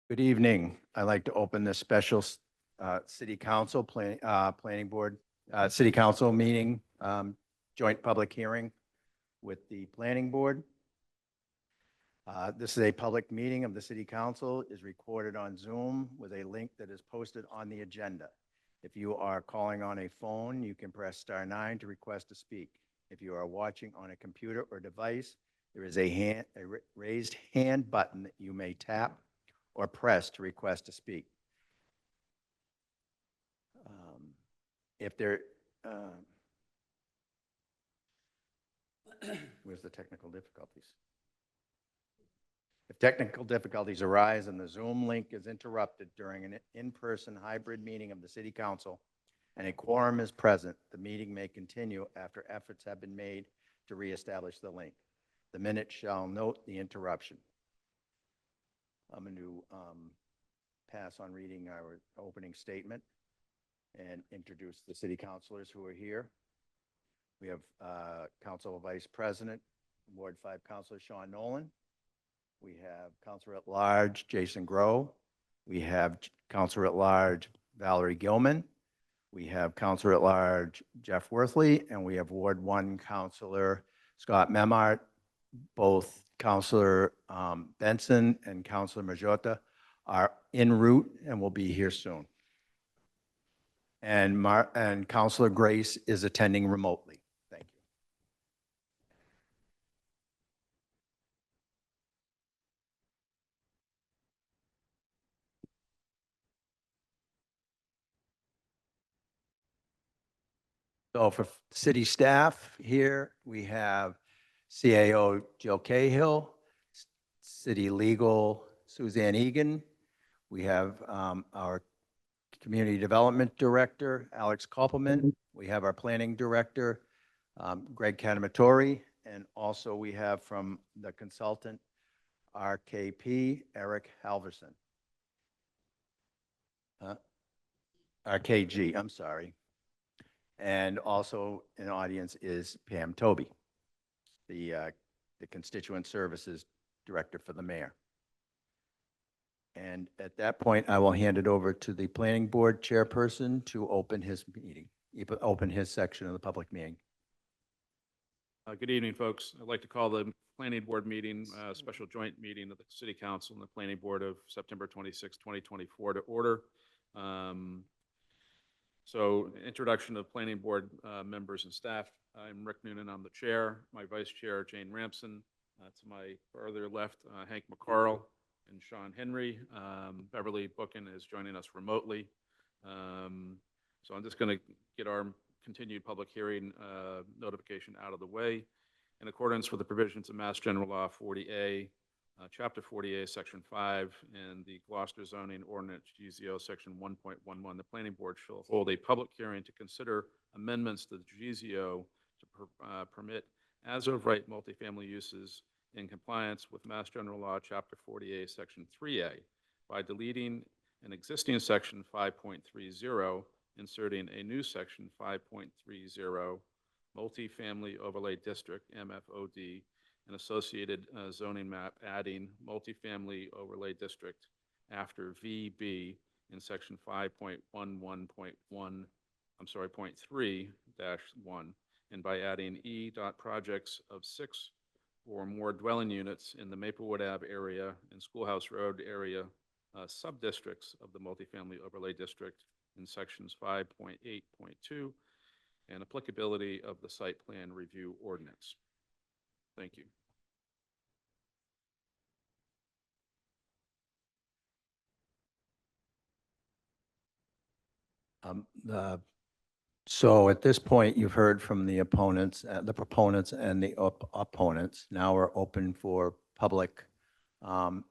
Good evening. I'd like to open this special City Council Planning Board City Council meeting, joint public hearing with the Planning Board. This is a public meeting of the City Council, is recorded on Zoom with a link that is posted on the agenda. If you are calling on a phone, you can press *9 to request to speak. If you are watching on a computer or device, there is a raised hand button that you may tap or press to request to speak. If there, where's the technical difficulties? If technical difficulties arise and the Zoom link is interrupted during an in-person hybrid meeting of the City Council and a quorum is present, the meeting may continue after efforts have been made to reestablish the link. The minutes shall note the interruption. I'm going to pass on reading our opening statement and introduce the city councilors who are here. We have Council Vice President, Ward 5 Councilor Sean Nolan. We have Councilor at Large Jason Groh. We have Councilor at Large Valerie Gilman. We have Councilor at Large Jeff Worthley, and we have Ward 1 Councilor Scott Memart. Both Councilor Benson and Councilor Majota are en route and will be here soon. And Councilor Grace is attending remotely. Thank you. So for city staff here, we have CAO Jill Cahill, City Legal Suzanne Egan. We have our Community Development Director, Alex Koppelman. We have our Planning Director, Greg Canamatori. And also we have from the consultant, RKP, Eric Halverson. RKG, I'm sorry. And also in the audience is Pam Toby, the Constituent Services Director for the Mayor. And at that point, I will hand it over to the Planning Board Chairperson to open his meeting, open his section of the public meeting. Good evening, folks. I'd like to call the Planning Board meeting, special joint meeting of the City Council and the Planning Board of September 26, 2024 to order. So introduction of Planning Board members and staff. I'm Rick Noonan, I'm the chair. My vice chair, Jane Ramson. To my further left, Hank McCarl and Sean Henry. Beverly Bookin is joining us remotely. So I'm just going to get our continued public hearing notification out of the way. In accordance with the provisions of Mass General Law 40A, Chapter 40A, Section 5, and the Gloucester Zoning Ordinance, GZO, Section 1.11, the Planning Board shall hold a public hearing to consider amendments to the GZO to permit as-of-right multifamily uses in compliance with Mass General Law, Chapter 40A, Section 3A, by deleting an existing Section 5.30, inserting a new Section 5.30, Multifamily Overlay District, MFOD, an associated zoning map, adding multifamily overlay district after VB in section 5.11.1, point 3-1, and by adding projects of 6 or more dwelling units in the Maplewood Ave area and Schoolhouse Road area sub-districts of the multifamily overlay district in sections 5.8.2 and applicability of the site plan review ordinance. Thank you. So at this point, you've heard from the opponents, the proponents and the opponents. Now we're open for public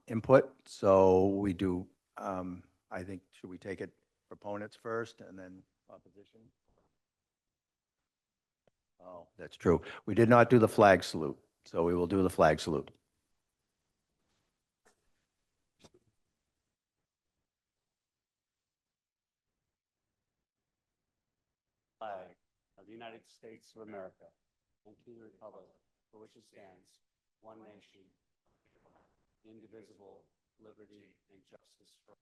input. So we do, I think, should we take it proponents first and then opposition? Oh, that's true. We did not do the flag salute, so we will do the flag salute. Flag of the United States of America and to the republic for which it stands, one nation, indivisible, liberty, and justice for all.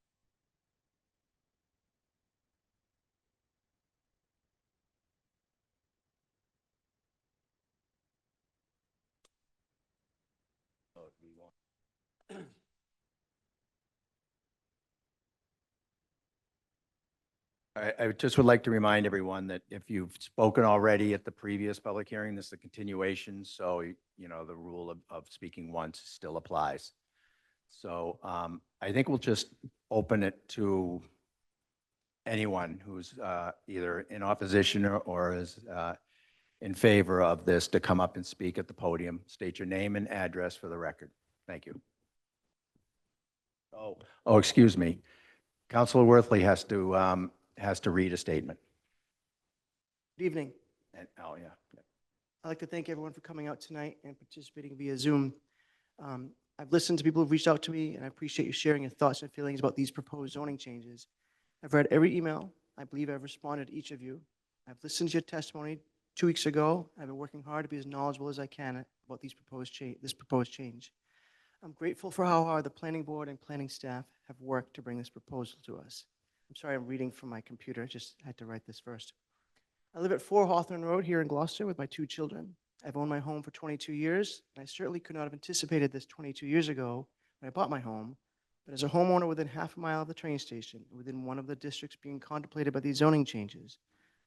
Oh, we want- I just would like to remind everyone that if you've spoken already at the previous public hearing, this is a continuation, so, you know, the rule of speaking once still applies. So I think we'll just open it to anyone who's either in opposition or is in favor of this to come up and speak at the podium. State your name and address for the record. Thank you. Oh, excuse me. Counselor Worthley has to read a statement. Good evening. And, oh, yeah. I'd like to thank everyone for coming out tonight and participating via Zoom. I've listened to people who've reached out to me, and I appreciate you sharing your thoughts and feelings about these proposed zoning changes. I've read every email. I believe I've responded to each of you. I've listened to your testimony 2 weeks ago. I've been working hard to be as knowledgeable as I can about this proposed change. I'm grateful for how hard the planning board and planning staff have worked to bring this proposal to us. I'm sorry I'm reading from my computer. I just had to write this first. I live at 4 Hawthorne Road here in Gloucester with my 2 children. I've owned my home for 22 years, and I certainly could not have anticipated this 22 years ago when I bought my home. But as a homeowner within half a mile of the train station, within one of the districts being contemplated by these zoning changes,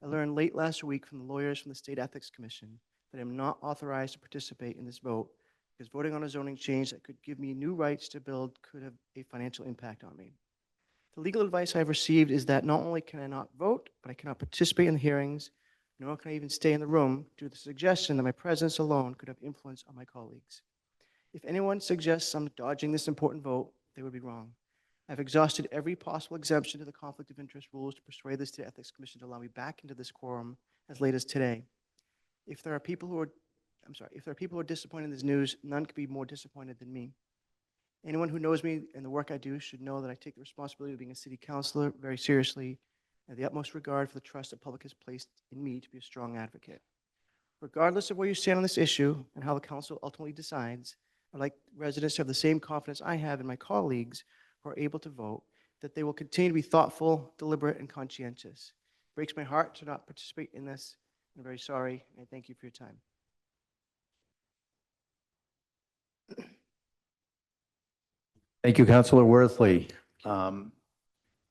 I learned late last week from the lawyers from the State Ethics Commission that I'm not authorized to participate in this vote because voting on a zoning change that could give me new rights to build could have a financial impact on me. The legal advice I've received is that not only can I not vote, but I cannot participate in the hearings, nor can I even stay in the room due to the suggestion that my presence alone could have influence on my colleagues. If anyone suggests I'm dodging this important vote, they would be wrong. I've exhausted every possible exemption to the conflict of interest rules to persuade the State Ethics Commission to allow me back into this quorum as late as today. If there are people who are disappointed in this news, none could be more disappointed than me. Anyone who knows me and the work I do should know that I take the responsibility of being a city councilor very seriously and the utmost regard for the trust the public has placed in me to be a strong advocate. Regardless of where you stand on this issue and how the council ultimately decides, I'd like residents to have the same confidence I have in my colleagues who are able to vote, that they will continue to be thoughtful, deliberate, and conscientious. It breaks my heart to not participate in this. I'm very sorry, and thank you for your time. Thank you, Counselor Worthley.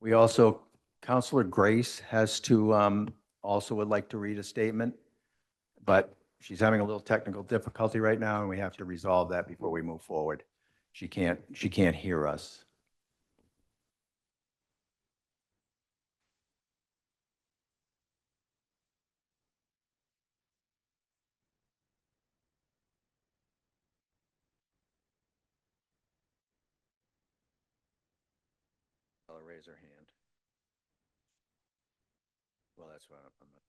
We also, Counselor Grace has to, also would like to read a statement, but she's having a little technical difficulty right now, and we have to resolve that before we move forward. She can't hear us. I'll raise her hand. Well, that's what I'm not.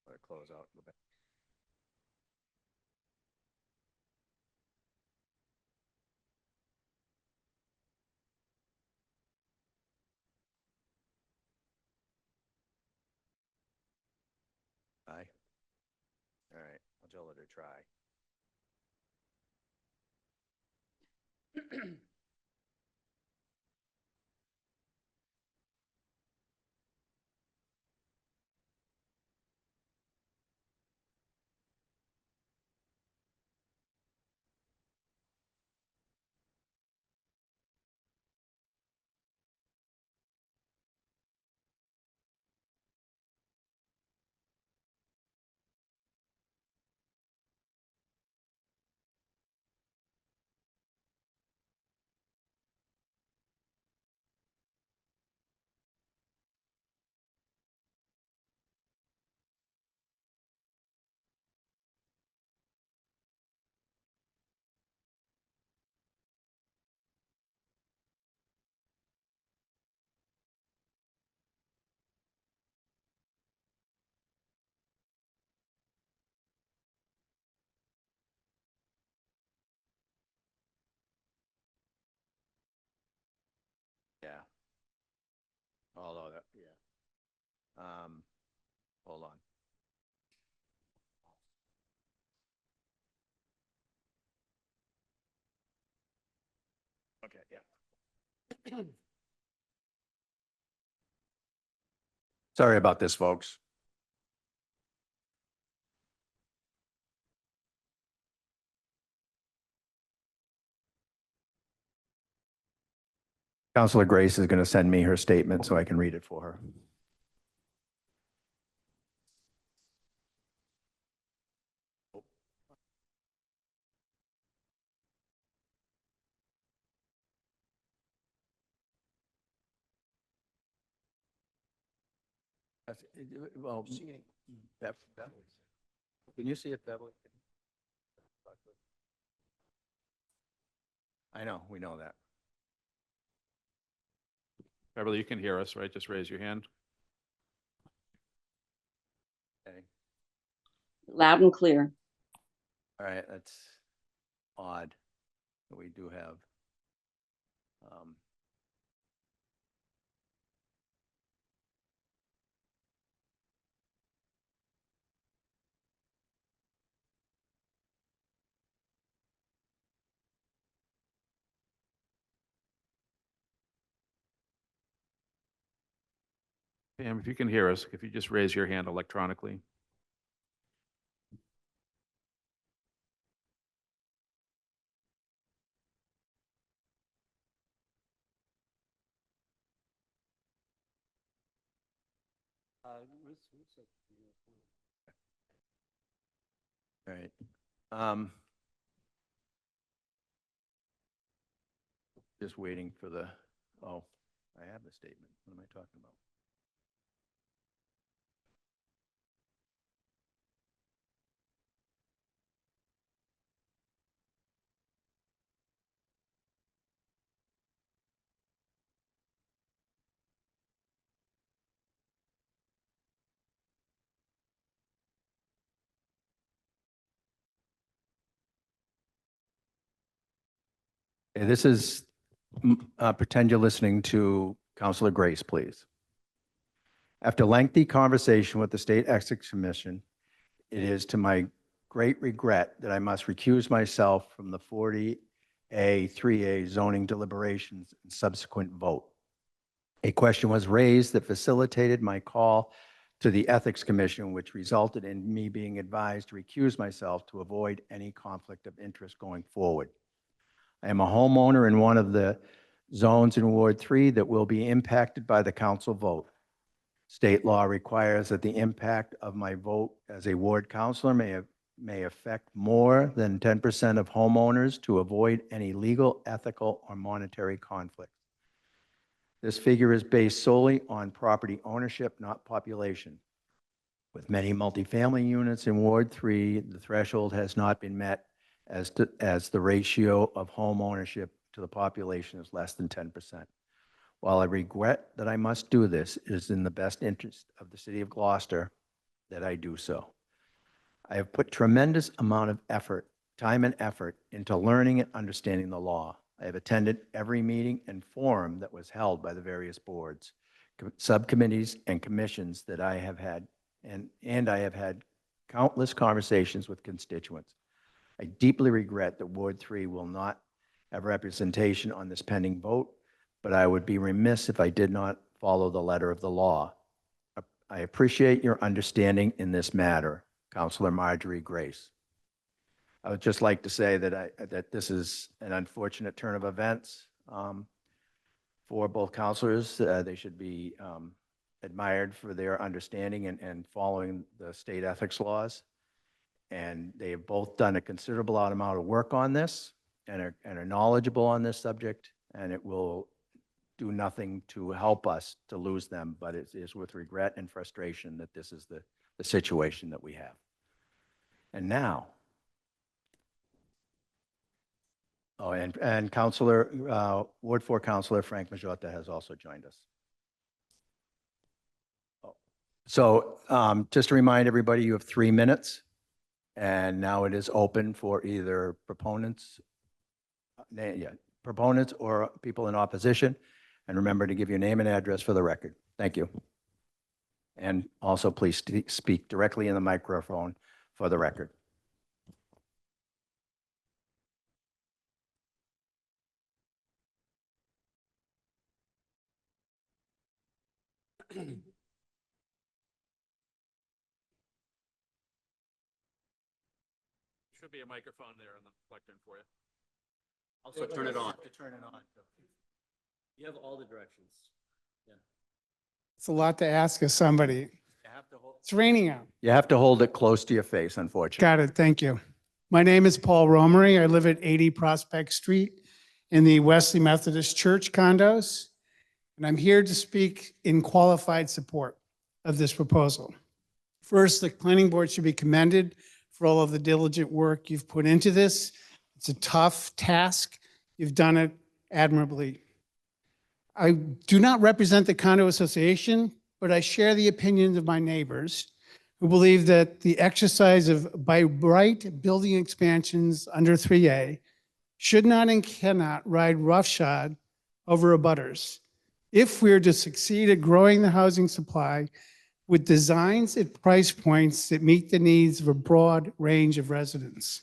Let her close out the back. Aye. All right, I'll just let her try. Hold on. Okay, yeah. Sorry about this, folks. Counselor Grace is going to send me her statement so I can read it for her. Well, can you see if Beverly? I know, we know that. Beverly, you can hear us, right? Just raise your hand. Okay. Loud and clear. All right, that's odd. We do have. Pam, if you can hear us, if you just raise your hand electronically. All right. Just waiting for the, oh, I have the statement. What am I talking about? Okay, this is, pretend you're listening to Counselor Grace, please. After lengthy conversation with the State Ethics Commission, it is to my great regret that I must recuse myself from the 40A 3A zoning deliberations and subsequent vote. A question was raised that facilitated my call to the Ethics Commission, which resulted in me being advised to recuse myself to avoid any conflict of interest going forward. I am a homeowner in one of the zones in Ward 3 that will be impacted by the council vote. State law requires that the impact of my vote as a ward councilor may affect more than 10% of homeowners to avoid any legal, ethical, or monetary conflict. This figure is based solely on property ownership, not population. With many multifamily units in Ward 3, the threshold has not been met as the ratio of home ownership to the population is less than 10%. While I regret that I must do this, it is in the best interest of the city of Gloucester that I do so. I have put tremendous amount of effort, time and effort into learning and understanding the law. I have attended every meeting and forum that was held by the various boards, subcommittees, and commissions that I have had, and I have had countless conversations with constituents. I deeply regret that Ward 3 will not have representation on this pending vote, but I would be remiss if I did not follow the letter of the law. I appreciate your understanding in this matter, Councilor Marjorie Grace. I would just like to say that this is an unfortunate turn of events for both councilors. They should be admired for their understanding and following the state ethics laws. And they have both done a considerable amount of work on this and are knowledgeable on this subject, and it will do nothing to help us to lose them, but it is with regret and frustration that this is the situation that we have. And now, oh, and Councilor, Ward 4 Councilor Frank Majota has also joined us. So just to remind everybody, you have 3 minutes, and now it is open for either proponents or people in opposition. And remember to give your name and address for the record. Thank you. And also, please speak directly in the microphone for the record. Should be a microphone there on the lectern for you. Also turn it on. Turn it on. You have all the directions. It's a lot to ask of somebody. It's raining out. You have to hold it close to your face, unfortunately. Got it. Thank you. My name is Paul Romery. I live at 80 Prospect Street in the Wesley Methodist Church condos. And I'm here to speak in qualified support of this proposal. First, the planning board should be commended for all of the diligent work you've put into this. It's a tough task. You've done it admirably. I do not represent the condo association, but I share the opinions of my neighbors who believe that the exercise of by right building expansions under 3A should not and cannot ride roughshod over abutters. If we're to succeed at growing the housing supply with designs at price points that meet the needs of a broad range of residents.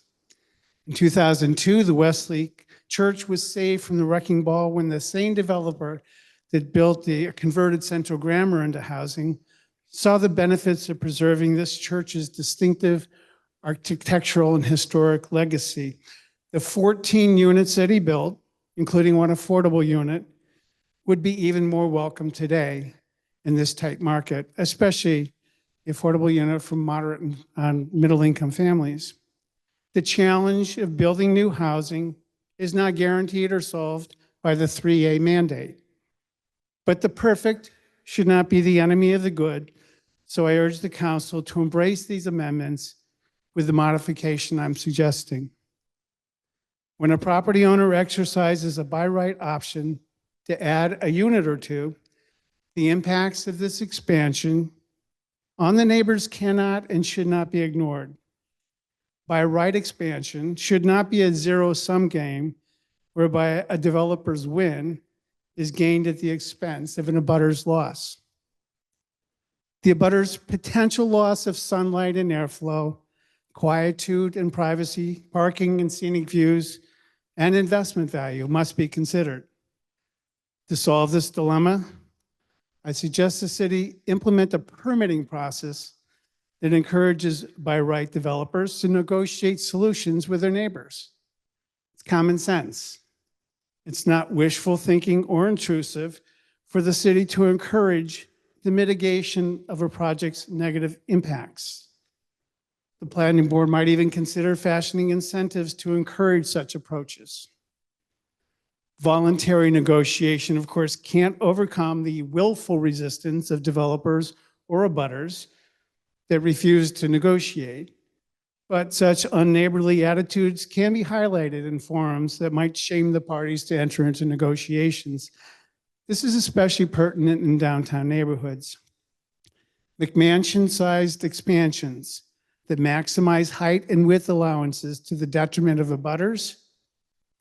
In 2002, the Wesley Church was saved from the wrecking ball when the same developer that built the converted Central Grammar into housing saw the benefits of preserving this church's distinctive architectural and historic legacy. The 14 units that he built, including one affordable unit, would be even more welcome today in this tight market, especially the affordable unit for moderate and middle-income families. The challenge of building new housing is not guaranteed or solved by the 3A mandate. But the perfect should not be the enemy of the good, so I urge the council to embrace these amendments with the modification I'm suggesting. When a property owner exercises a by right option to add a unit or two, the impacts of this expansion on the neighbors cannot and should not be ignored. By right expansion should not be a zero-sum game whereby a developer's win is gained at the expense of an abutter's loss. The abutter's potential loss of sunlight and airflow, quietude and privacy, parking and scenic views, and investment value must be considered. To solve this dilemma, I suggest the city implement a permitting process that encourages by right developers to negotiate solutions with their neighbors. It's common sense. It's not wishful thinking or intrusive for the city to encourage the mitigation of a project's negative impacts. The planning board might even consider fashioning incentives to encourage such approaches. Voluntary negotiation, of course, can't overcome the willful resistance of developers or abutters that refuse to negotiate, but such unneighborly attitudes can be highlighted in forums that might shame the parties to enter into negotiations. This is especially pertinent in downtown neighborhoods. McMansion-sized expansions that maximize height and width allowances to the detriment of abutters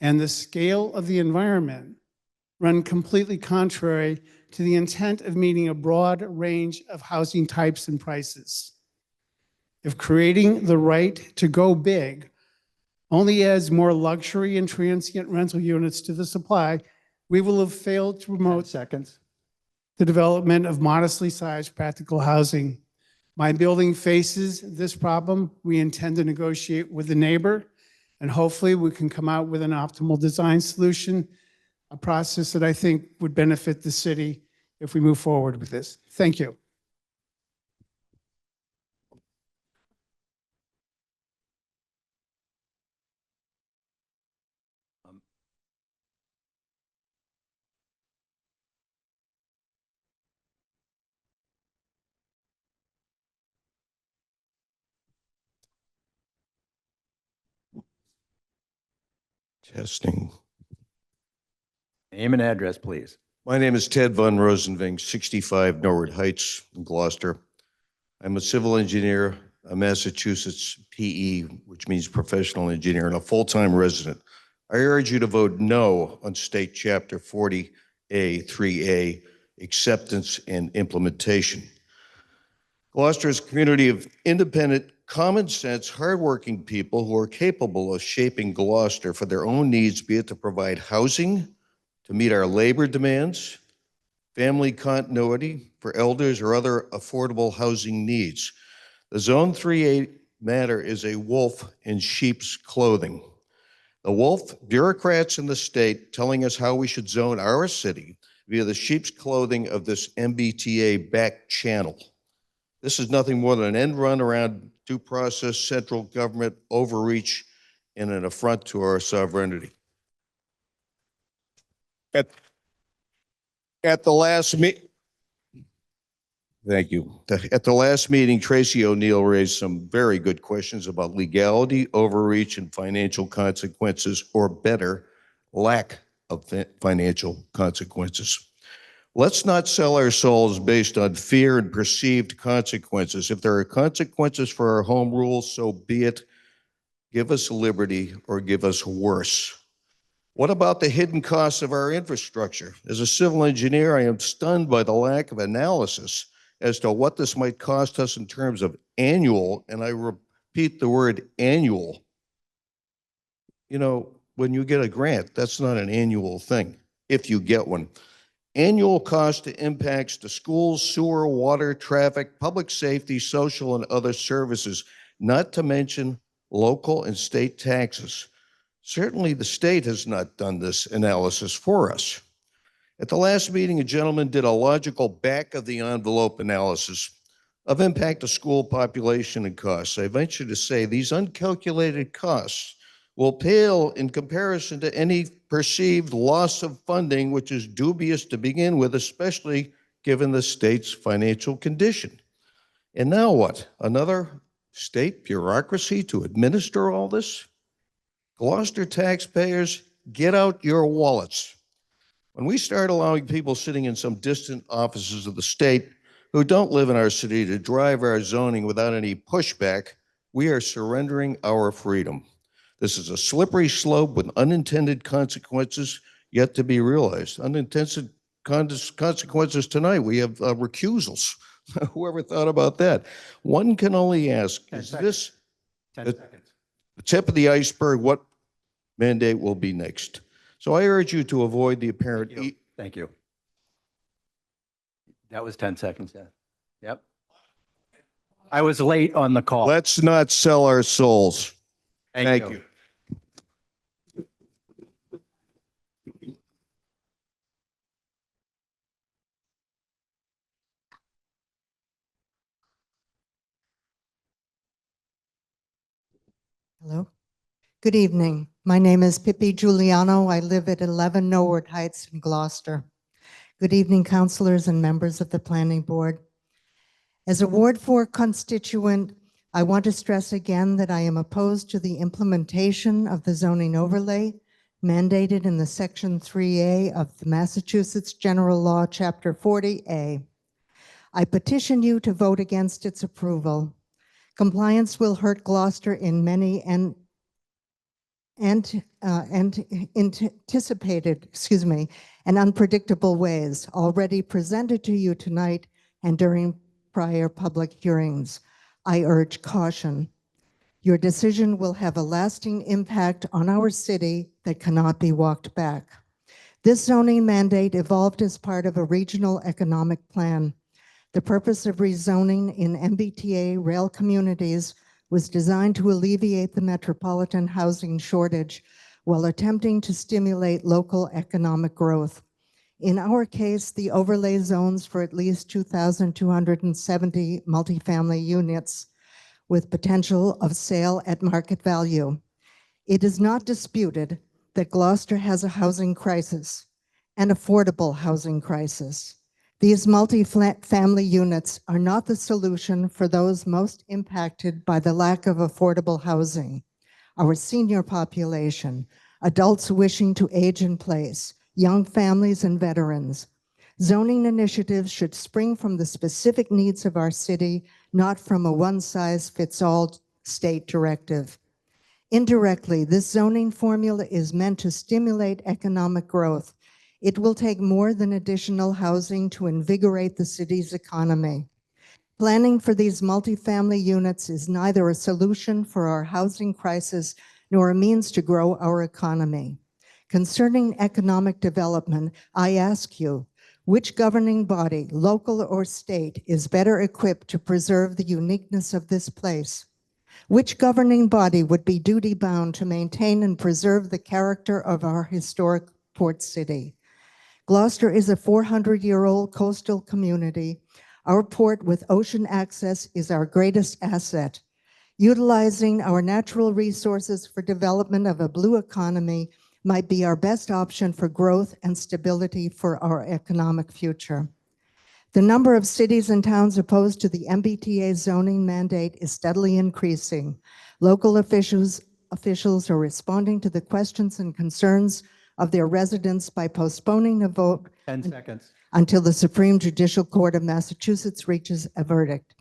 and the scale of the environment run completely contrary to the intent of meeting a broad range of housing types and prices. If creating the right to go big only adds more luxury and transient rental units to the supply, we will have failed to 10 promote seconds. the development of modestly sized practical housing. My building faces this problem. We intend to negotiate with the neighbor, and hopefully we can come out with an optimal design solution, a process that I think would benefit the city if we move forward with this. Thank you. Testing. Name and address, please. My name is Ted Von Rosenving, 65 Norwood Heights in Gloucester. I'm a civil engineer, a Massachusetts PE, which means professional engineer, and a full-time resident. I urge you to vote no on State Chapter 40A, 3A, acceptance and implementation. Gloucester is a community of independent, common sense, hardworking people who are capable of shaping Gloucester for their own needs, be it to provide housing, to meet our labor demands, family continuity for elders, or other affordable housing needs. The Zone 3A matter is a wolf in sheep's clothing. The wolf, bureaucrats in the state telling us how we should zone our city via the sheep's clothing of this MBTA back channel. This is nothing more than an end run around due process, central government overreach, and an affront to our sovereignty. At the last Thank you. At the last meeting, Tracy O'Neill raised some very good questions about legality, overreach, and financial consequences, or better, lack of financial consequences. Let's not sell our souls based on fear and perceived consequences. If there are consequences for our home rule, so be it. Give us liberty or give us worse. What about the hidden costs of our infrastructure? As a civil engineer, I am stunned by the lack of analysis as to what this might cost us in terms of annual, and I repeat the word annual. You know, when you get a grant, that's not an annual thing, if you get one. Annual cost to impacts to schools, sewer, water, traffic, public safety, social, and other services, not to mention local and state taxes. Certainly, the state has not done this analysis for us. At the last meeting, a gentleman did a logical back-of-the-envelope analysis of impact to school population and costs. I venture to say these uncalculated costs will pale in comparison to any perceived loss of funding, which is dubious to begin with, especially given the state's financial condition. And now what? Another state bureaucracy to administer all this? Gloucester taxpayers, get out your wallets. When we start allowing people sitting in some distant offices of the state who don't live in our city to drive our zoning without any pushback, we are surrendering our freedom. This is a slippery slope with unintended consequences yet to be realized. Unintended consequences tonight. We have recusals. Whoever thought about that? One can only ask, is this 10 the seconds. tip of the iceberg? What mandate will be next? So I urge you to avoid the apparent. Thank you. That was 10 seconds, yeah. Yep. I was late on the call. Let's not sell our souls. Thank you. Hello. Good evening. My name is Pippi Giuliano. I live at 11 Norwood Heights in Gloucester. Good evening, councilors and members of the Planning Board. As a Ward 4 constituent, I want to stress again that I am opposed to the implementation of the zoning overlay mandated in the Section 3A of the Massachusetts General Law, Chapter 40A. I petition you to vote against its approval. Compliance will hurt Gloucester in many anticipated, and unpredictable ways already presented to you tonight and during prior public hearings. I urge caution. Your decision will have a lasting impact on our city that cannot be walked back. This zoning mandate evolved as part of a regional economic plan. The purpose of rezoning in MBTA rail communities was designed to alleviate the metropolitan housing shortage while attempting to stimulate local economic growth. In our case, the overlay zones for at least 2,270 multifamily units with potential of sale at market value. It is not disputed that Gloucester has a housing crisis, an affordable housing crisis. These multi-family units are not the solution for those most impacted by the lack of affordable housing. Our senior population, adults wishing to age in place, young families and veterans. Zoning initiatives should spring from the specific needs of our city, not from a one-size-fits-all state directive. Indirectly, this zoning formula is meant to stimulate economic growth. It will take more than additional housing to invigorate the city's economy. Planning for these multifamily units is neither a solution for our housing crisis nor a means to grow our economy. Concerning economic development, I ask you, which governing body, local or state, is better equipped to preserve the uniqueness of this place? Which governing body would be duty-bound to maintain and preserve the character of our historic port city? Gloucester is a 400-year-old coastal community. Our port with ocean access is our greatest asset. Utilizing our natural resources for development of a blue economy might be our best option for growth and stability for our economic future. The number of cities and towns opposed to the MBTA zoning mandate is steadily increasing. Local officials are responding to the questions and concerns of their residents by postponing the vote 10 seconds. until the Supreme Judicial Court of Massachusetts reaches a verdict.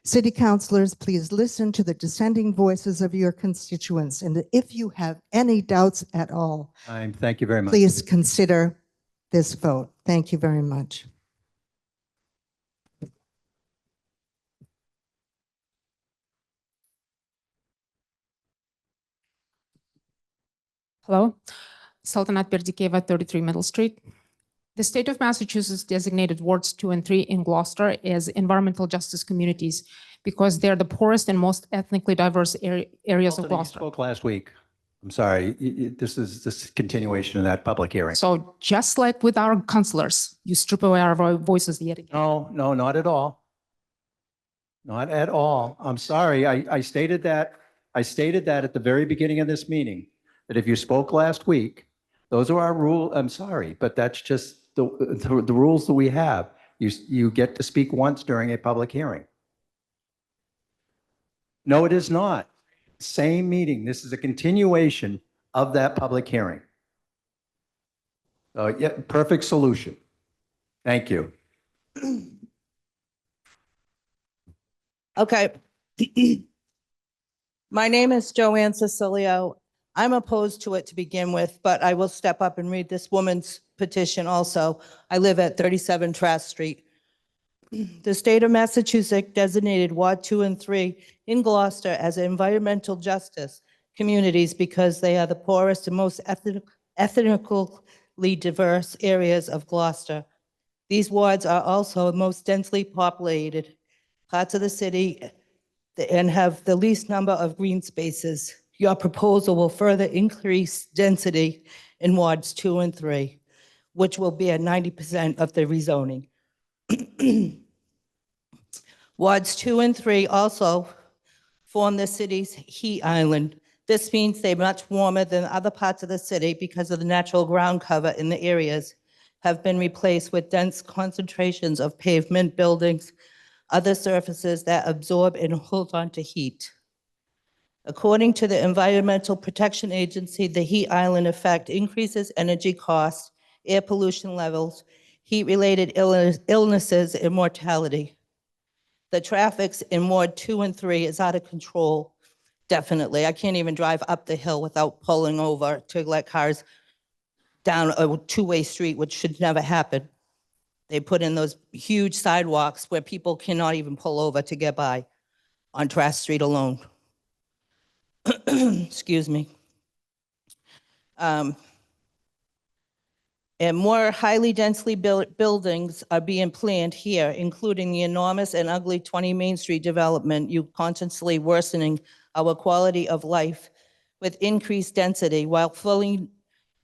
City councilors, please listen to the dissenting voices of your constituents. And if you have any doubts at all, Thank you very much. please consider this vote. Thank you very much. Hello, Sultanat Berdikeva, 33 Middle Street. The state of Massachusetts designated wards 2 and 3 in Gloucester as environmental justice communities because they're the poorest and most ethnically diverse areas of Sultan, you Gloucester. spoke last week. I'm sorry. This is continuation of that public hearing. So just like with our councilors, you strip away our voices yet again. No, not at all. Not at all. I'm sorry. I stated that at the very beginning of this meeting, that if you spoke last week, those are our rules. I'm sorry, but that's just the rules that we have. You get to speak once during a public hearing. No, it is not. Same meeting. This is a continuation of that public hearing. Yeah, perfect solution. Thank you. Okay. My name is Joanne Cecilio. I'm opposed to it to begin with, but I will step up and read this woman's petition also. I live at 37 Trask Street. The state of Massachusetts designated Ward 2 and 3 in Gloucester as environmental justice communities because they are the poorest and most ethnically diverse areas of Gloucester. These wards are also the most densely populated parts of the city and have the least number of green spaces. Your proposal will further increase density in wards 2 and 3, which will be at 90% of the rezoning. Wards 2 and 3 also form the city's heat island. This means they're much warmer than other parts of the city because of the natural ground cover in the areas have been replaced with dense concentrations of pavement, buildings, other surfaces that absorb and hold on to heat. According to the Environmental Protection Agency, the heat island effect increases energy costs, air pollution levels, heat-related illnesses, and mortality. The traffic in Ward 2 and 3 is out of control, definitely. I can't even drive up the hill without pulling over to let cars down a two-way street, which should never happen. They put in those huge sidewalks where people cannot even pull over to get by on Trask Street alone. Excuse me. And more highly densely built buildings are being planned here, including the enormous and ugly 20 Main Street development, you constantly worsening our quality of life with increased density while fully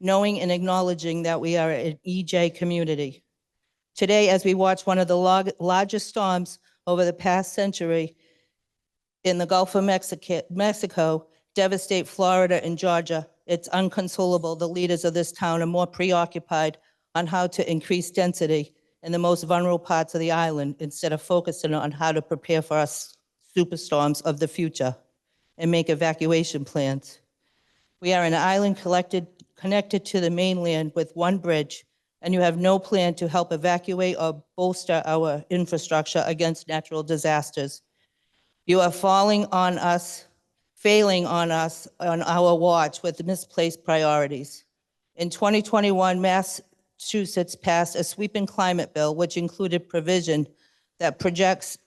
knowing and acknowledging that we are an EJ community. Today, as we watch one of the largest storms over the past century in the Gulf of Mexico devastate Florida and Georgia, it's inconsolable the leaders of this town are more preoccupied on how to increase density in the most vulnerable parts of the island instead of focusing on how to prepare for us superstorms of the future and make evacuation plans. We are an island connected to the mainland with one bridge, and you have no plan to help evacuate or bolster our infrastructure against natural disasters. You are failing on us on our watch with misplaced priorities. In 2021, Massachusetts passed a sweeping climate bill, which included provision that projects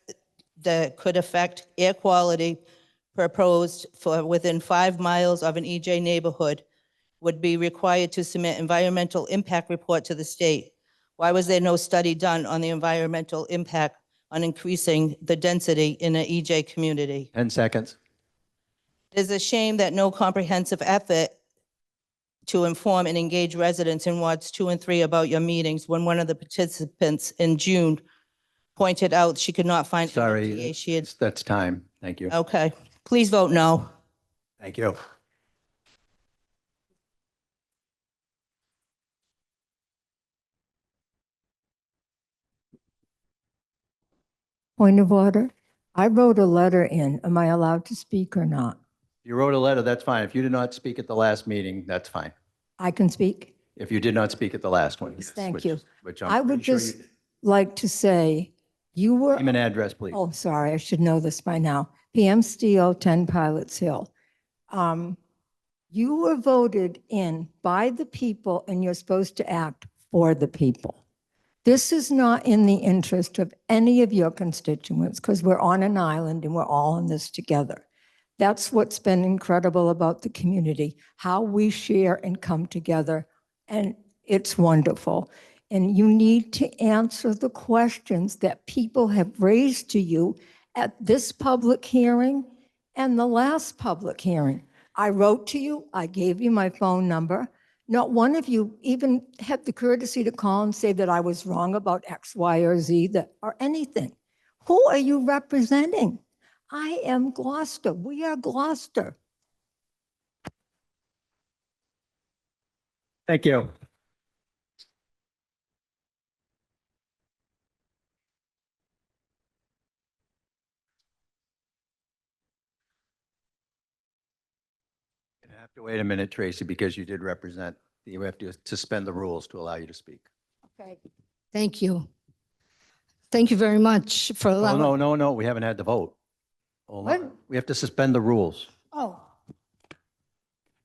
that could affect air quality proposed for within 5 miles of an EJ neighborhood would be required to submit environmental impact report to the state. Why was there no study done on the environmental impact on increasing the density in an EJ community? 10 seconds. It is a shame that no comprehensive effort to inform and engage residents in Wards 2 and 3 about your meetings when one of the participants in June pointed out she could not find. Sorry, MTA. She had, that's time. Thank you. okay, please vote no. Thank you. Point of order. I wrote a letter in. Am I allowed to speak or not? You wrote a letter, that's fine. If you did not speak at the last meeting, that's fine. I can speak. If you did not speak at the last one. yes, Thank which- you. Which I I'm would pretty sure just you. like to say, you were, Name and address, please. oh, sorry, I should know this by now. PM Steele, 10 Pilots Hill. You were voted in by the people and you're supposed to act for the people. This is not in the interest of any of your constituents because we're on an island and we're all in this together. That's what's been incredible about the community, how we share and come together, and it's wonderful. And you need to answer the questions that people have raised to you at this public hearing and the last public hearing. I wrote to you, I gave you my phone number. Not one of you even had the courtesy to call and say that I was wrong about X, Y, or Z, or anything. Who are you representing? I am Gloucester. We are Gloucester. Thank you. You have to wait a minute, Tracy, because you did represent, you have to suspend the rules to allow you to speak. Okay. Thank you. Thank you very much for Oh, allowing. no, we haven't had the vote. Hold on. What? We have to suspend the rules Oh,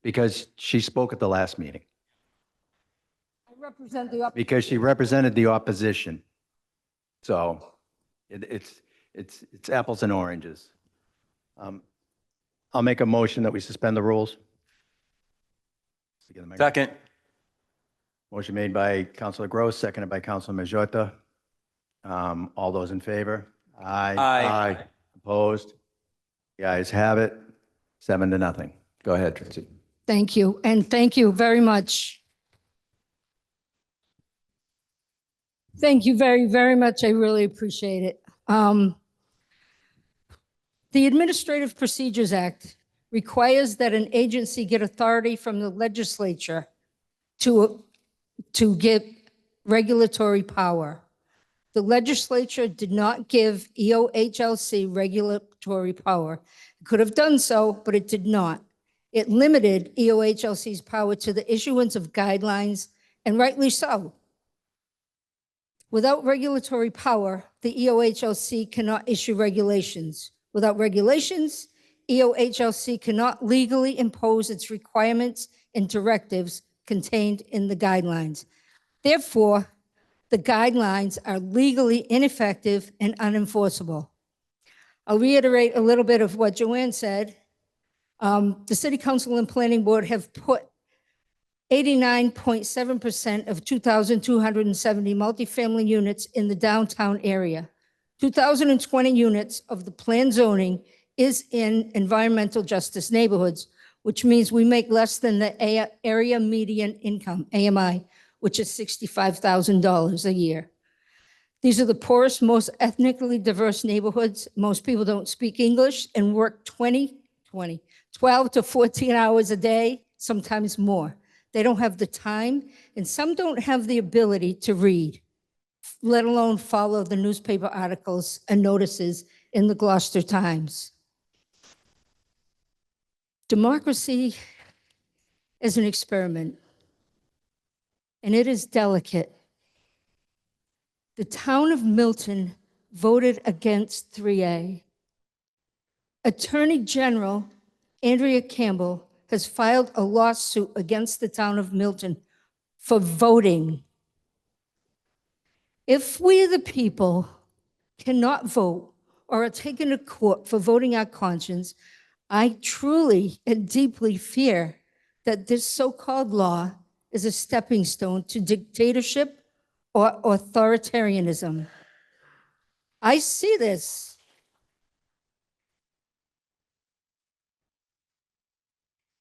because she spoke at the last meeting, I represent the. because she represented the opposition. So it's apples and oranges. I'll make a motion that we suspend the rules. Second. Motion made by Councilor Gross, seconded by Councilor Majota. All those in favor? Aye. Aye. Opposed? The ayes have it, 7-0. Go ahead, Tracy. Thank you, and thank you very much. Thank you very, very much. I really appreciate it. The Administrative Procedures Act requires that an agency get authority from the legislature to get regulatory power. The legislature did not give EOHLC regulatory power. It could have done so, but it did not. It limited EOHLC's power to the issuance of guidelines, and rightly so. Without regulatory power, the EOHLC cannot issue regulations. Without regulations, EOHLC cannot legally impose its requirements and directives contained in the guidelines. Therefore, the guidelines are legally ineffective and unenforceable. I'll reiterate a little bit of what Joanne said. The City Council and Planning Board have put 89.7% of 2,270 multifamily units in the downtown area. 2,020 units of the planned zoning is in environmental justice neighborhoods, which means we make less than the area median income, AMI, which is $65,000 a year. These are the poorest, most ethnically diverse neighborhoods. Most people don't speak English and work 12 to 14 hours a day, sometimes more. They don't have the time, and some don't have the ability to read, let alone follow the newspaper articles and notices in the Gloucester Times. Democracy is an experiment, and it is delicate. The town of Milton voted against 3A. Attorney General Andrea Campbell has filed a lawsuit against the town of Milton for voting. If we, the people, cannot vote, or are taken to court for voting our conscience, I truly and deeply fear that this so-called law is a stepping stone to dictatorship or authoritarianism. I see this.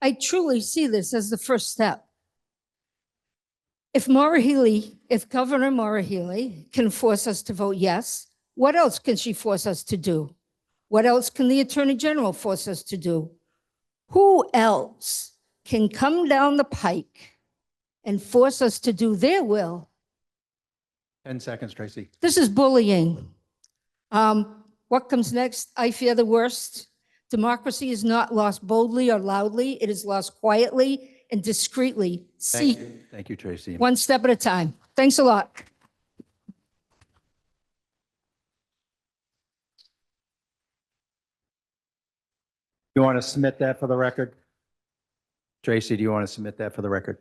I truly see this as the first step. If Governor Maura Healey can force us to vote yes, what else can she force us to do? What else can the Attorney General force us to do? Who else can come down the pike and force us to do their will? 10 seconds, Tracy. This is bullying. What comes next? I fear the worst. Democracy is not lost boldly or loudly. It is lost quietly and discreetly. Thank you. Thank you, Tracy. One step at a time. Thanks a lot. You want to submit that for the record? Tracy, do you want to submit that for the record?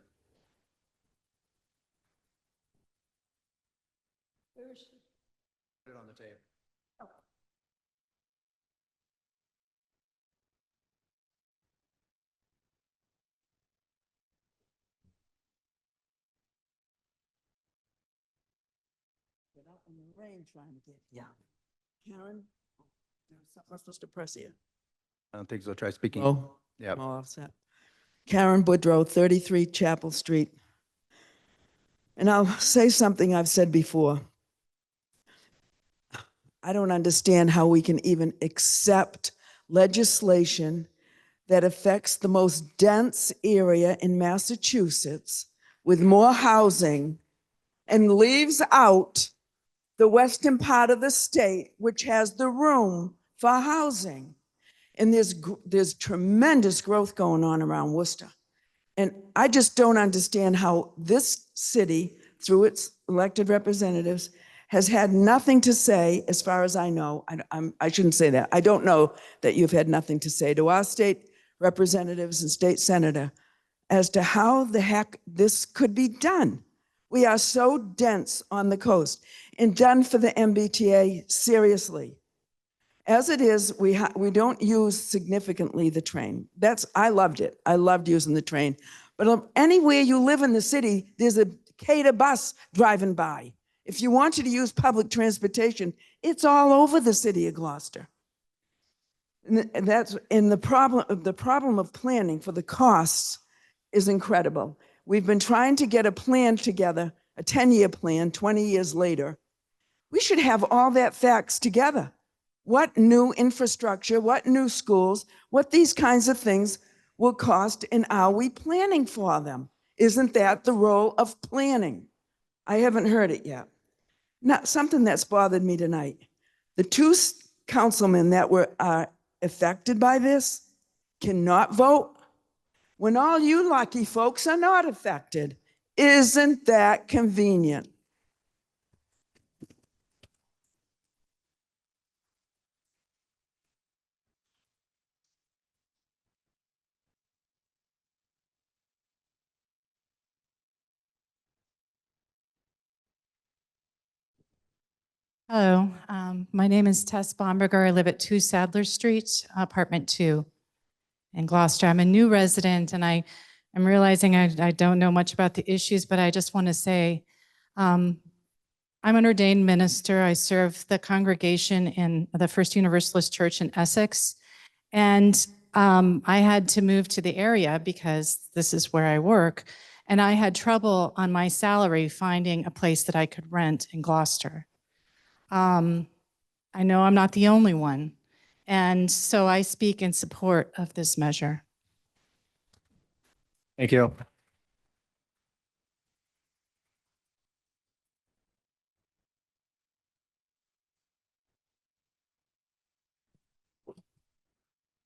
Put it on the table. Yeah. Karen, there's something I'm supposed to press here. I don't think so. Try speaking. Oh, Yeah. I'm all offset. Karen Boudreau, 33 Chapel Street. And I'll say something I've said before. I don't understand how we can even accept legislation that affects the most dense area in Massachusetts with more housing and leaves out the western part of the state, which has the room for housing. And there's tremendous growth going on around Worcester. And I just don't understand how this city, through its elected representatives, has had nothing to say, as far as I know. I shouldn't say that. I don't know that you've had nothing to say to our state representatives and state senator as to how the heck this could be done. We are so dense on the coast and done for the MBTA, seriously. As it is, we don't use significantly the train. I loved it. I loved using the train. But anywhere you live in the city, there's a Cater bus driving by. If you wanted to use public transportation, it's all over the city of Gloucester. And the problem of planning for the costs is incredible. We've been trying to get a plan together, a 10-year plan, 20 years later. We should have all that facts together. What new infrastructure, what new schools, what these kinds of things will cost, and are we planning for them? Isn't that the role of planning? I haven't heard it yet. Now, something that's bothered me tonight. The two councilmen that were affected by this cannot vote when all you lucky folks are not affected. Isn't that convenient? Hello, my name is Tess Bomberger. I live at 2 Sadler Street, apartment 2 in Gloucester. I'm a new resident and I'm realizing I don't know much about the issues, but I just want to say I'm an ordained minister. I serve the congregation in the First Universalist Church in Essex. And I had to move to the area because this is where I work. And I had trouble on my salary finding a place that I could rent in Gloucester. I know I'm not the only one. And so I speak in support of this measure. Thank you.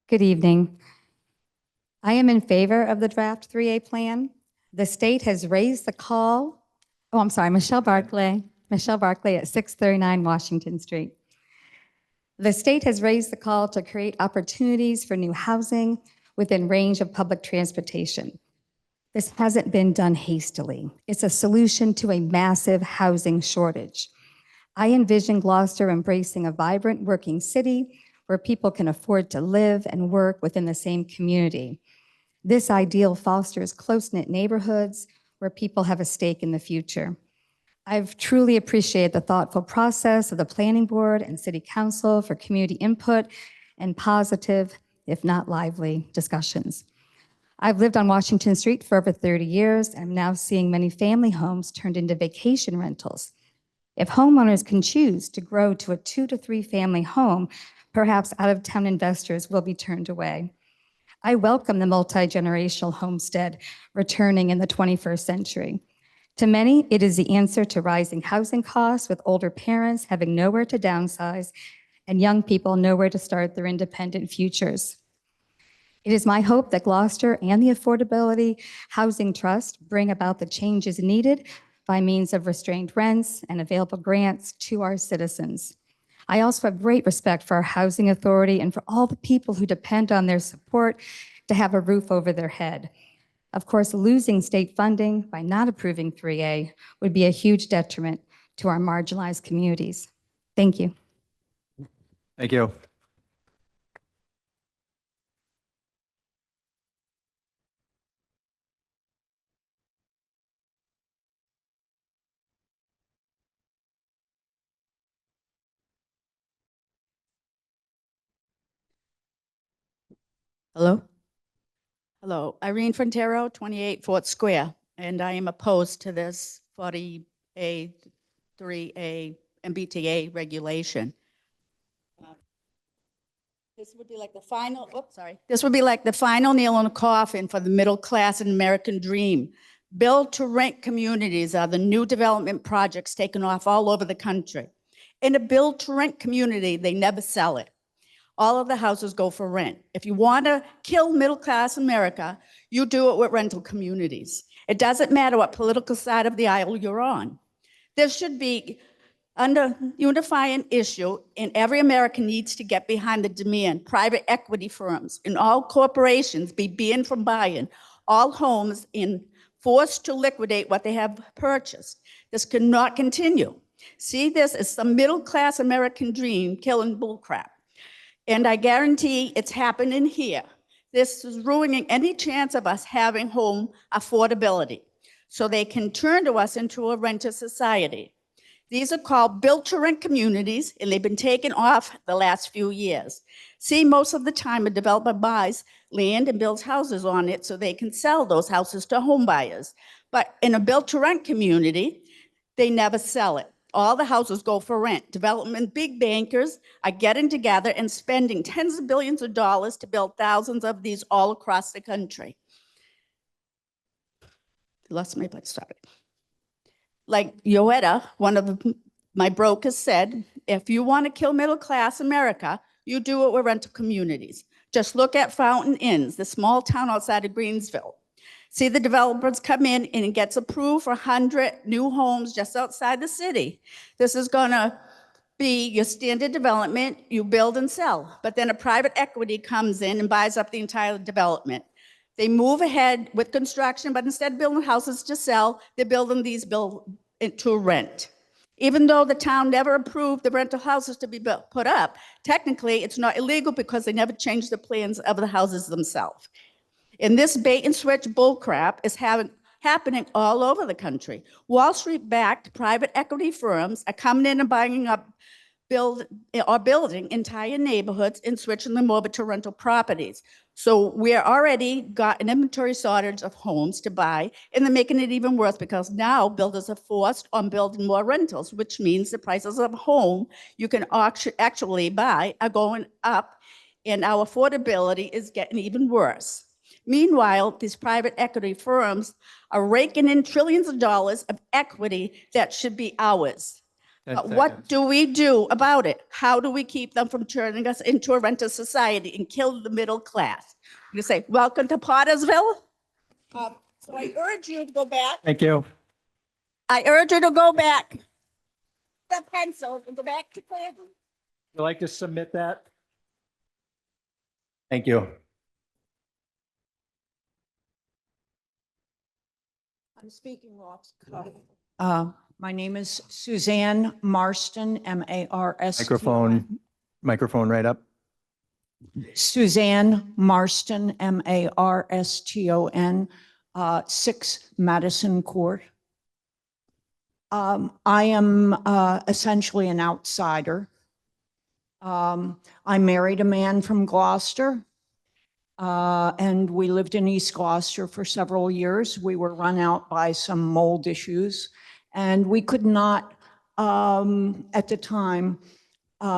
Good evening. I am in favor of the draft 3A plan. The state has raised the call. Oh, I'm sorry, Michelle Barclay at 639 Washington Street. The state has raised the call to create opportunities for new housing within range of public transportation. This hasn't been done hastily. It's a solution to a massive housing shortage. I envision Gloucester embracing a vibrant working city where people can afford to live and work within the same community. This ideal fosters close-knit neighborhoods where people have a stake in the future. I've truly appreciated the thoughtful process of the Planning Board and City Council for community input and positive, if not lively, discussions. I've lived on Washington Street for over 30 years and I'm now seeing many family homes turned into vacation rentals. If homeowners can choose to grow to a 2 to 3 family home, perhaps out-of-town investors will be turned away. I welcome the multi-generational homestead returning in the 21st century. To many, it is the answer to rising housing costs, with older parents having nowhere to downsize and young people nowhere to start their independent futures. It is my hope that Gloucester and the Affordability Housing Trust bring about the changes needed by means of restrained rents and available grants to our citizens. I also have great respect for our housing authority and for all the people who depend on their support to have a roof over their head. Of course, losing state funding by not approving 3A would be a huge detriment to our marginalized communities. Thank you. Thank you. Hello? Hello, Irene Frontero, 28 Fort Square, and I am opposed to this 40A, 3A, and BTA regulation. This would be like the final, oops, sorry. This would be like the final nail in the coffin for the middle class and American dream. Build to rent communities are the new development projects taken off all over the country. In a build to rent community, they never sell it. All of the houses go for rent. If you want to kill middle-class America, you do it with rental communities. It doesn't matter what political side of the aisle you're on. There should be under unifying issue, and every American needs to get behind the demand. Private equity firms and all corporations be banned from buying all homes and forced to liquidate what they have purchased. This cannot continue. See this as some middle-class American dream killing bullcrap. And I guarantee it's happening here. This is ruining any chance of us having home affordability. So they can turn to us into a renter society. These are called built-to-rent communities, and they've been taken off the last few years. See, most of the time a developer buys land and builds houses on it so they can sell those houses to home buyers. But in a built-to-rent community, they never sell it. All the houses go for rent. Development big bankers are getting together and spending tens of billions of dollars to build thousands of these all across the country. Lost my place, sorry. Like Yoetta, one of my brokers said, if you want to kill middle class America, you do it with rental communities. Just look at Fountain Inns, the small town outside of Greensville. See, the developers come in and it gets approved for 100 new homes just outside the city. This is going to be your standard development, you build and sell. But then a private equity comes in and buys up the entire development. They move ahead with construction, but instead of building houses to sell, they're building these to rent. Even though the town never approved the rental houses to be put up, technically it's not illegal because they never changed the plans of the houses themselves. And this bait and switch bullcrap is happening all over the country. Wall Street-backed private equity firms are coming in and buying up, building entire neighborhoods and switching them over to rental properties. So we're already got an inventory shortage of homes to buy, and they're making it even worse because now builders are forced on building more rentals, which means the prices of a home you can actually buy are going up, and our affordability is getting even worse. Meanwhile, these private equity firms are raking in trillions of dollars of equity that should be ours. But what do we do about it? How do we keep them from turning us into a renter society and kill the middle class? You say, welcome to Pottersville. So I urge you to go back. Thank you. I urge you to go back. The pencil and go back to Cleveland. Would you like to submit that? Thank you. I'm speaking, Ross. My name is Suzanne Marston, Microphone, microphone right up. Suzanne Marston, Marston, 6 Madison Court. I am essentially an outsider. I married a man from Gloucester, and we lived in East Gloucester for several years. We were run out by some mold issues, and we could not, at the time,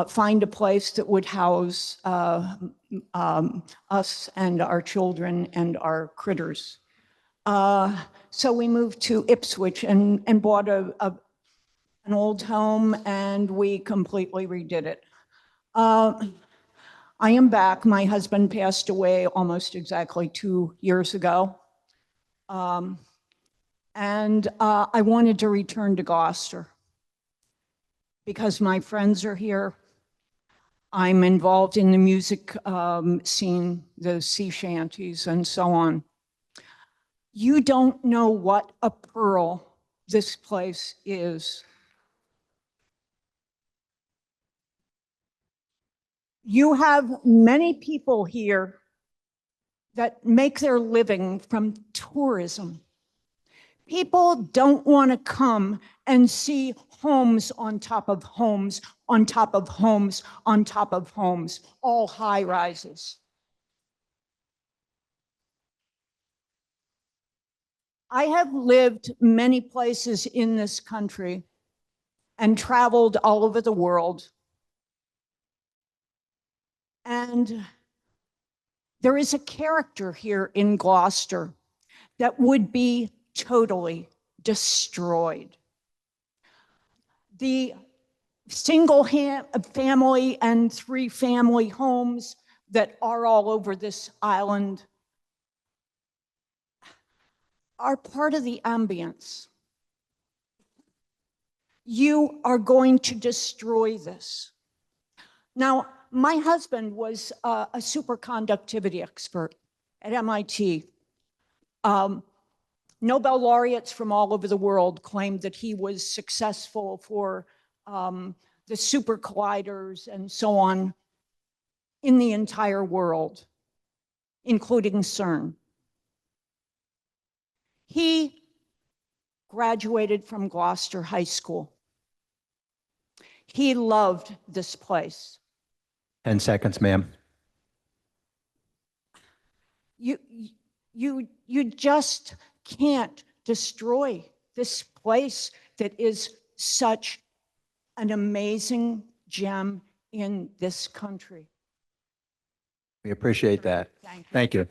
find a place that would house us and our children and our critters. So we moved to Ipswich and bought an old home, and we completely redid it. I am back. My husband passed away almost exactly 2 years ago. And I wanted to return to Gloucester because my friends are here. I'm involved in the music scene, the sea shanties and so on. You don't know what a pearl this place is. You have many people here that make their living from tourism. People don't want to come and see homes on top of homes, on top of homes, on top of homes, all high rises. I have lived many places in this country and traveled all over the world. And there is a character here in Gloucester that would be totally destroyed. The single family and 3-family homes that are all over this island are part of the ambience. You are going to destroy this. Now, my husband was a superconductivity expert at MIT. Nobel laureates from all over the world claimed that he was successful for the super colliders and so on in the entire world, including CERN. He graduated from Gloucester High School. He loved this place. 10 seconds, ma'am. You just can't destroy this place that is such an amazing gem in this country. We appreciate that. Thank you.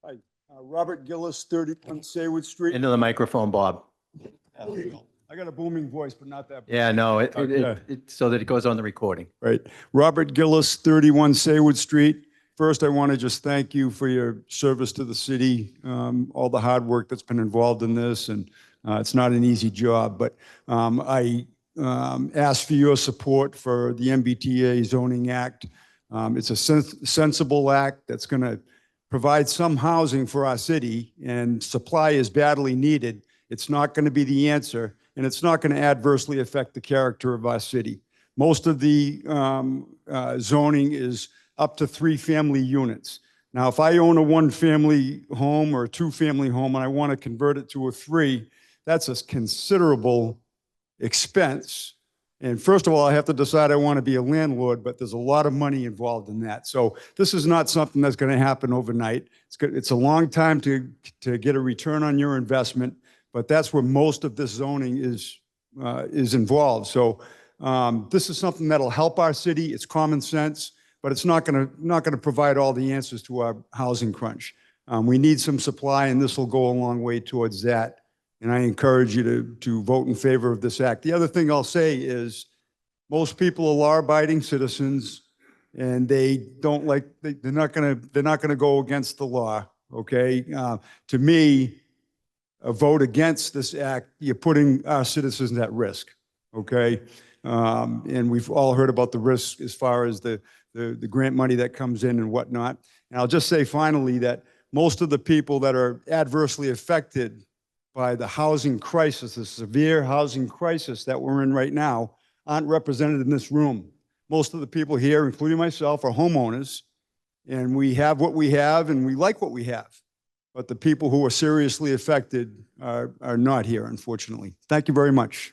Hi, Robert Gillis, 31 Saywood Street. Into the microphone, Bob. I got a booming voice, but not that. Yeah, no, Okay. so that it goes on the recording. Right. Robert Gillis, 31 Saywood Street. First, I want to just thank you for your service to the city, all the hard work that's been involved in this, and it's not an easy job, but I ask for your support for the MBTA zoning act. It's a sensible act that's going to provide some housing for our city, and supply is badly needed. It's not going to be the answer, and it's not going to adversely affect the character of our city. Most of the zoning is up to 3-family units. Now, if I own a 1-family home or a 2-family home and I want to convert it to a 3, that's a considerable expense. And first of all, I have to decide I want to be a landlord, but there's a lot of money involved in that. So this is not something that's going to happen overnight. It's a long time to get a return on your investment, but that's where most of this zoning is involved. So this is something that'll help our city. It's common sense, but it's not going to provide all the answers to our housing crunch. We need some supply, and this will go a long way towards that. And I encourage you to vote in favor of this act. The other thing I'll say is most people are law-abiding citizens, and they don't like, they're not gonna go against the law, okay? To me, vote against this act, you're putting our citizens at risk, okay? And we've all heard about the risk as far as the grant money that comes in and whatnot. And I'll just say finally that most of the people that are adversely affected by the housing crisis, the severe housing crisis that we're in right now, aren't represented in this room. Most of the people here, including myself, are homeowners, and we have what we have, and we like what we have. But the people who are seriously affected are not here, unfortunately. Thank you very much.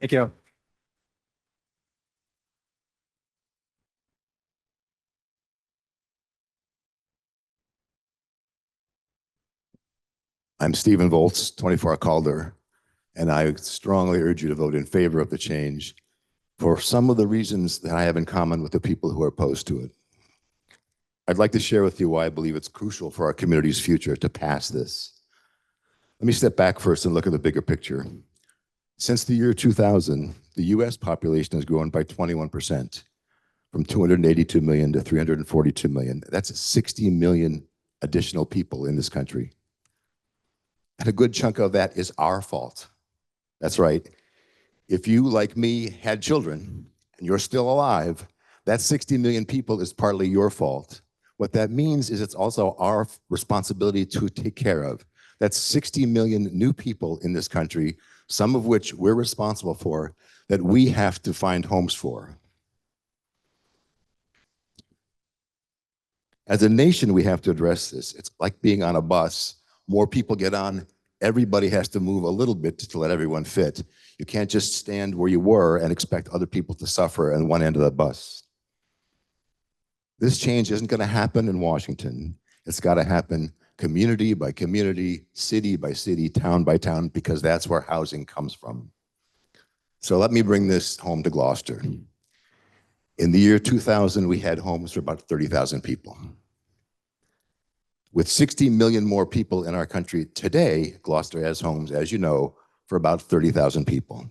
Thank you. I'm Stephen Volz, 24 Calder, and I strongly urge you to vote in favor of the change for some of the reasons that I have in common with the people who are opposed to it. I'd like to share with you why I believe it's crucial for our community's future to pass this. Let me step back first and look at the bigger picture. Since the year 2000, the US population has grown by 21%, from 282 million to 342 million. That's 60 million additional people in this country. And a good chunk of that is our fault. That's right. If you, like me, had children and you're still alive, that 60 million people is partly your fault. What that means is it's also our responsibility to take care of. That's 60 million new people in this country, some of which we're responsible for, that we have to find homes for. As a nation, we have to address this. It's like being on a bus. More people get on, everybody has to move a little bit to let everyone fit. You can't just stand where you were and expect other people to suffer on one end of the bus. This change isn't going to happen in Washington. It's got to happen community by community, city by city, town by town, because that's where housing comes from. So let me bring this home to Gloucester. In the year 2000, we had homes for about 30,000 people. With 60 million more people in our country today, Gloucester has homes, as you know, for about 30,000 people.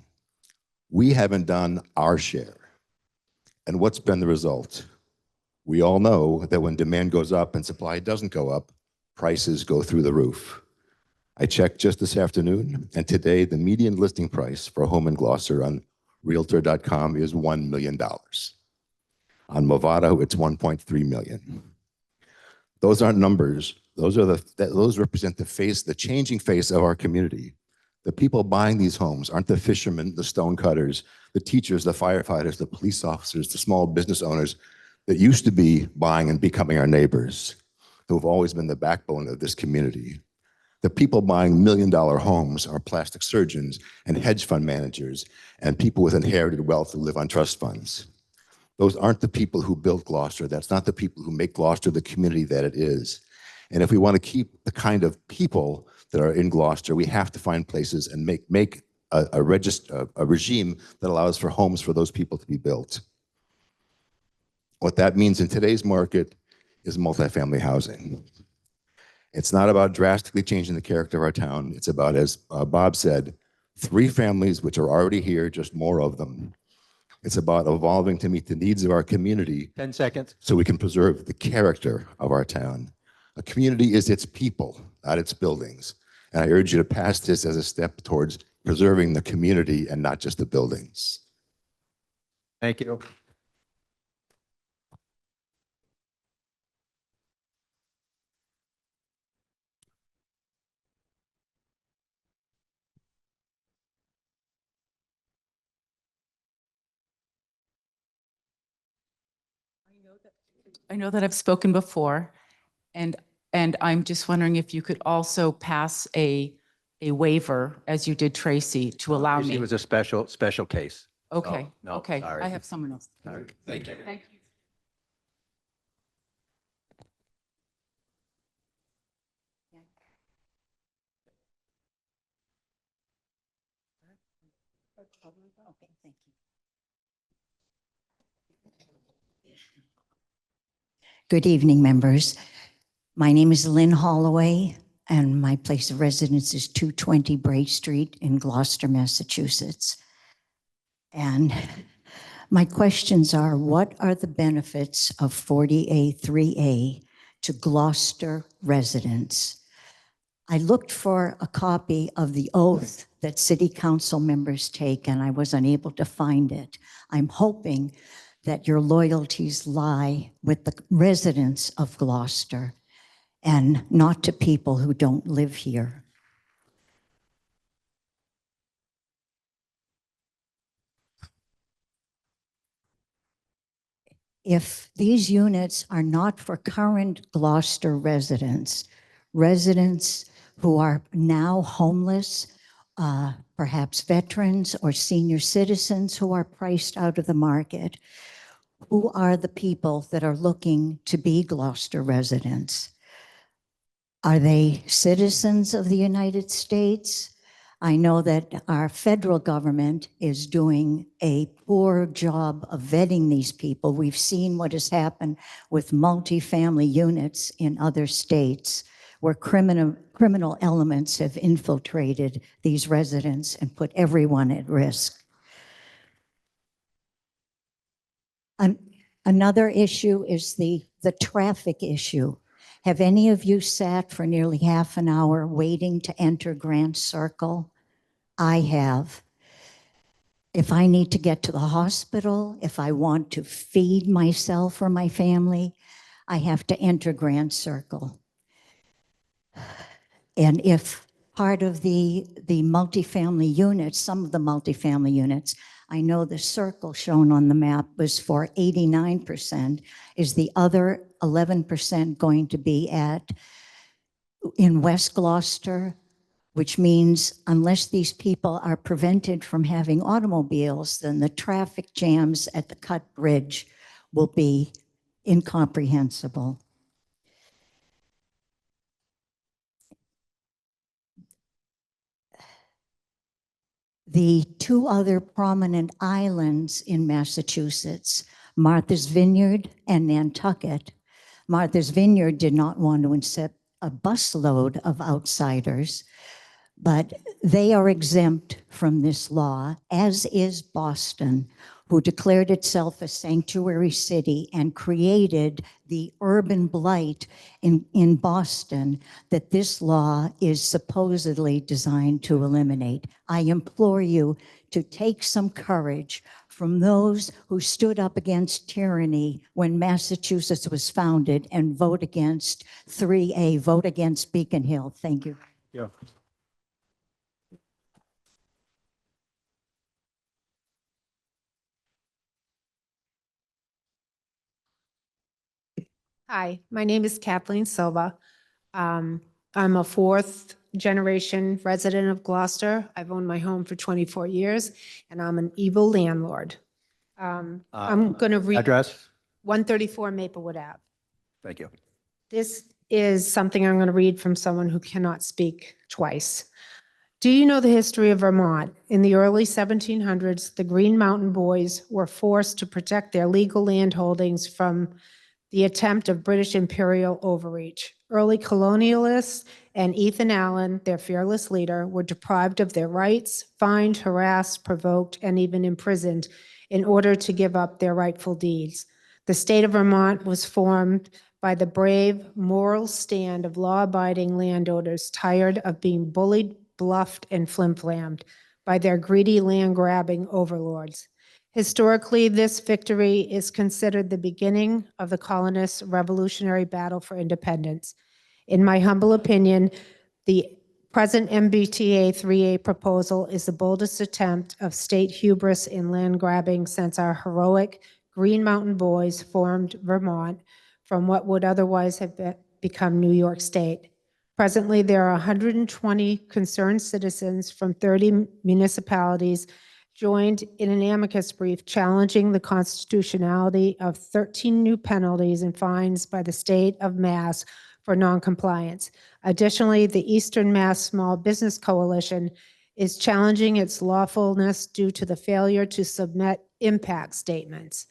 We haven't done our share. And what's been the result? We all know that when demand goes up and supply doesn't go up, prices go through the roof. I checked just this afternoon, and today the median listing price for a home in Gloucester on Realtor.com is $1 million. On Movado, it's 1.3 million. Those aren't numbers. Those represent the changing face of our community. The people buying these homes aren't the fishermen, the stone cutters, the teachers, the firefighters, the police officers, the small business owners that used to be buying and becoming our neighbors, who have always been the backbone of this community. The people buying $1 million homes are plastic surgeons and hedge fund managers and people with inherited wealth who live on trust funds. Those aren't the people who built Gloucester. That's not the people who make Gloucester the community that it is. And if we want to keep the kind of people that are in Gloucester, we have to find places and make a regime that allows for homes for those people to be built. What that means in today's market is multifamily housing. It's not about drastically changing the character of our town. It's about, as Bob said, 3 families which are already here, just more of them. It's about evolving to meet the needs of our community. 10 seconds. So we can preserve the character of our town. A community is its people, not its buildings. And I urge you to pass this as a step towards preserving the community and not just the buildings. Thank you. I know that I've spoken before, and I'm just wondering if you could also pass a waiver, as you did Tracy, to allow me. It was a special case. Okay, No, okay, sorry. I have someone else. Sorry. Thank you. Thank you. Okay, thank you. Good evening, members. My name is Lynn Holloway, and my place of residence is 220 Bray Street in Gloucester, Massachusetts. And my questions are, what are the benefits of 40A3A to Gloucester residents? I looked for a copy of the oath that city council members take, and I was unable to find it. I'm hoping that your loyalties lie with the residents of Gloucester and not to people who don't live here. If these units are not for current Gloucester residents, residents who are now homeless, perhaps veterans or senior citizens who are priced out of the market, who are the people that are looking to be Gloucester residents? Are they citizens of the United States? I know that our federal government is doing a poor job of vetting these people. We've seen what has happened with multifamily units in other states where criminal elements have infiltrated these residents and put everyone at risk. Another issue is the traffic issue. Have any of you sat for nearly half an hour waiting to enter Grand Circle? I have. If I need to get to the hospital, if I want to feed myself or my family, I have to enter Grand Circle. And if part of the multifamily units, some of the multifamily units, I know the circle shown on the map was for 89%. Is the other 11% going to be in West Gloucester? Which means unless these people are prevented from having automobiles, then the traffic jams at the Cut Bridge will be incomprehensible. The two other prominent islands in Massachusetts, Martha's Vineyard and Nantucket. Martha's Vineyard did not want to accept a busload of outsiders, but they are exempt from this law, as is Boston, who declared itself a sanctuary city and created the urban blight in Boston that this law is supposedly designed to eliminate. I implore you to take some courage from those who stood up against tyranny when Massachusetts was founded and vote against 3A, vote against Beacon Hill. Thank you. Yeah. Hi, my name is Kathleen Silva. I'm a fourth generation resident of Gloucester. I've owned my home for 24 years, and I'm an evil landlord. I'm going to read Address? 134 Maplewood Ave. Thank you. This is something I'm going to read from someone who cannot speak twice. Do you know the history of Vermont? In the early 1700s, the Green Mountain Boys were forced to protect their legal land holdings from the attempt of British imperial overreach. Early colonialists and Ethan Allen, their fearless leader, were deprived of their rights, fined, harassed, provoked, and even imprisoned in order to give up their rightful deeds. The state of Vermont was formed by the brave, moral stand of law-abiding landowners tired of being bullied, bluffed, and flim-flammed by their greedy land-grabbing overlords. Historically, this victory is considered the beginning of the colonists' revolutionary battle for independence. In my humble opinion, the present MBTA 3A proposal is the boldest attempt of state hubris in land grabbing since our heroic Green Mountain Boys formed Vermont from what would otherwise have become New York State. Presently, there are 120 concerned citizens from 30 municipalities joined in an amicus brief challenging the constitutionality of 13 new penalties and fines by the state of Mass for noncompliance. Additionally, the Eastern Mass Small Business Coalition is challenging its lawfulness due to the failure to submit impact statements.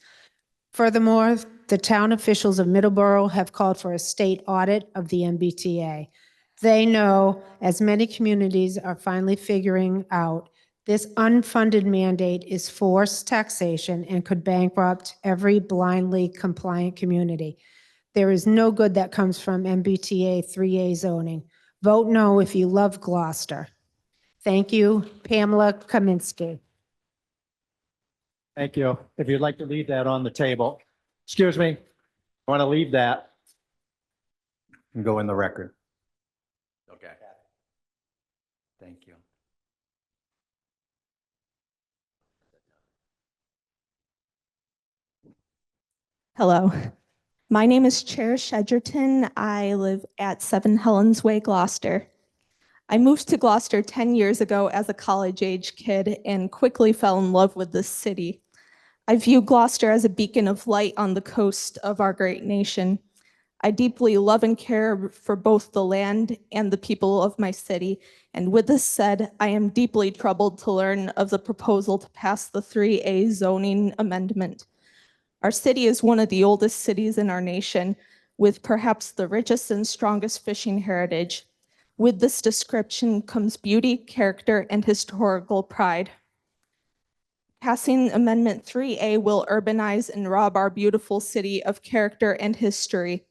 Furthermore, the town officials of Middleborough have called for a state audit of the MBTA. They know, as many communities are finally figuring out, this unfunded mandate is forced taxation and could bankrupt every blindly compliant community. There is no good that comes from MBTA 3A zoning. Vote no if you love Gloucester. Thank you, Pamela Kaminsky. Thank you. If you'd like to leave that on the table. Excuse me, I want to leave that and go in the record. Okay. Thank you. Hello, my name is Chair Shedgerton. I live at 7 Helens Way, Gloucester. I moved to Gloucester 10 years ago as a college-age kid and quickly fell in love with this city. I view Gloucester as a beacon of light on the coast of our great nation. I deeply love and care for both the land and the people of my city. And with this said, I am deeply troubled to learn of the proposal to pass the 3A zoning amendment. Our city is one of the oldest cities in our nation, with perhaps the richest and strongest fishing heritage. With this description comes beauty, character, and historical pride. Passing Amendment 3A will urbanize and rob our beautiful city of character and history.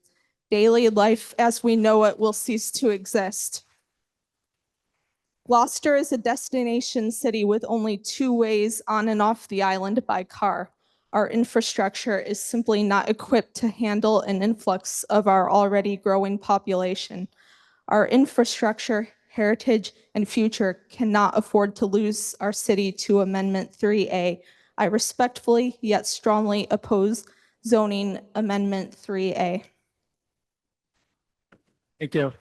Daily life as we know it will cease to exist. Gloucester is a destination city with only 2 ways on and off the island by car. Our infrastructure is simply not equipped to handle an influx of our already growing population. Our infrastructure, heritage, and future cannot afford to lose our city to Amendment 3A. I respectfully yet strongly oppose zoning Amendment 3A. Thank you.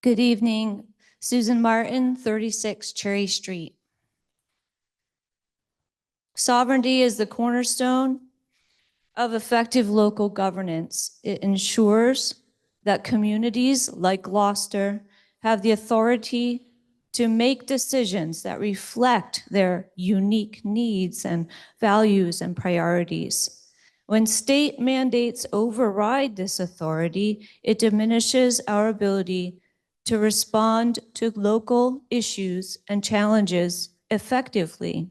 Good evening, Susan Martin, 36 Cherry Street. Sovereignty is the cornerstone of effective local governance. It ensures that communities like Gloucester have the authority to make decisions that reflect their unique needs and values and priorities. When state mandates override this authority, it diminishes our ability to respond to local issues and challenges effectively.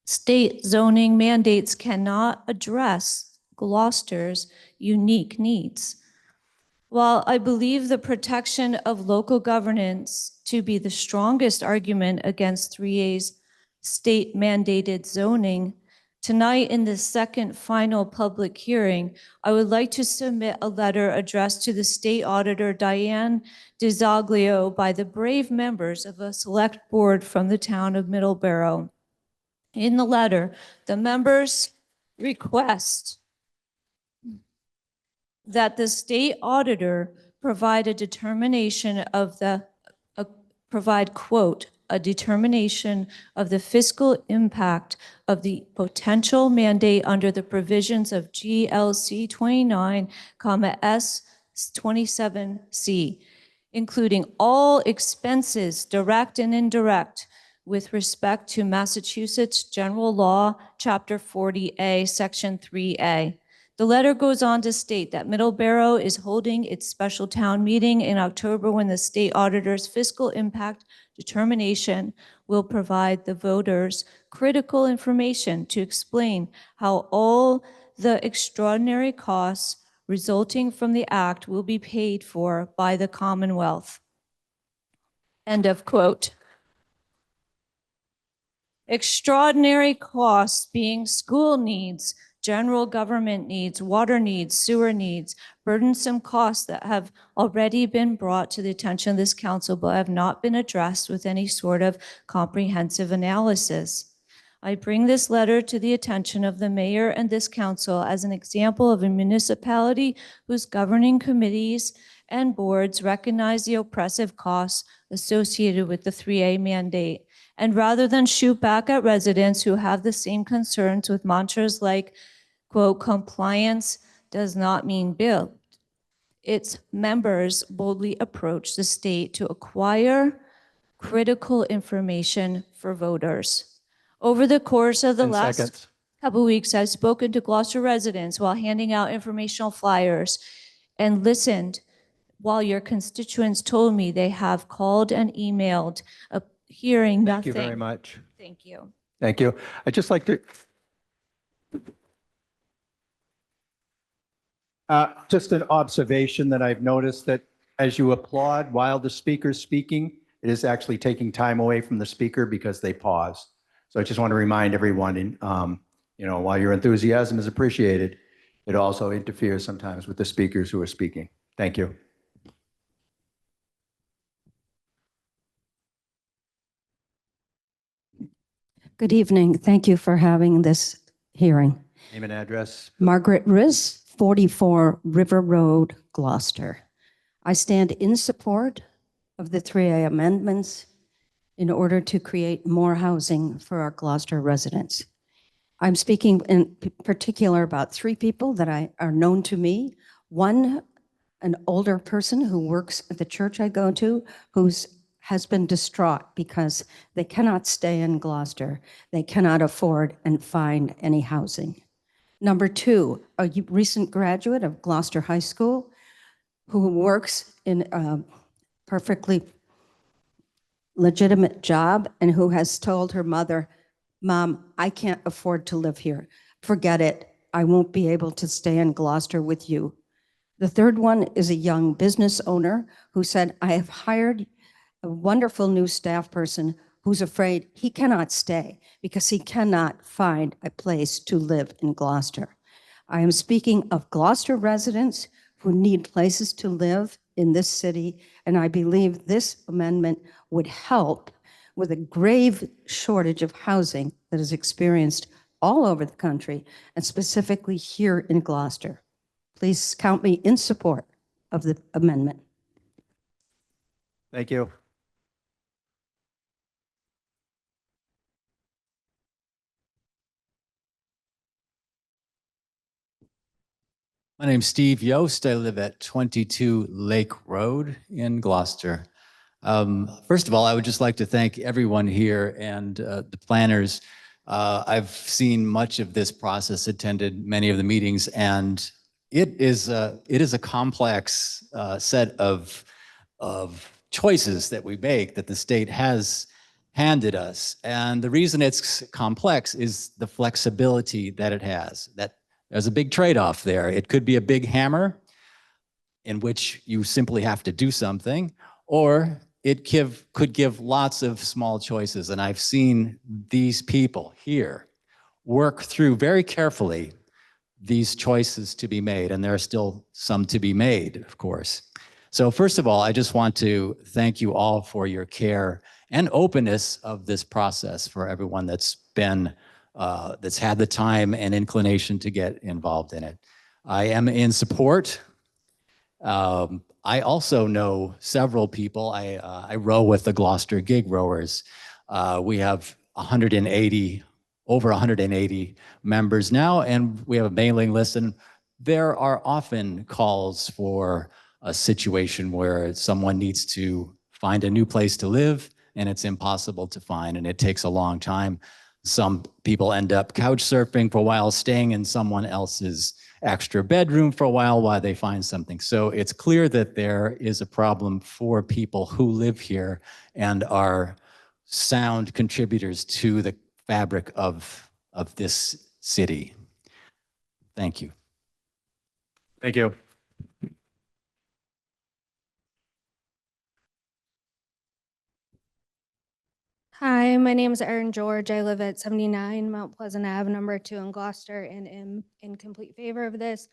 State zoning mandates cannot address Gloucester's unique needs. While I believe the protection of local governance to be the strongest argument against 3A's state mandated zoning, tonight in the second final public hearing, I would like to submit a letter addressed to the State Auditor Diane DiZoglio by the brave members of a select board from the town of Middleborough. In the letter, the members request that the state auditor provide a determination of the, a determination of the fiscal impact of the potential mandate under the provisions of GLC 29, S 27C, including all expenses, direct and indirect, with respect to Massachusetts General Law, Chapter 40A, Section 3A. The letter goes on to state that Middleborough is holding its special town meeting in October when the state auditor's fiscal impact determination will provide the voters critical information to explain how all the extraordinary costs resulting from the act will be paid for by the Commonwealth. End of quote. Extraordinary costs being school needs, general government needs, water needs, sewer needs, burdensome costs that have already been brought to the attention of this council but have not been addressed with any sort of comprehensive analysis. I bring this letter to the attention of the mayor and this council as an example of a municipality whose governing committees and boards recognize the oppressive costs associated with the 3A mandate. And rather than shoot back at residents who have the same concerns with mantras like, quote, compliance does not mean build, its members boldly approach the state to acquire critical information for voters. Over the course of the 10 last seconds. couple weeks, I've spoken to Gloucester residents while handing out informational flyers and listened while your constituents told me they have called and emailed, hearing Thank nothing. you very much. Thank you. Thank you. I'd just like to, just an observation that I've noticed that as you applaud while the speaker's speaking, it is actually taking time away from the speaker because they pause. So I just want to remind everyone, while your enthusiasm is appreciated, it also interferes sometimes with the speakers who are speaking. Thank you. Good evening. Thank you for having this hearing. Name and address. Margaret Riss, 44 River Road, Gloucester. I stand in support of the 3A amendments in order to create more housing for our Gloucester residents. I'm speaking in particular about 3 people that are known to me. One, an older person who works at the church I go to, has been distraught because they cannot stay in Gloucester. They cannot afford and find any housing. Number 2, a recent graduate of Gloucester High School who works in a perfectly legitimate job and who has told her mother, "Mom, I can't afford to live here. Forget it. I won't be able to stay in Gloucester with you." The third one is a young business owner who said, "I have hired a wonderful new staff person who's afraid he cannot stay because he cannot find a place to live in Gloucester." I am speaking of Gloucester residents who need places to live in this city, and I believe this amendment would help with a grave shortage of housing that is experienced all over the country, and specifically here in Gloucester. Please count me in support of the amendment. Thank you. My name's Steve Yost. I live at 22 Lake Road in Gloucester. First of all, I would just like to thank everyone here and the planners. I've seen much of this process, attended many of the meetings, and it is a complex set of choices that we make that the state has handed us. And the reason it's complex is the flexibility that it has. That there's a big trade-off there. It could be a big hammer in which you simply have to do something, or it could give lots of small choices. And I've seen these people here work through very carefully these choices to be made, and there are still some to be made, of course. So first of all, I just want to thank you all for your care and openness of this process, for everyone that's had the time and inclination to get involved in it. I am in support. I also know several people. I row with the Gloucester Gig Rowers. We have over 180 members now, and we have a mailing list, and there are often calls for a situation where someone needs to find a new place to live and it's impossible to find, and it takes a long time. Some people end up couch surfing for a while, staying in someone else's extra bedroom for a while they find something. So it's clear that there is a problem for people who live here and are sound contributors to the fabric of this city. Thank you. Thank you. Hi, my name is Erin George. I live at 79 Mount Pleasant Ave, number 2 in Gloucester, and am in complete favor of this.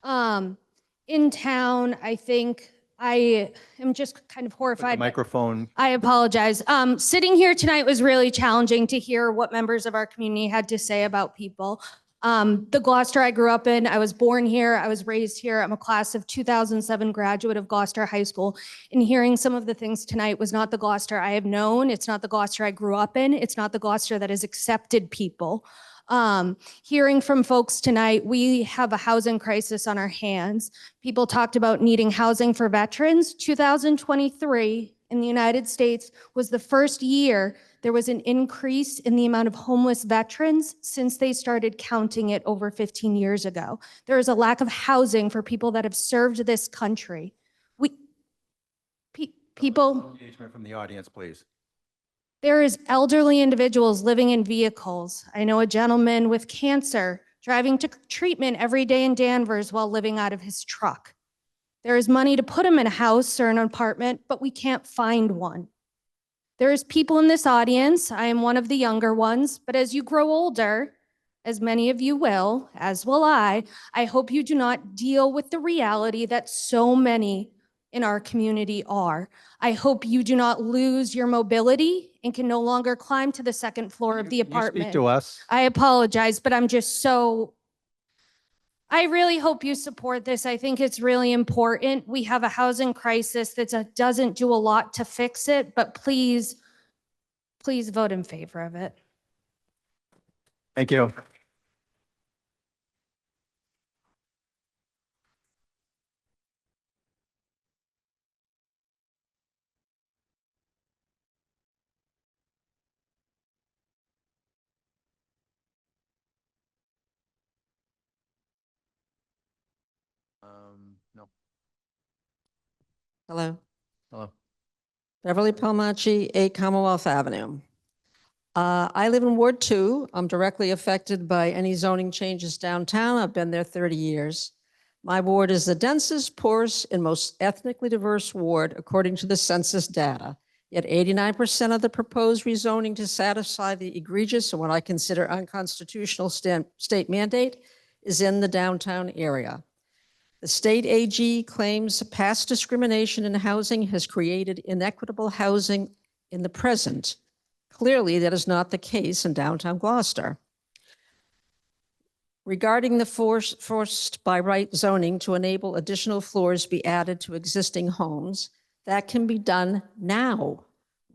In town, I think I am just kind of Put the horrified. microphone. I apologize. Sitting here tonight was really challenging to hear what members of our community had to say about people. The Gloucester I grew up in, I was born here, I was raised here. I'm a class of 2007 graduate of Gloucester High School. And hearing some of the things tonight was not the Gloucester I have known. It's not the Gloucester I grew up in. It's not the Gloucester that has accepted people. Hearing from folks tonight, we have a housing crisis on our hands. People talked about needing housing for veterans. 2023 in the United States was the first year there was an increase in the amount of homeless veterans since they started counting it over 15 years ago. There is a lack of housing for people that have served this country. people. Engagement from the audience, please. There is elderly individuals living in vehicles. I know a gentleman with cancer driving to treatment every day in Danvers while living out of his truck. There is money to put him in a house or an apartment, but we can't find one. There is people in this audience, I am one of the younger ones, but as you grow older, as many of you will, as will I hope you do not deal with the reality that so many in our community are. I hope you do not lose your mobility and can no longer climb to the second floor of the apartment. Speak to us. I apologize, but I really hope you support this. I think it's really important. We have a housing crisis that doesn't do a lot to fix it, but please vote in favor of it. Thank you. No. Hello, Hello. Beverly Palmacci, 8 Commonwealth Avenue. I live in Ward 2. I'm directly affected by any zoning changes downtown. I've been there 30 years. My ward is the densest, poorest, and most ethnically diverse ward according to the census data. Yet 89% of the proposed rezoning to satisfy the egregious and what I consider unconstitutional state mandate is in the downtown area. The state AG claims past discrimination in housing has created inequitable housing in the present. Clearly, that is not the case in downtown Gloucester. Regarding the forced by right zoning to enable additional floors be added to existing homes, that can be done now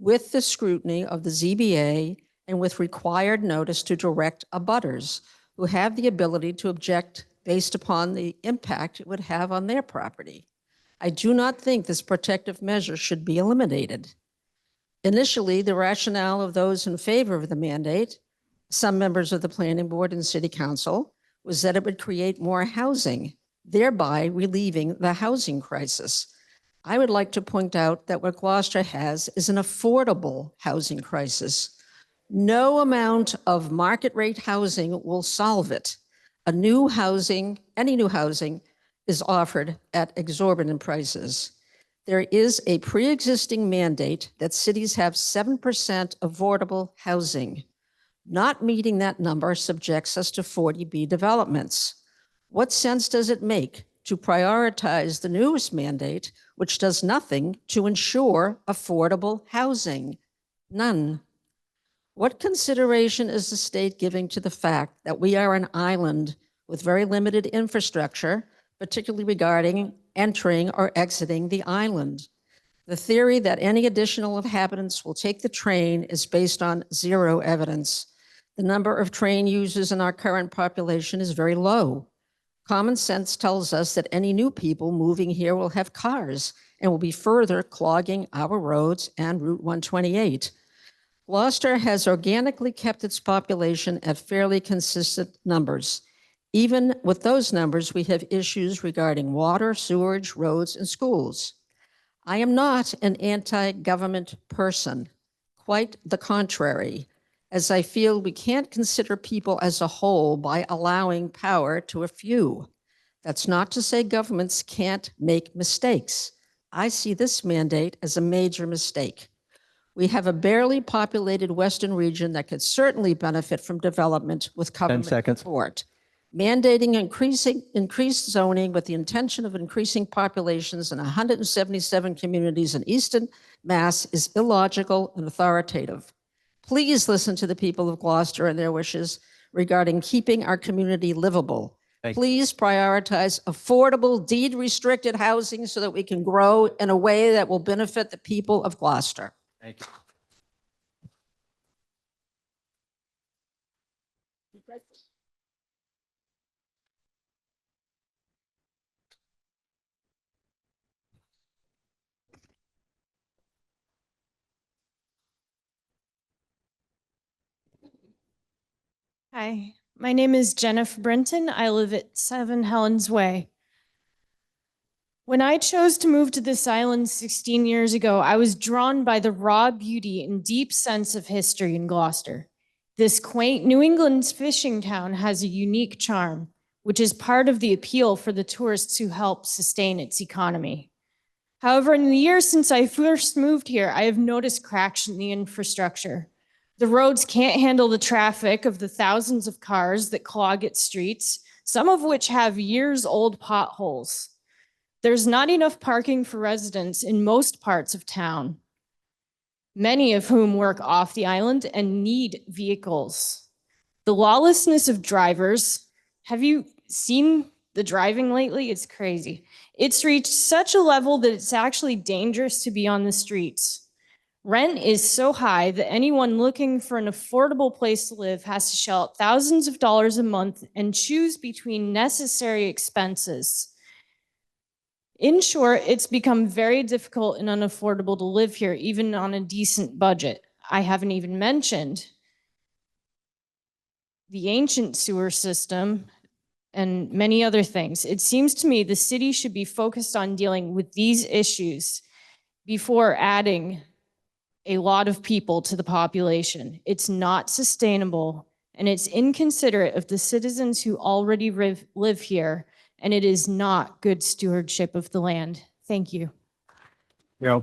with the scrutiny of the ZBA and with required notice to direct abutters who have the ability to object based upon the impact it would have on their property. I do not think this protective measure should be eliminated. Initially, the rationale of those in favor of the mandate, some members of the planning board and city council, was that it would create more housing, thereby relieving the housing crisis. I would like to point out that what Gloucester has is an affordable housing crisis. No amount of market rate housing will solve it. Any new housing is offered at exorbitant prices. There is a pre-existing mandate that cities have 7% affordable housing. Not meeting that number subjects us to 40B developments. What sense does it make to prioritize the newest mandate, which does nothing to ensure affordable housing? None. What consideration is the state giving to the fact that we are an island with very limited infrastructure, particularly regarding entering or exiting the island? The theory that any additional inhabitants will take the train is based on zero evidence. The number of train users in our current population is very low. Common sense tells us that any new people moving here will have cars and will be further clogging our roads and Route 128. Gloucester has organically kept its population at fairly consistent numbers. Even with those numbers, we have issues regarding water, sewage, roads, and schools. I am not an anti-government person, quite the contrary, as I feel we can't consider people as a whole by allowing power to a few. That's not to say governments can't make mistakes. I see this mandate as a major mistake. We have a barely populated Western region that could certainly benefit from development with government support. Mandating increased zoning with the intention of increasing populations in 177 communities in Eastern Mass is illogical and authoritative. Please listen to the people of Gloucester and their wishes regarding keeping our community livable. Please prioritize affordable, deed-restricted housing so that we can grow in a way that will benefit the people of Gloucester. Thank you. Hi, my name is Jennifer Brenton. I live at 7 Helens Way. When I chose to move to this island 16 years ago, I was drawn by the raw beauty and deep sense of history in Gloucester. This quaint New England's fishing town has a unique charm, which is part of the appeal for the tourists who help sustain its economy. However, in the years since I first moved here, I have noticed cracks in the infrastructure. The roads can't handle the traffic of the thousands of cars that clog its streets, some of which have years-old potholes. There's not enough parking for residents in most parts of town, many of whom work off the island and need vehicles. The lawlessness of drivers, have you seen the driving lately? It's crazy. It's reached such a level that it's actually dangerous to be on the streets. Rent is so high that anyone looking for an affordable place to live has to shell out thousands of dollars a month and choose between necessary expenses. In short, it's become very difficult and unaffordable to live here, even on a decent budget. I haven't even mentioned the ancient sewer system and many other things. It seems to me the city should be focused on dealing with these issues before adding a lot of people to the population. It's not sustainable, and it's inconsiderate of the citizens who already live here, and it is not good stewardship of the land. Thank you. Yeah.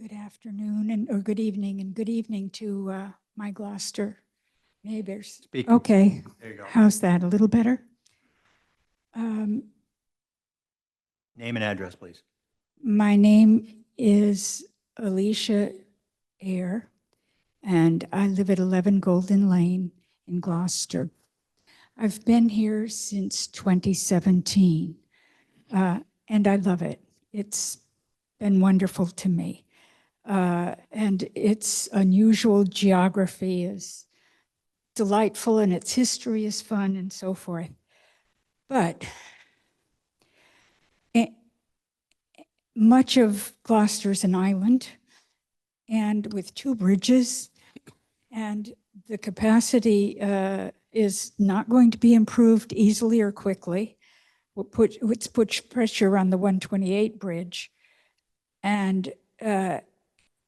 Good afternoon or good evening and good evening to my Gloucester neighbors. Speak. Okay, There you go. how's that? A little better? Name and address, please. My name is Alicia Eyre, and I live at 11 Golden Lane in Gloucester. I've been here since 2017, and I love it. It's been wonderful to me. And its unusual geography is delightful, and its history is fun, and so forth. But much of Gloucester's an island, and with 2 bridges, and the capacity is not going to be improved easily or quickly. It's put pressure on the 128 bridge. And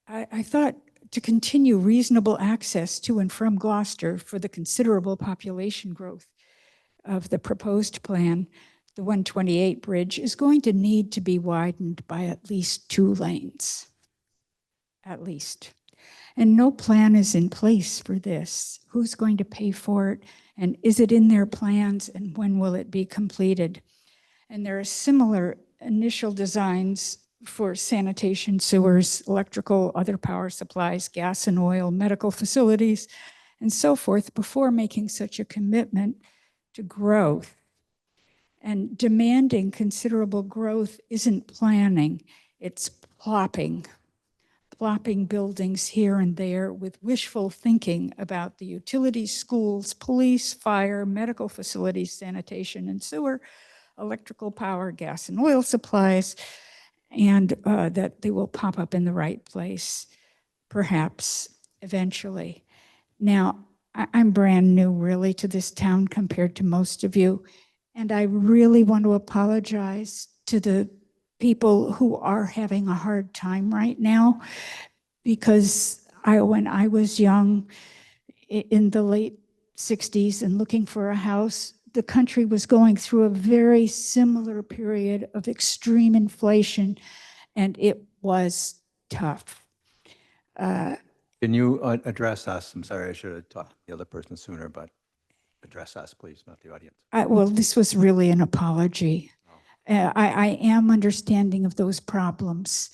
I thought to continue reasonable access to and from Gloucester for the considerable population growth of the proposed plan, the 128 bridge is going to need to be widened by at least 2 lanes, at least. And no plan is in place for this. Who's going to pay for it? And is it in their plans? And when will it be completed? And there are similar initial designs for sanitation, sewers, electrical, other power supplies, gas and oil, medical facilities, and so forth before making such a commitment to growth. And demanding considerable growth isn't planning, it's plopping buildings here and there with wishful thinking about the utilities, schools, police, fire, medical facilities, sanitation and sewer, electrical power, gas and oil supplies, and that they will pop up in the right place, perhaps eventually. Now, I'm brand new really to this town compared to most of you, and I really want to apologize to the people who are having a hard time right now, because when I was young in the late 60s and looking for a house, the country was going through a very similar period of extreme inflation, and it was tough. Can you address us? I'm sorry, I should have talked to the other person sooner, but address us, please, not the audience. Well, this was really an apology. I am understanding of those problems.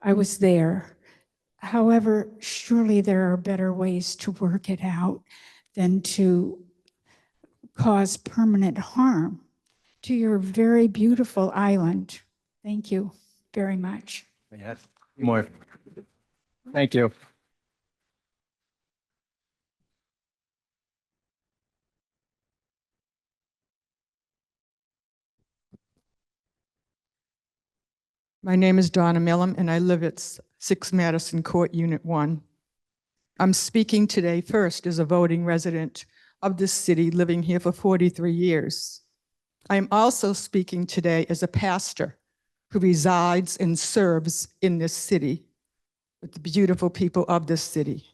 I was there. However, surely there are better ways to work it out than to cause permanent harm to your very beautiful island. Thank you very much. Yes, more. Thank you. My name is Donna Millam, and I live at 6 Madison Court, Unit 1. I'm speaking today first as a voting resident of this city, living here for 43 years. I am also speaking today as a pastor who resides and serves in this city with the beautiful people of this city.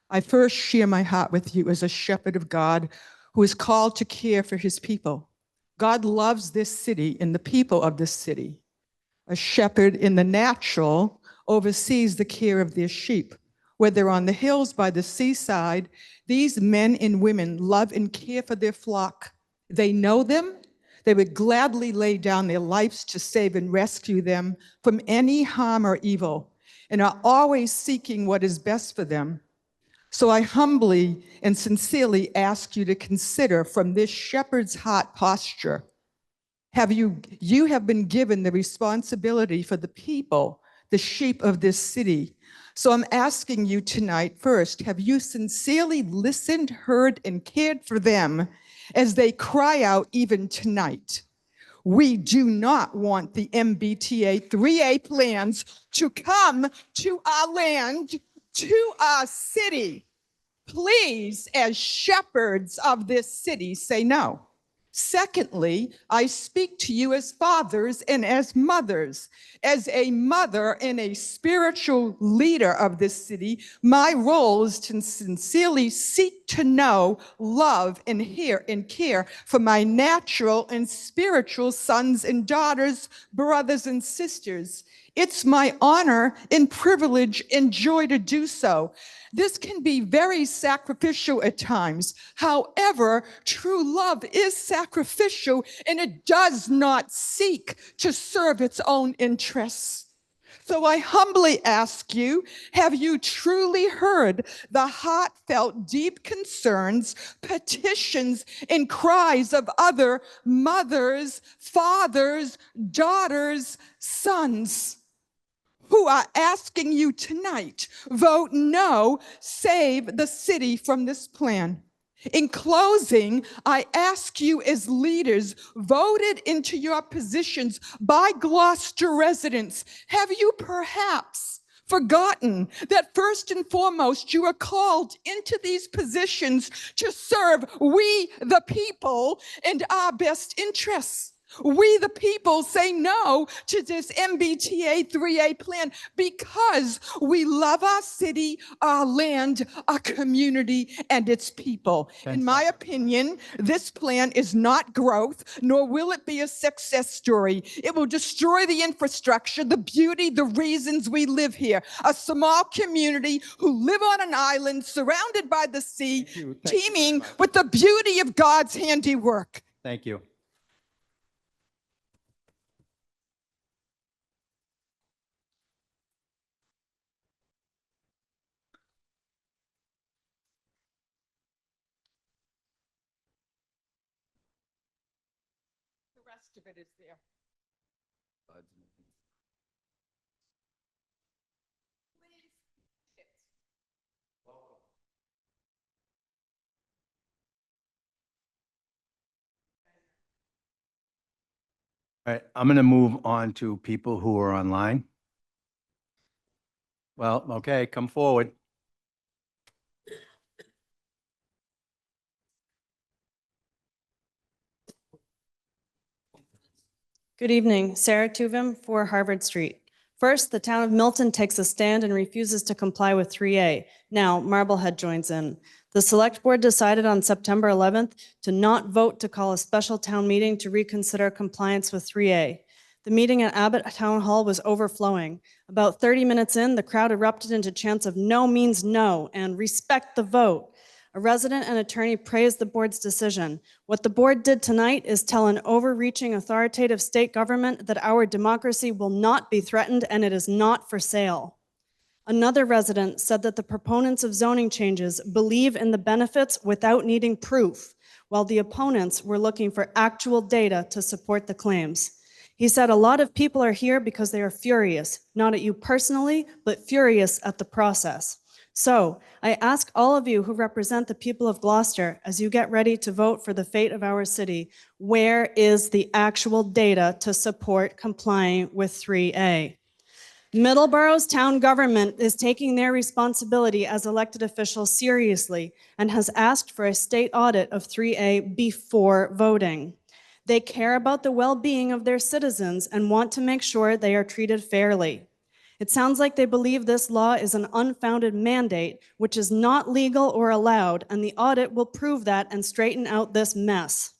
I first share my heart with you as a shepherd of God who is called to care for his people. God loves this city and the people of this city. A shepherd in the natural oversees the care of their sheep. Whether on the hills by the seaside, these men and women love and care for their flock. They know them. They would gladly lay down their lives to save and rescue them from any harm or evil, and are always seeking what is best for them. So I humbly and sincerely ask you to consider from this shepherd's heart posture, you have been given the responsibility for the people, the sheep of this city. So I'm asking you tonight, first, have you sincerely listened, heard, and cared for them as they cry out even tonight? We do not want the MBTA 3A plans to come to our land, to our city. Please, as shepherds of this city, say no. Secondly, I speak to you as fathers and as mothers. As a mother and a spiritual leader of this city, my role is to sincerely seek to know, love, and hear and care for my natural and spiritual sons and daughters, brothers and sisters. It's my honor and privilege and joy to do so. This can be very sacrificial at times. However, true love is sacrificial and it does not seek to serve its own interests. So I humbly ask you, have you truly heard the heartfelt, deep concerns, petitions, and cries of other mothers, fathers, daughters, sons, who are asking you tonight, vote no, save the city from this plan? In closing, I ask you as leaders voted into your positions by Gloucester residents, have you perhaps forgotten that first and foremost you are called into these positions to serve we the people and our best interests? We, the people, say no to this MBTA 3A plan because we love our city, our land, our community, and its people. In my opinion, this plan is not growth, nor will it be a success story. It will destroy the infrastructure, the beauty, the reasons we live here. A small community who live on an island surrounded by the sea, teeming with the beauty of God's handiwork. Thank you. The rest of it is there. All right, I'm going to move on to people who are online. Well, okay, come forward. Good evening, Sarah Tuvim for Harvard Street. First, the town of Milton takes a stand and refuses to comply with 3A. Now, Marblehead joins in. The select board decided on September 11th to not vote to call a special town meeting to reconsider compliance with 3A. The meeting at Abbott Town Hall was overflowing. About 30 minutes in, the crowd erupted into chants of no means no and respect the vote. A resident and attorney praised the board's decision. What the board did tonight is tell an overreaching authoritative state government that our democracy will not be threatened and it is not for sale. Another resident said that the proponents of zoning changes believe in the benefits without needing proof. while the opponents were looking for actual data to support the claims. He said a lot of people are here because they are furious, not at you personally, but furious at the process. So I ask all of you who represent the people of Gloucester, as you get ready to vote for the fate of our city, where is the actual data to support complying with 3A? Middleborough's town government is taking their responsibility as elected officials seriously and has asked for a state audit of 3A before voting. They care about the well-being of their citizens and want to make sure they are treated fairly. It sounds like they believe this law is an unfounded mandate, which is not legal or allowed, and the audit will prove that and straighten out this mess.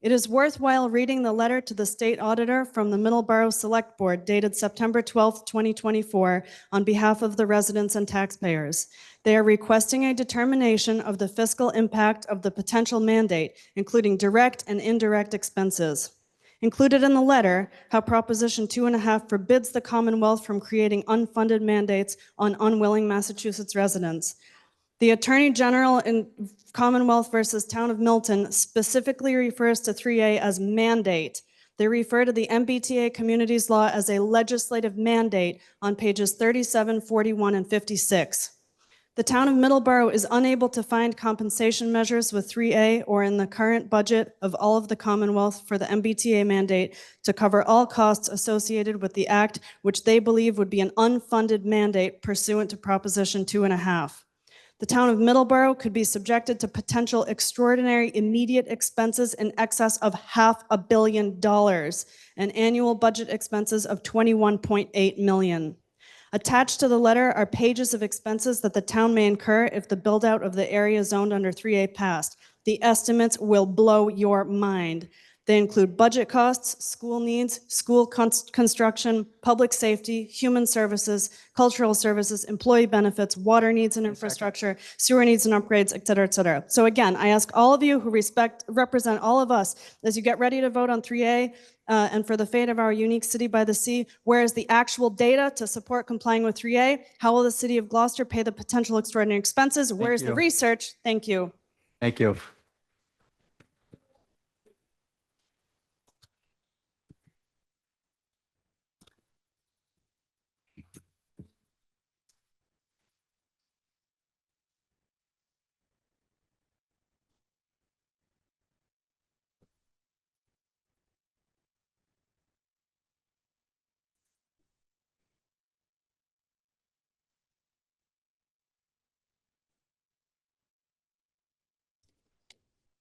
It is worthwhile reading the letter to the state auditor from the Middleborough Select Board dated September 12, 2024, on behalf of the residents and taxpayers. They are requesting a determination of the fiscal impact of the potential mandate, including direct and indirect expenses. Included in the letter, how Proposition 2.5 forbids the Commonwealth from creating unfunded mandates on unwilling Massachusetts residents. The Attorney General in Commonwealth versus Town of Milton specifically refers to 3A as mandate. They refer to the MBTA Communities Law as a legislative mandate on pages 37, 41, and 56. The town of Middleborough is unable to find compensation measures with 3A or in the current budget of all of the Commonwealth for the MBTA mandate to cover all costs associated with the act, which they believe would be an unfunded mandate pursuant to Proposition 2.5. The town of Middleborough could be subjected to potential extraordinary immediate expenses in excess of $500 million and annual budget expenses of $21.8 million. Attached to the letter are pages of expenses that the town may incur if the build-out of the area zoned under 3A passed. The estimates will blow your mind. They include budget costs, school needs, school construction, public safety, human services, cultural services, employee benefits, water needs and infrastructure, sewer needs and upgrades, et cetera, et cetera. So again, I ask all of you who represent all of us, as you get ready to vote on 3A and for the fate of our unique city by the sea, where is the actual data to support complying with 3A? How will the city of Gloucester pay the potential extraordinary expenses? Where's the research? Thank you. Thank you.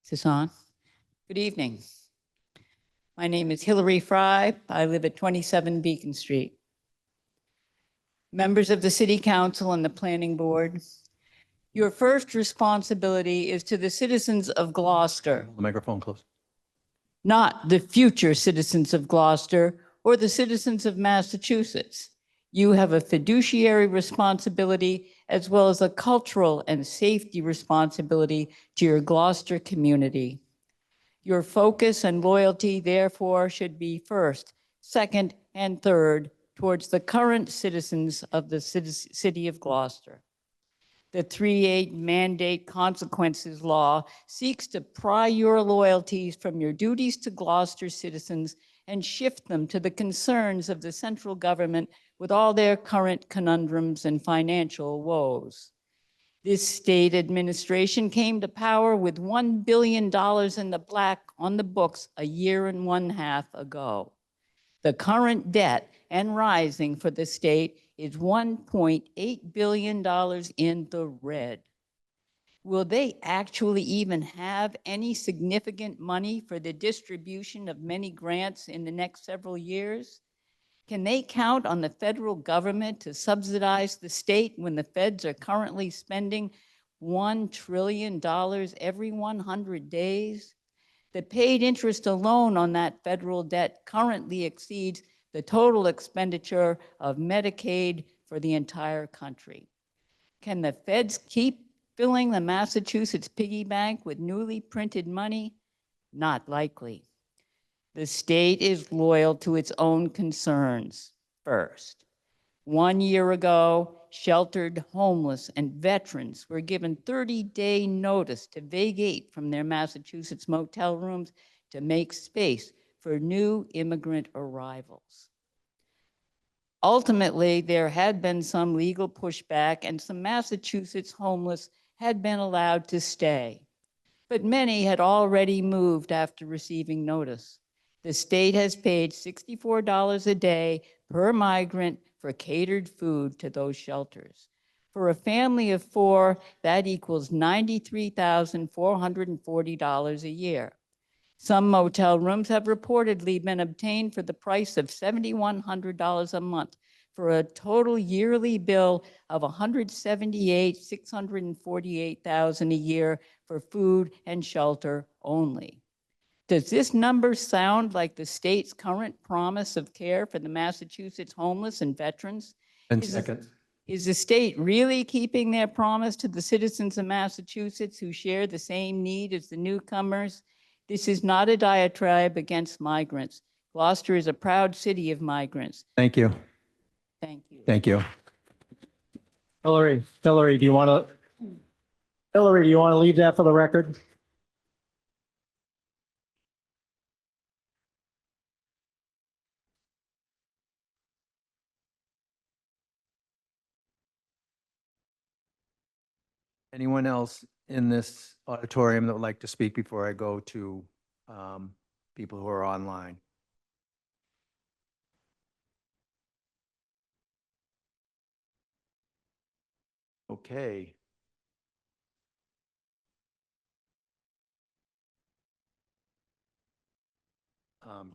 Is this on? Good evening. My name is Hillary Fry. I live at 27 Beacon Street. Members of the City Council and the Planning Board, your first responsibility is to the citizens of Gloucester, The microphone close. not the future citizens of Gloucester or the citizens of Massachusetts. You have a fiduciary responsibility as well as a cultural and safety responsibility to your Gloucester community. Your focus and loyalty, therefore, should be first, second, and third towards the current citizens of the city of Gloucester. The 3A Mandate Consequences Law seeks to pry your loyalties from your duties to Gloucester citizens and shift them to the concerns of the central government with all their current conundrums and financial woes. This state administration came to power with $1 billion in the black on the books a year and 1.5 ago. The current debt and rising for the state is $1.8 billion in the red. Will they actually even have any significant money for the distribution of many grants in the next several years? Can they count on the federal government to subsidize the state when the feds are currently spending $1 trillion every 100 days? The paid interest alone on that federal debt currently exceeds the total expenditure of Medicaid for the entire country. Can the feds keep filling the Massachusetts piggy bank with newly printed money? Not likely. The state is loyal to its own concerns first. 1 year ago, sheltered, homeless, and veterans were given 30-day notice to vacate from their Massachusetts motel rooms to make space for new immigrant arrivals. Ultimately, there had been some legal pushback and some Massachusetts homeless had been allowed to stay. But many had already moved after receiving notice. The state has paid $64 a day per migrant for catered food to those shelters. For a family of 4, that equals $93,440 a year. Some motel rooms have reportedly been obtained for the price of $7,100 a month for a total yearly bill of $178,648 a year for food and shelter only. Does this number sound like the state's current promise of care for the Massachusetts homeless and veterans? 10 Is- seconds. Is the state really keeping their promise to the citizens of Massachusetts who share the same need as the newcomers? This is not a diatribe against migrants. Gloucester is a proud city of migrants. Thank you. Thank you. Thank you. Hillary, do you want to leave that for the record? Anyone else in this auditorium that would like to speak before I go to people who are online? Okay.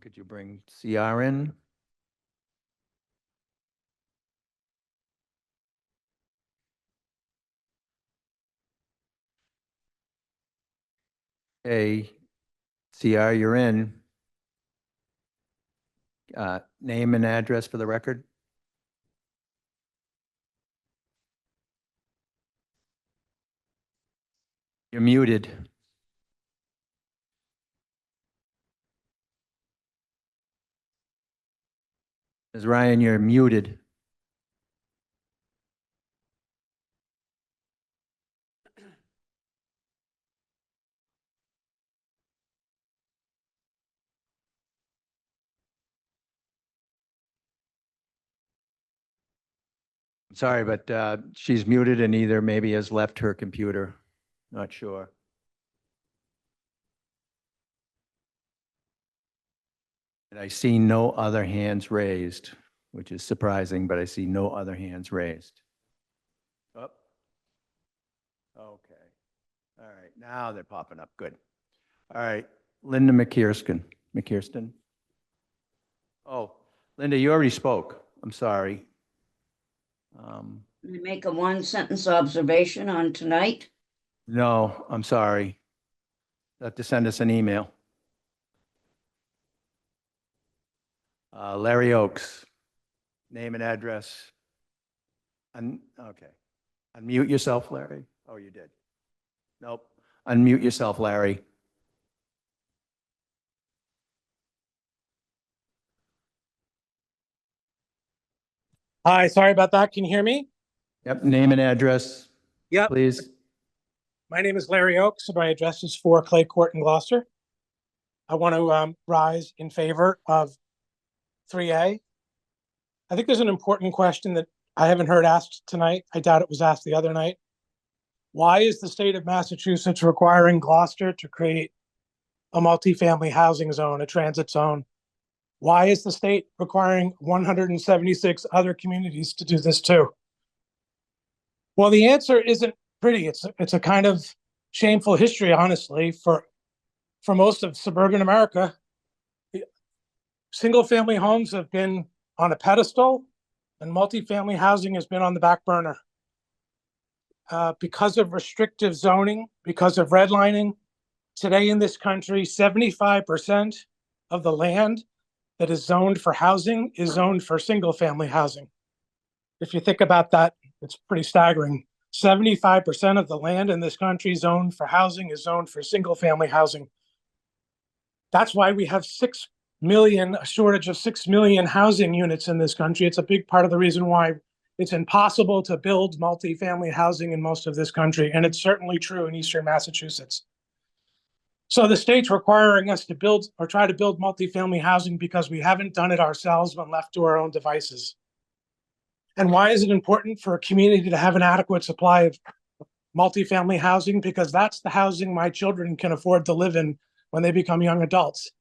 Could you bring CR in? Hey, CR, you're in. Name and address for the record? You're muted. Ms. Ryan, you're muted. Sorry, but she's muted and either maybe has left her computer. Not sure. And I see no other hands raised, which is surprising, but I see no other hands raised. Oh. Okay. All right. Now they're popping up. Good. All right. Linda McKerston. Oh, Linda, you already spoke. I'm sorry. Can I make a one-sentence observation on tonight? No, I'm sorry. You have to send us an email. Larry Oaks, name and address. Okay. Unmute yourself, Larry. Oh, you did. Nope. Unmute yourself, Larry. Hi, sorry about that. Can you hear me? Yep. Name and address. Yep. Please. My name is Larry Oaks, and my address is 4 Clay Court in Gloucester. I want to rise in favor of 3A. I think there's an important question that I haven't heard asked tonight. I doubt it was asked the other night. Why is the state of Massachusetts requiring Gloucester to create a multifamily housing zone, a transit zone? Why is the state requiring 176 other communities to do this too? Well, the answer isn't pretty. It's a kind of shameful history, honestly, for most of suburban America. Single family homes have been on a pedestal and multifamily housing has been on the back burner. Because of restrictive zoning, because of redlining, today in this country, 75% of the land that is zoned for housing is zoned for single family housing. If you think about that, it's pretty staggering. 75% of the land in this country zoned for housing is zoned for single family housing. That's why we have a shortage of 6 million housing units in this country. It's a big part of the reason why it's impossible to build multifamily housing in most of this country, and it's certainly true in Eastern Massachusetts. So the state's requiring us to build or try to build multifamily housing because we haven't done it ourselves when left to our own devices. And why is it important for a community to have an adequate supply of multifamily housing? Because that's the housing my children can afford to live in when they become young adults.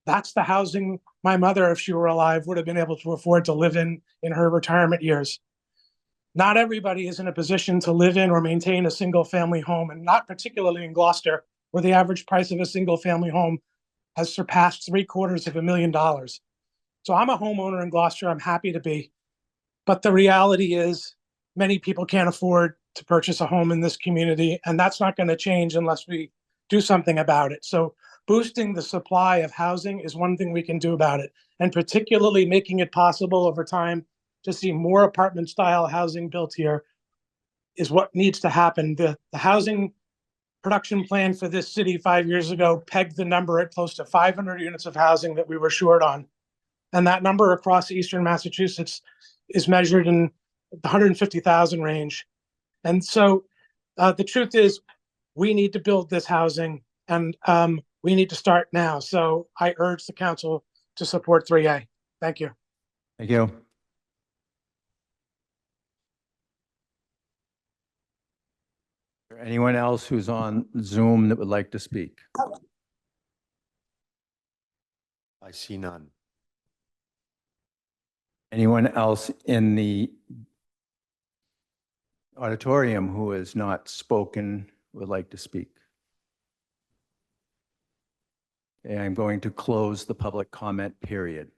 That's the housing my mother, if she were alive, would have been able to afford to live in her retirement years. Not everybody is in a position to live in or maintain a single family home, and not particularly in Gloucester, where the average price of a single family home has surpassed $750,000. So I'm a homeowner in Gloucester. I'm happy to be. But the reality is many people can't afford to purchase a home in this community, and that's not going to change unless we do something about it. So boosting the supply of housing is one thing we can do about it, and particularly making it possible over time to see more apartment style housing built here is what needs to happen. The housing production plan for this city 5 years ago pegged the number at close to 500 units of housing that we were short on. And that number across Eastern Massachusetts is measured in the 150,000 range. And so the truth is we need to build this housing, and we need to start now. So I urge the council to support 3A. Thank you. Thank you. Anyone else who's on Zoom that would like to speak? I see none. Anyone else in the auditorium who has not spoken would like to speak? Okay, I'm going to close the public comment period.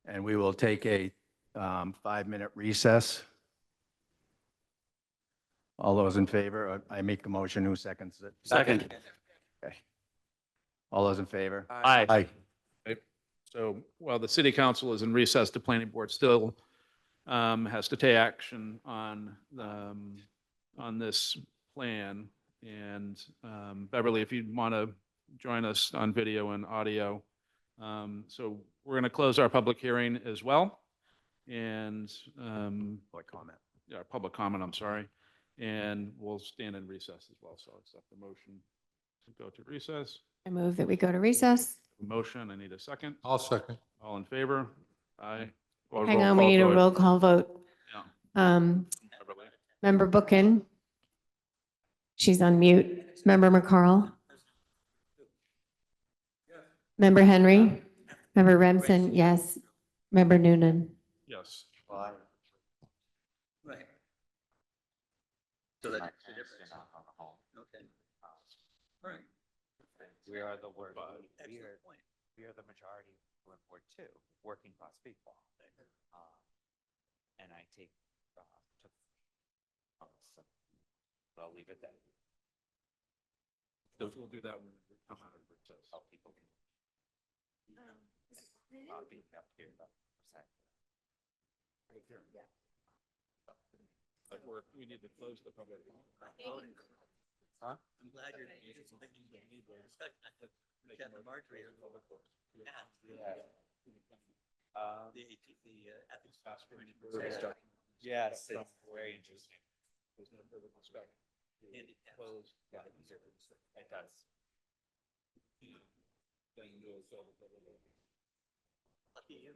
And we will take a 5-minute recess. All those in favor? I make the motion. Who seconds it? Second. Okay. All those in favor? Aye. Aye. Okay. So while the city council is in recess, the planning board still has to take action on this plan. And Beverly, if you want to join us on video and audio. So we're going to close our public hearing as well. And Public comment. yeah, public comment, I'm sorry. And we'll stand in recess as well. So I'll accept the motion to go to recess. I move that we go to recess. Motion, I need a second. I'll second. All in favor? Aye. Or Hang roll on, we call need a vote. roll call vote. Yeah. Beverly? Member Bookin. She's on mute. Member McCarl. Member Henry. Member Remsen, yes. Member Noonan. Yes. Right. So that's the difference. Okay. All right. We are the word. We are the majority of Ward 2, working class people. And I take, so I'll leave it there. So we'll do that when we come out of recess. So people can. I'll be up here about a sec. Right here. Yeah. But we need to close the public. Huh? I'm glad you're making Marjorie. The ethics passport. Yes, it's very interesting. There's no further discussion. Closed. Yeah, it does. Then you'll solve the problem. Lucky you.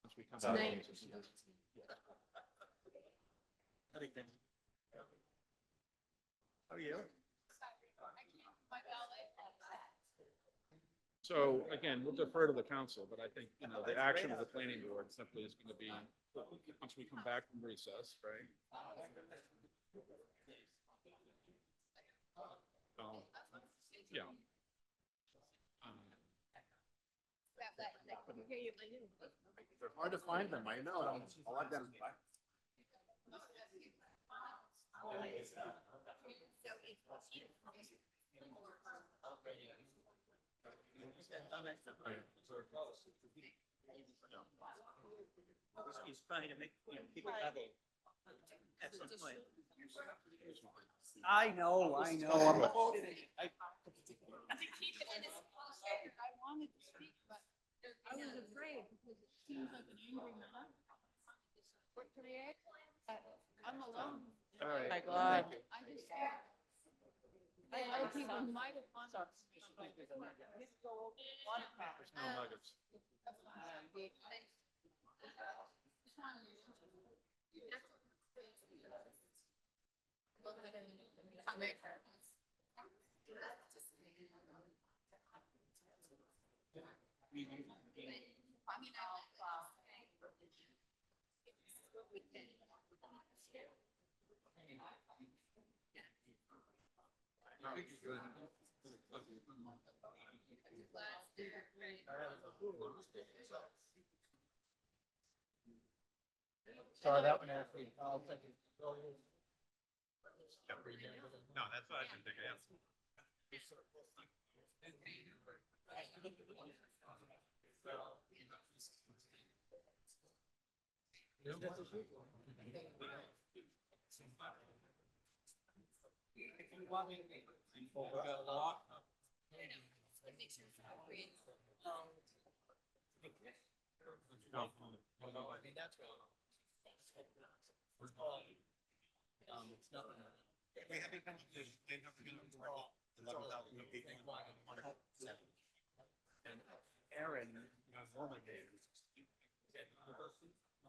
Once we come out of recess. How are you? So again, we'll defer to the council, but I think, the action of the planning board simply is going to be, once we come back from recess, right? Yeah. They're hard to find them, I know. I'll let them. He's trying to make people have at some point. I know. I was afraid because it seems like an angry man. For today, I'm alone. All right. My God. I just, I know people might have gone. There's no nuggets. Sorry, that one actually. I'll take it. No, that's what I didn't think of. And Aaron, normally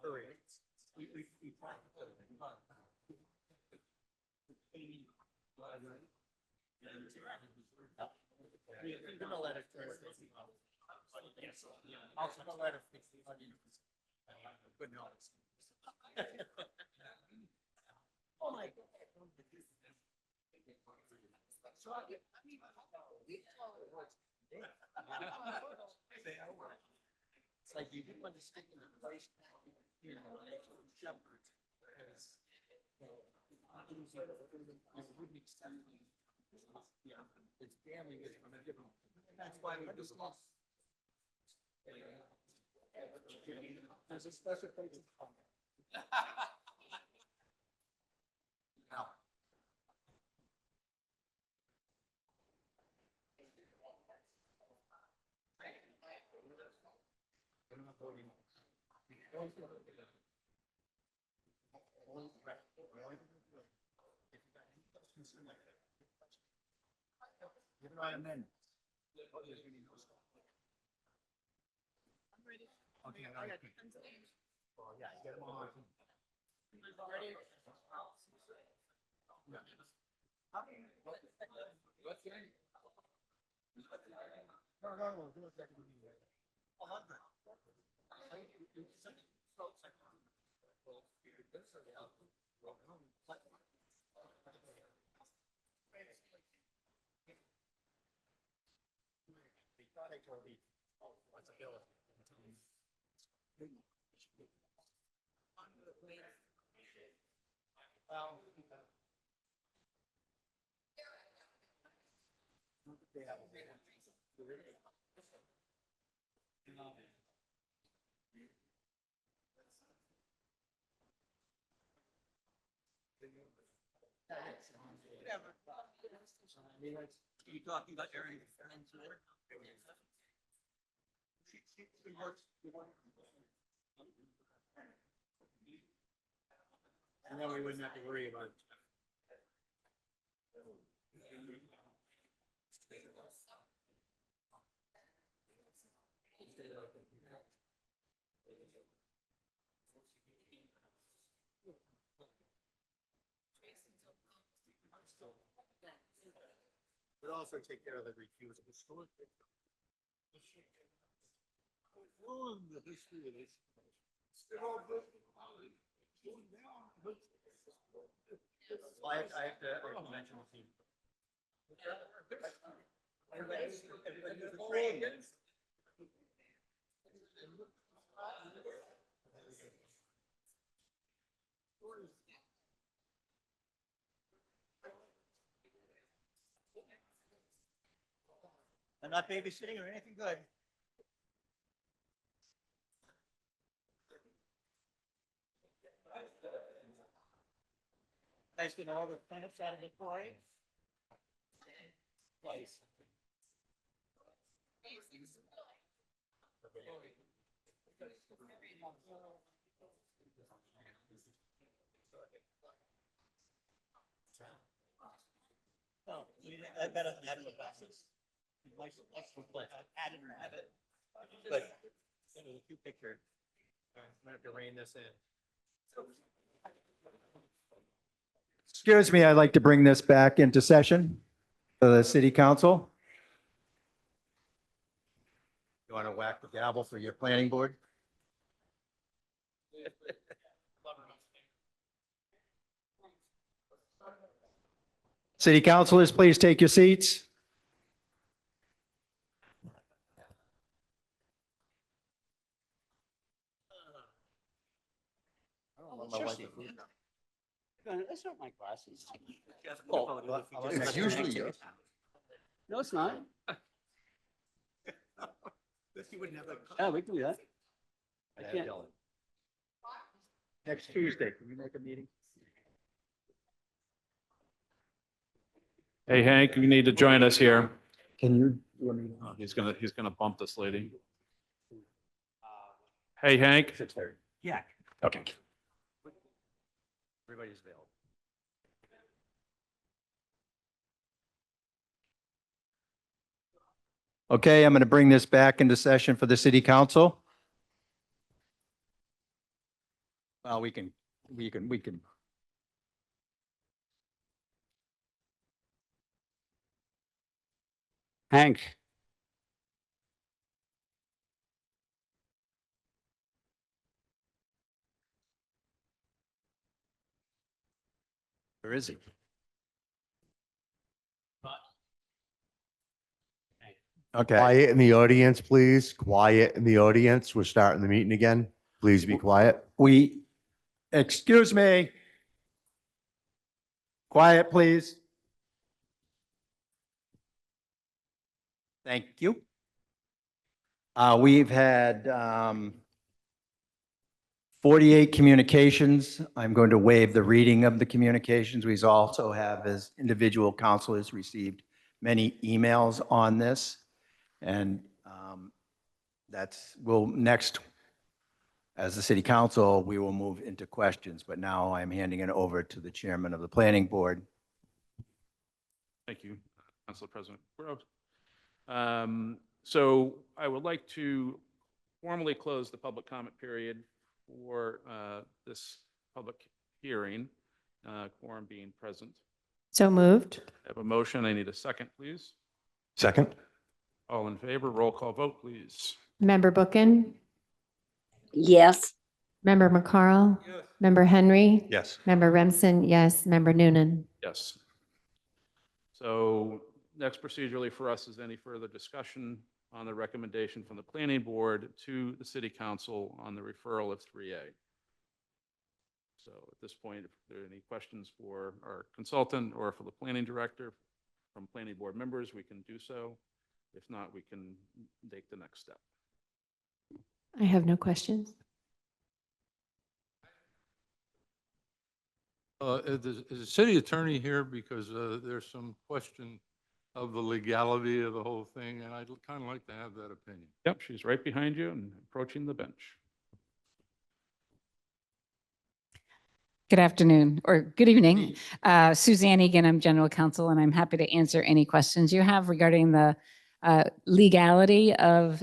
hurry. We We're gonna let it. Yes. I'll let it. Good notes. Oh my God. So I mean, it's like you didn't want to stick in the place, you know, shepherds. Yeah, it's damning it from a different. That's why we just lost. There's a special place. Now. Give it a minute. Okay, I got oh, yeah, get them on. What's your name? No, do it second. 100. You talking about Aaron? She works. And then we wouldn't have to worry about it. But also take care of the refusal. The history of this. I have to mention the team. Everybody's afraid. I'm not babysitting or anything good. Nice to know the planets out of the parade. Place. No, I better than having the glasses. Add it or have it. But, a few pictures. I'm gonna have to rein this in. Excuse me, I'd like to bring this back into session for the city council. You want to whack the gavel for your planning board? City councilors, please take your seats. That's not my glasses. It's usually yours. No, it's not. You wouldn't have Yeah, we can do that. I can't. Next Tuesday, can you make a meeting? Hey, Hank, you need to join us here. Can you? Oh, he's gonna bump this lady. Hey, Hank. Yeah. Okay. Everybody's available. Okay, I'm going to bring this back into session for the city council. Well, we can. Hank. Where is he? Okay. Quiet in the audience, please. Quiet in the audience. We're starting the meeting again. Please be quiet. Excuse me. Quiet, please. Thank you. We've had 48 communications. I'm going to waive the reading of the communications. We also have, as individual councilors, received many emails on this. And next, as the city council, we will move into questions. But now I'm handing it over to the chairman of the planning board. Thank you, Council President Grove. So I would like to formally close the public comment period for this public hearing, quorum being present. So moved. I have a motion. I need a second, please. Second. All in favor, roll call vote, please. Member Bookin? Yes. Member McCarl? Member Henry? Yes. Member Remsen? Yes. Member Noonan? Yes. So next procedurally for us is any further discussion on the recommendation from the planning board to the city council on the referral of 3A. So at this point, if there are any questions for our consultant or for the planning director from planning board members, we can do so. If not, we can take the next step. I have no questions. Is the city attorney here? Because there's some question of the legality of the whole thing, and I'd kind of like to have that opinion. Yep, she's right behind you and approaching the bench. Good afternoon or good evening. Suzanne Egan, I'm general counsel, and I'm happy to answer any questions you have regarding the legality of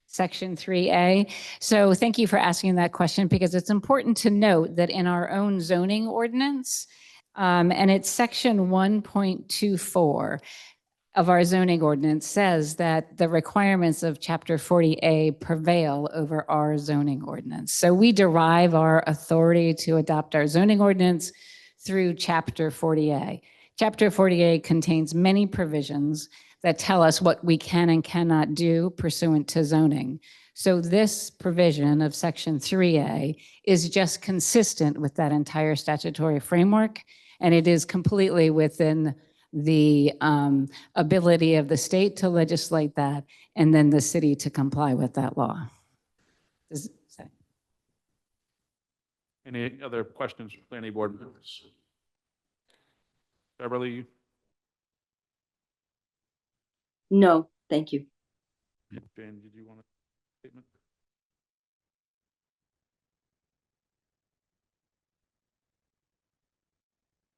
Section 3A. So thank you for asking that question, because it's important to note that in our own zoning ordinance, and it's Section 1.24 of our zoning ordinance, says that the requirements of Chapter 40A prevail over our zoning ordinance. So we derive our authority to adopt our zoning ordinance through Chapter 40A. Chapter 40A contains many provisions that tell us what we can and cannot do pursuant to zoning. So this provision of Section 3A is just consistent with that entire statutory framework, and it is completely within the ability of the state to legislate that, and then the city to comply with that law. Any other questions from planning board members? Beverly? No, thank you. Jane, did you want a statement?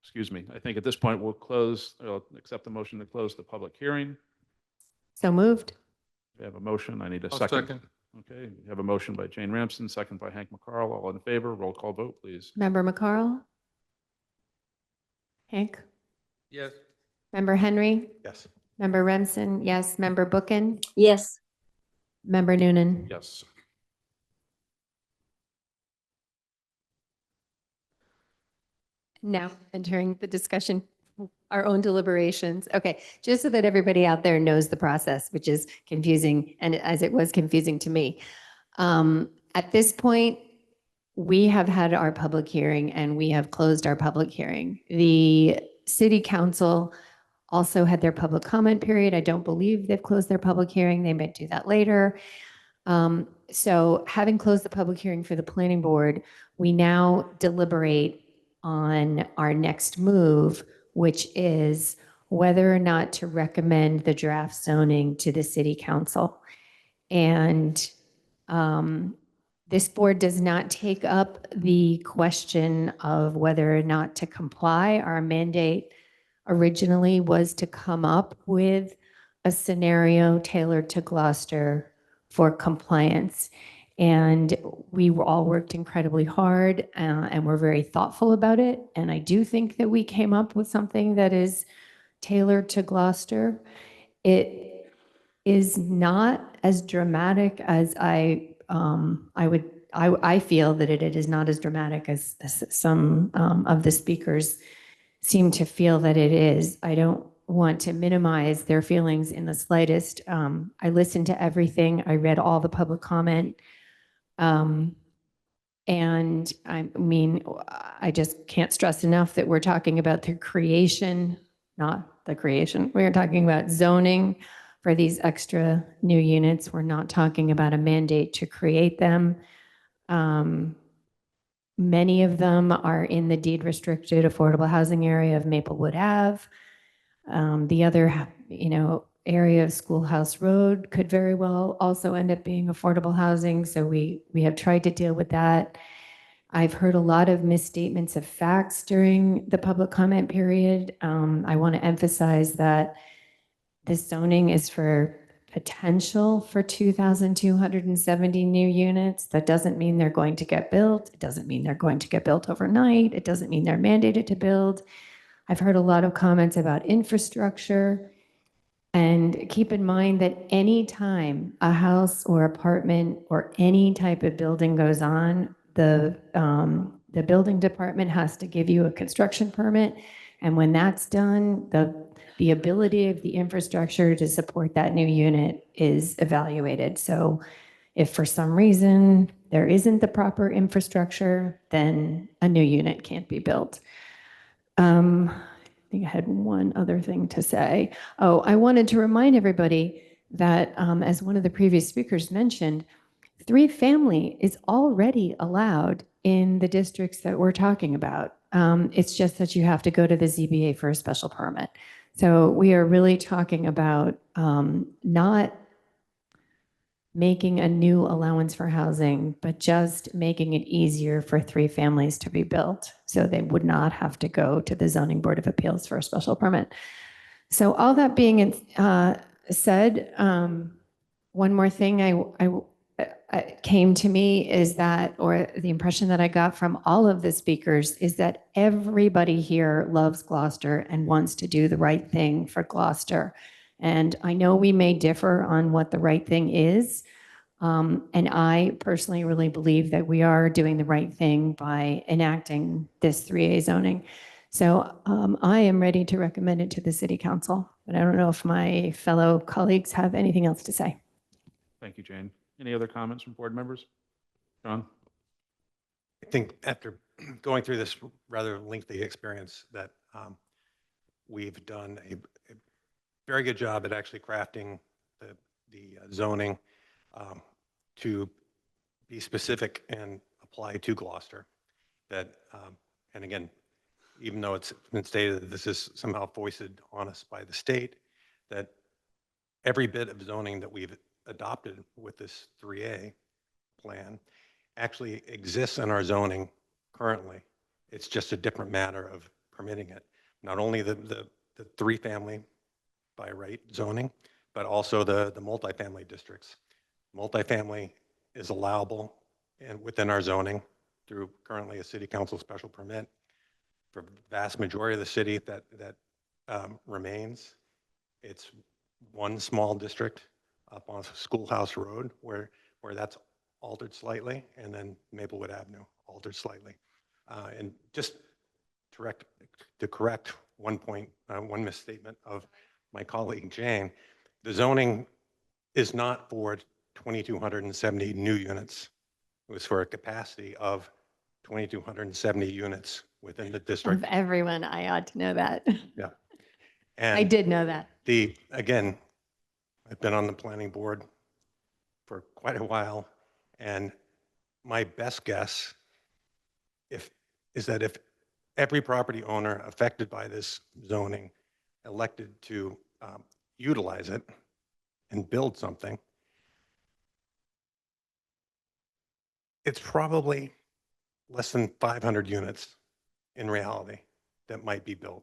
Excuse me. I think at this point we'll accept the motion to close the public hearing. So moved. We have a motion. I need a I'll second. second. Okay, we have a motion by Jane Ramsden, second by Hank McCarl. All in favor, roll call vote, please. Member McCarl? Hank? Yes. Member Henry? Yes. Member Remsen? Yes. Member Bookin? Yes. Member Noonan? Yes. Now entering the discussion, our own deliberations. Okay, just so that everybody out there knows the process, which is confusing, and as it was confusing to me. At this point, we have had our public hearing and we have closed our public hearing. The city council also had their public comment period. I don't believe they've closed their public hearing. They might do that later. So having closed the public hearing for the planning board, we now deliberate on our next move, which is whether or not to recommend the draft zoning to the city council. And this board does not take up the question of whether or not to comply. Our mandate originally was to come up with a scenario tailored to Gloucester for compliance. And we all worked incredibly hard and we're very thoughtful about it. And I do think that we came up with something that is tailored to Gloucester. It is not as dramatic as I feel that it is not as dramatic as some of the speakers seem to feel that it is. I don't want to minimize their feelings in the slightest. I listened to everything. I read all the public comment. And I mean, I just can't stress enough that we're talking about the creation, not the creation. We're talking about zoning for these extra new units. We're not talking about a mandate to create them. Many of them are in the deed restricted affordable housing area of Maplewood Ave. The other, area of Schoolhouse Road could very well also end up being affordable housing. So we have tried to deal with that. I've heard a lot of misstatements of facts during the public comment period. I want to emphasize that this zoning is for potential for 2,270 new units. That doesn't mean they're going to get built. It doesn't mean they're going to get built overnight. It doesn't mean they're mandated to build. I've heard a lot of comments about infrastructure. And keep in mind that any time a house or apartment or any type of building goes on, the building department has to give you a construction permit. And when that's done, the ability of the infrastructure to support that new unit is evaluated. So if for some reason there isn't the proper infrastructure, then a new unit can't be built. I think I had one other thing to say. Oh, I wanted to remind everybody that, as one of the previous speakers mentioned, 3-family is already allowed in the districts that we're talking about. It's just that you have to go to the ZBA for a special permit. So we are really talking about not making a new allowance for housing, but just making it easier for 3 families to be built. So they would not have to go to the Zoning Board of Appeals for a special permit. So all that being said, one more thing I came to me is that, or the impression that I got from all of the speakers is that everybody here loves Gloucester and wants to do the right thing for Gloucester. And I know we may differ on what the right thing is. And I personally really believe that we are doing the right thing by enacting this 3A zoning. So I am ready to recommend it to the city council, but I don't know if my fellow colleagues have anything else to say. Thank you, Jane. Any other comments from board members? John? I think after going through this rather lengthy experience that we've done a very good job at actually crafting the zoning to be specific and apply to Gloucester. That, and again, even though it's been stated that this is somehow foisted on us by the state, that every bit of zoning that we've adopted with this 3A plan actually exists in our zoning currently. It's just a different matter of permitting it. Not only the 3-family by right zoning, but also the multifamily districts. Multifamily is allowable and within our zoning through currently a city council special permit. For the vast majority of the city that remains, it's one small district up on Schoolhouse Road where that's altered slightly, and then Maplewood Avenue altered slightly. And just to correct one point, one misstatement of my colleague Jane, the zoning is not for 2,270 new units. It was for a capacity of 2,270 units within the Of district. everyone, I ought to know that. Yeah. I And did know that. again, I've been on the planning board for quite a while, and my best guess is that if every property owner affected by this zoning elected to utilize it and build something, it's probably less than 500 units in reality that might be built.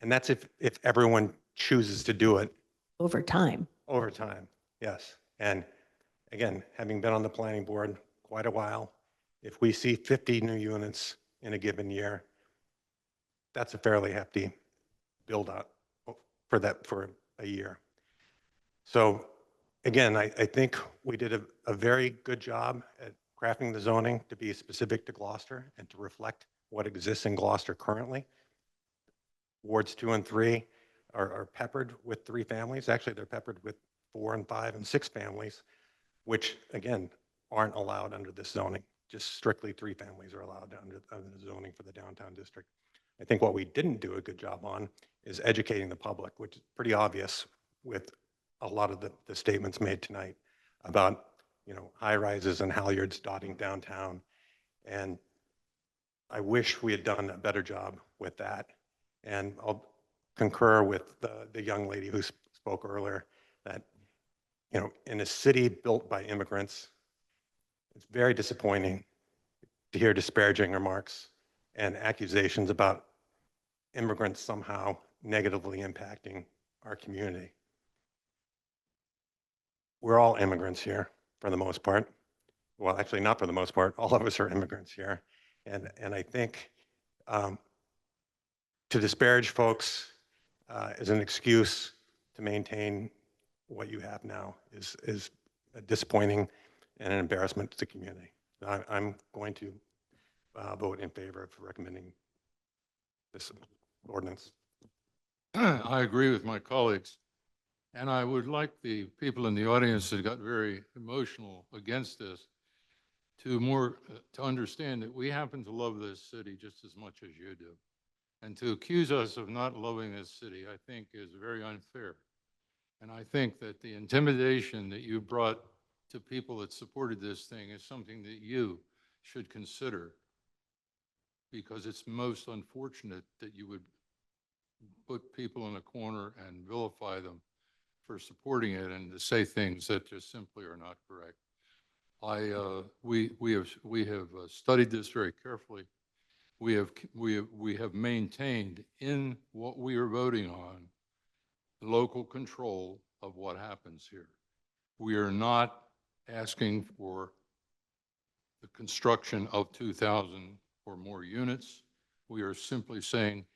And that's if everyone chooses to do it. Over time. Over time, yes. And again, having been on the planning board quite a while, if we see 50 new units in a given year, that's a fairly hefty build out for a year. So again, I think we did a very good job at crafting the zoning to be specific to Gloucester and to reflect what exists in Gloucester currently. Wards 2 and 3 are peppered with 3 families. Actually, they're peppered with 4 and 5 and 6 families, which again, aren't allowed under this zoning. Just strictly 3 families are allowed under the zoning for the downtown district. I think what we didn't do a good job on is educating the public, which is pretty obvious with a lot of the statements made tonight about, high rises and halyards dotting downtown. And I wish we had done a better job with that. And I'll concur with the young lady who spoke earlier that, in a city built by immigrants, it's very disappointing to hear disparaging remarks and accusations about immigrants somehow negatively impacting our community. We're all immigrants here for the most part. Well, actually not for the most part, all of us are immigrants here. And I think to disparage folks is an excuse to maintain what you have now is disappointing and an embarrassment to the community. I'm going to vote in favor of recommending this ordinance. I agree with my colleagues. And I would like the people in the audience that got very emotional against this to understand that we happen to love this city just as much as you do. And to accuse us of not loving this city, I think is very unfair. And I think that the intimidation that you brought to people that supported this thing is something that you should consider, because it's most unfortunate that you would put people in a corner and vilify them for supporting it and to say things that just simply are not correct. We have studied this very carefully. We have maintained in what we are voting on local control of what happens here. We are not asking for the construction of 2,000 or more units. We are simply saying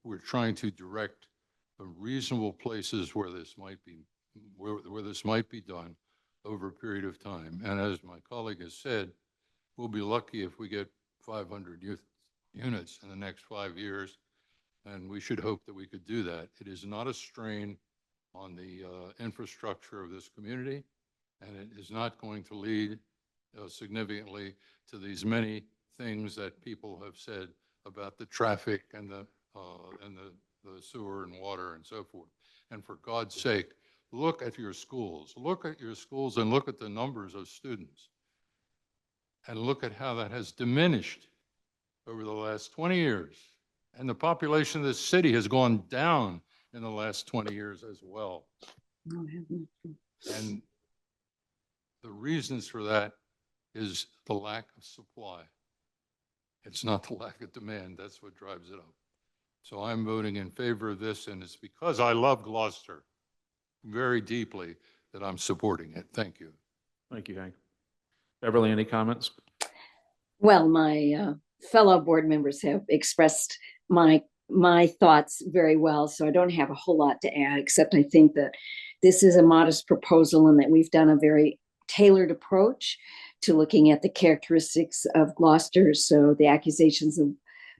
we're trying to direct the reasonable places where this might be done over a period of time. And as my colleague has said, we'll be lucky if we get 500 units in the next 5 years, and we should hope that we could do that. It is not a strain on the infrastructure of this community, and it is not going to lead significantly to these many things that people have said about the traffic and the sewer and water and so forth. And for God's sake, look at your schools. Look at your schools and look at the numbers of students. And look at how that has diminished over the last 20 years. And the population of this city has gone down in the last 20 years as well. And the reasons for that is the lack of supply. It's not the lack of demand. That's what drives it up. So I'm voting in favor of this, and it's because I love Gloucester very deeply that I'm supporting it. Thank you. Thank you, Hank. Beverly, any comments? Well, my fellow board members have expressed my thoughts very well, so I don't have a whole lot to add, except I think that this is a modest proposal and that we've done a very tailored approach to looking at the characteristics of Gloucester. So the accusations of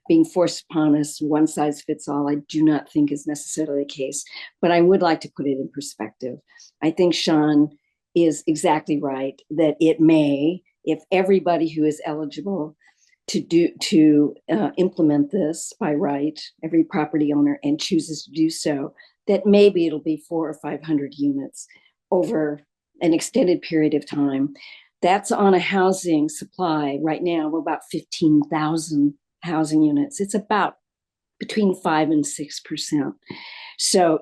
being forced upon us, one size fits all, I do not think is necessarily the case, but I would like to put it in perspective. I think Sean is exactly right that it may, if everybody who is eligible to implement this by right, every property owner, and chooses to do so, that maybe it'll be 400 or 500 units over an extended period of time. That's on a housing supply right now of about 15,000 housing units. It's about between 5 and 6%. So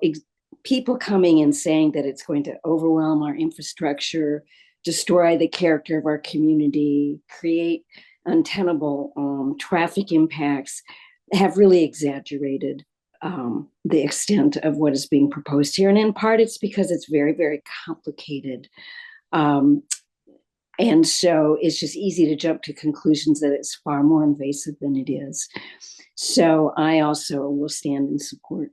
people coming and saying that it's going to overwhelm our infrastructure, destroy the character of our community, create untenable traffic impacts, have really exaggerated the extent of what is being proposed here. And in part, it's because it's very, very complicated. And so it's just easy to jump to conclusions that it's far more invasive than it is. So I also will stand in support.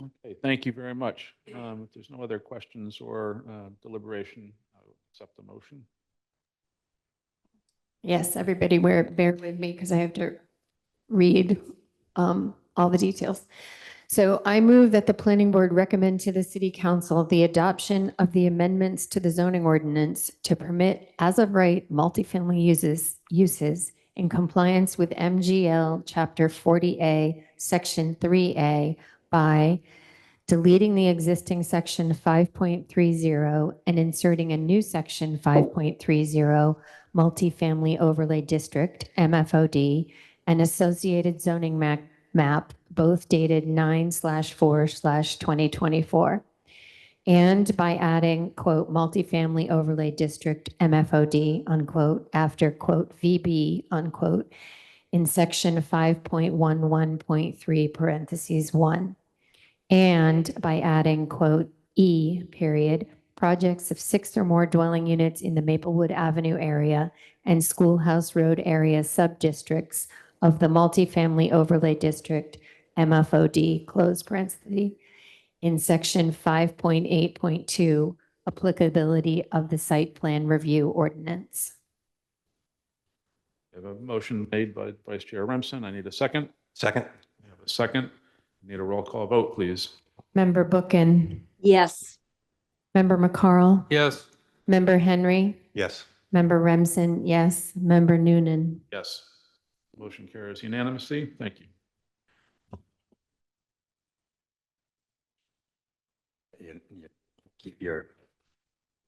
Okay, thank you very much. If there's no other questions or deliberation, I'll accept the motion. Yes, everybody bear with me because I have to read all the details. So I move that the planning board recommend to the city council the adoption of the amendments to the zoning ordinance to permit as of right multifamily uses in compliance with MGL Chapter 40A, Section 3A by deleting the existing Section 5.30 and inserting a new Section 5.30 Multifamily Overlay District, MFOD, and associated zoning map, both dated 9/4/2024. And by adding, quote, multifamily overlay district, MFOD, unquote, after, quote, VB, unquote, in section 5.11.3 parentheses 1. And by adding, quote, E, period, projects of 6 or more dwelling units in the Maplewood Avenue area and Schoolhouse Road area subdistricts of the multifamily overlay district, MFOD, close parentheses, in section 5.8.2, applicability of the site plan review ordinance. We have a motion made by Vice Chair Remsen. I need a second. Second. We have a second. Need a roll call vote, please. Member Bookin. Yes. Member McCarl. Yes. Member Henry. Yes. Member Remsen, yes. Member Noonan. Yes. Motion carries unanimously. Thank you. You keep your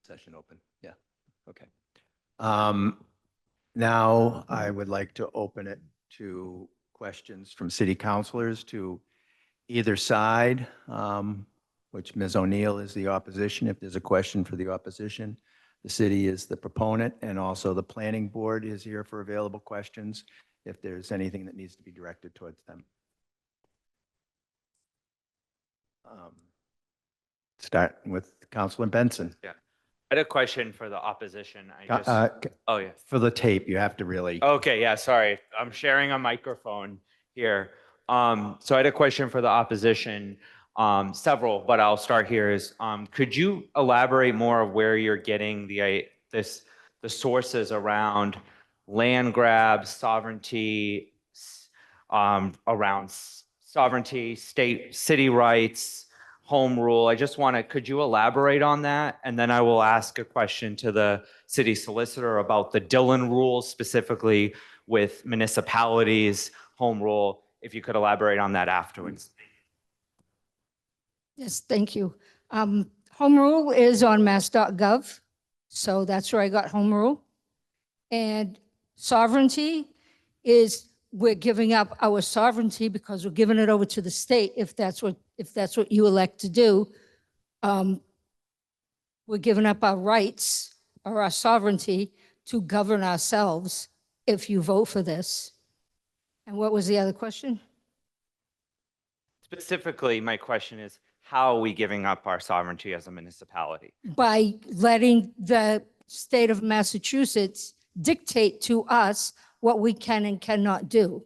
session open. Yeah. Okay. Now I would like to open it to questions from city councilors to either side, which Ms. O'Neill is the opposition. If there's a question for the opposition, the city is the proponent, and also the planning board is here for available questions if there's anything that needs to be directed towards them. Start with Councilor Benson. Yeah. I had a question for the opposition. Oh, yeah. For the tape, you have to really. Okay, yeah, sorry. I'm sharing a microphone here. So I had a question for the opposition, several, but I'll start here is, could you elaborate more of where you're getting the sources around land grabs, sovereignty, around sovereignty, city rights, home rule? Could you elaborate on that? And then I will ask a question to the city solicitor about the Dillon rule, specifically with municipalities, home rule, if you could elaborate on that afterwards. Yes, thank you. Home rule is on mass.gov. So that's where I got home rule. And sovereignty is we're giving up our sovereignty because we're giving it over to the state if that's what you elect to do. We're giving up our rights or our sovereignty to govern ourselves if you vote for this. And what was the other question? Specifically, my question is, how are we giving up our sovereignty as a municipality? By letting the state of Massachusetts dictate to us what we can and cannot do.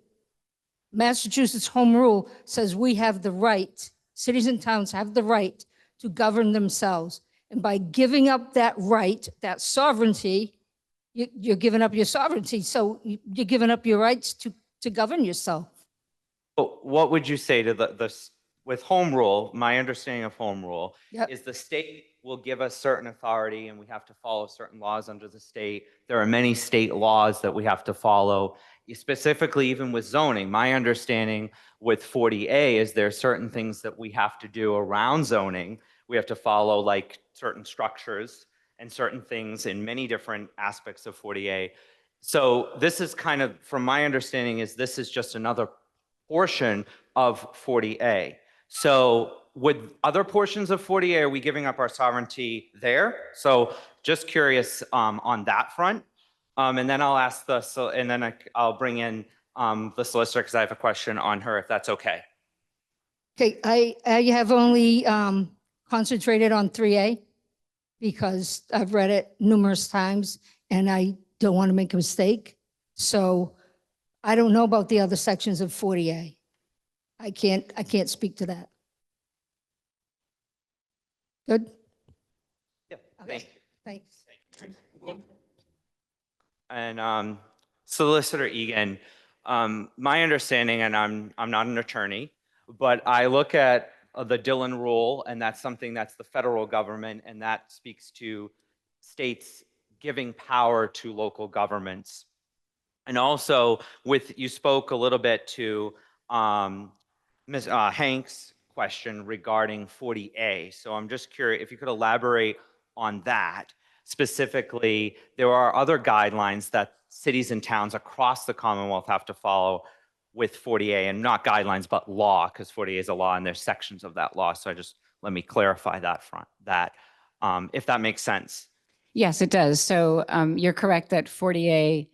Massachusetts home rule says we have the right, cities and towns have the right to govern themselves. And by giving up that right, that sovereignty, you're giving up your sovereignty. So you're giving up your rights to govern yourself. What would you say to with home rule? My understanding of home rule is the state will give us certain authority and we have to follow certain laws under the state. There are many state laws that we have to follow, specifically even with zoning. My understanding with 40A is there are certain things that we have to do around zoning. We have to follow like certain structures and certain things in many different aspects of 40A. So this is kind of, from my understanding, is this is just another portion of 40A. So with other portions of 40A, are we giving up our sovereignty there? So just curious on that front. And then I'll ask I'll bring in the solicitor because I have a question on her, if that's okay. Okay, I have only concentrated on 3A because I've read it numerous times and I don't want to make a mistake. So I don't know about the other sections of 40A. I can't speak to that. Good? Yeah, Okay, thanks. And Solicitor Egan, my understanding, and I'm not an attorney, but I look at the Dillon Rule, and that's something that's the federal government, and that speaks to states giving power to local governments. And also, you spoke a little bit to Ms. Hank's question regarding 40A. So I'm just curious if you could elaborate on that. Specifically, there are other guidelines that cities and towns across the Commonwealth have to follow with 40A, and not guidelines, but law, because 40A is a law and there's sections of that law. So let me clarify that if that makes sense. Yes, it does. So you're correct that 40A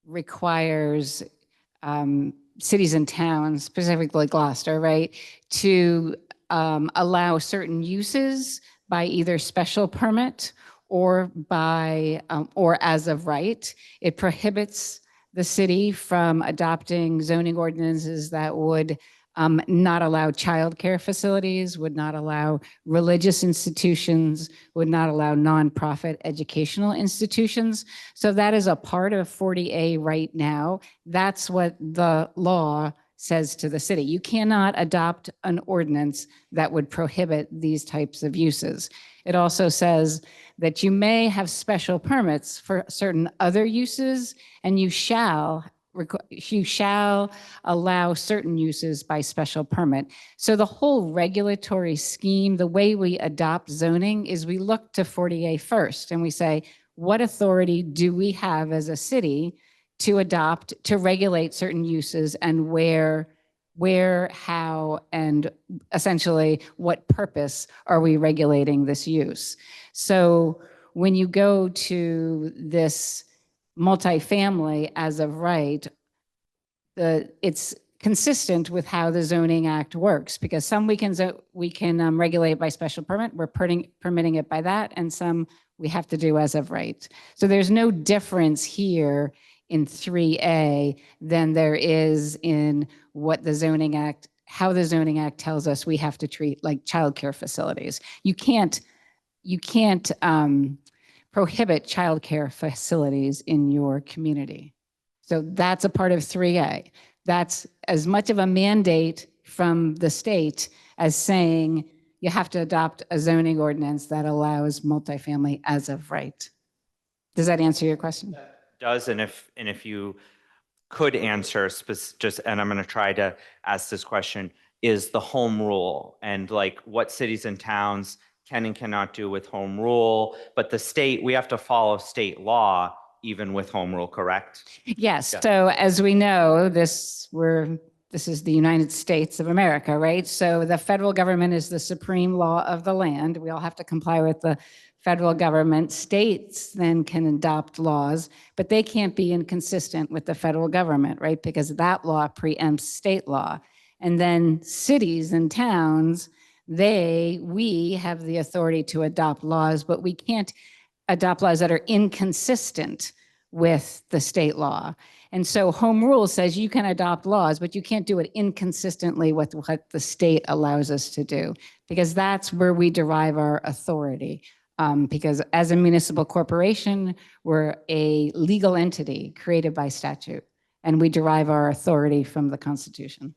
requires cities and towns, specifically Gloucester, right, to allow certain uses by either special permit or or as of right. It prohibits the city from adopting zoning ordinances that would not allow childcare facilities, would not allow religious institutions, would not allow nonprofit educational institutions. So that is a part of 40A right now. That's what the law says to the city. You cannot adopt an ordinance that would prohibit these types of uses. It also says that you may have special permits for certain other uses, and you shall allow certain uses by special permit. So the whole regulatory scheme, the way we adopt zoning is we look to 40A first and we say, what authority do we have as a city to adopt, to regulate certain uses, and where, how, and essentially what purpose are we regulating this use? So when you go to this multifamily as of right, it's consistent with how the Zoning Act works, because some we can regulate by special permit, we're permitting it by that, and some we have to do as of right. So there's no difference here in 3A than there is in what the Zoning Act, how the Zoning Act tells us we have to treat like childcare facilities. You can't prohibit childcare facilities in your community. So that's a part of 3A. That's as much of a mandate from the state as saying you have to adopt a zoning ordinance that allows multifamily as of right. Does that answer your question? Does, and if you could answer and I'm going to try to ask this question, is the home rule and like what cities and towns can and cannot do with home rule, but the state, we have to follow state law even with home rule, correct? Yes, Yeah. so as we know, this is the United States of America, right? So the federal government is the supreme law of the land. We all have to comply with the federal government. States then can adopt laws, but they can't be inconsistent with the federal government, right? Because that law preempts state law. And then cities and towns, we have the authority to adopt laws, but we can't adopt laws that are inconsistent with the state law. And so home rule says you can adopt laws, but you can't do it inconsistently with what the state allows us to do, because that's where we derive our authority. Because as a municipal corporation, we're a legal entity created by statute, and we derive our authority from the Constitution.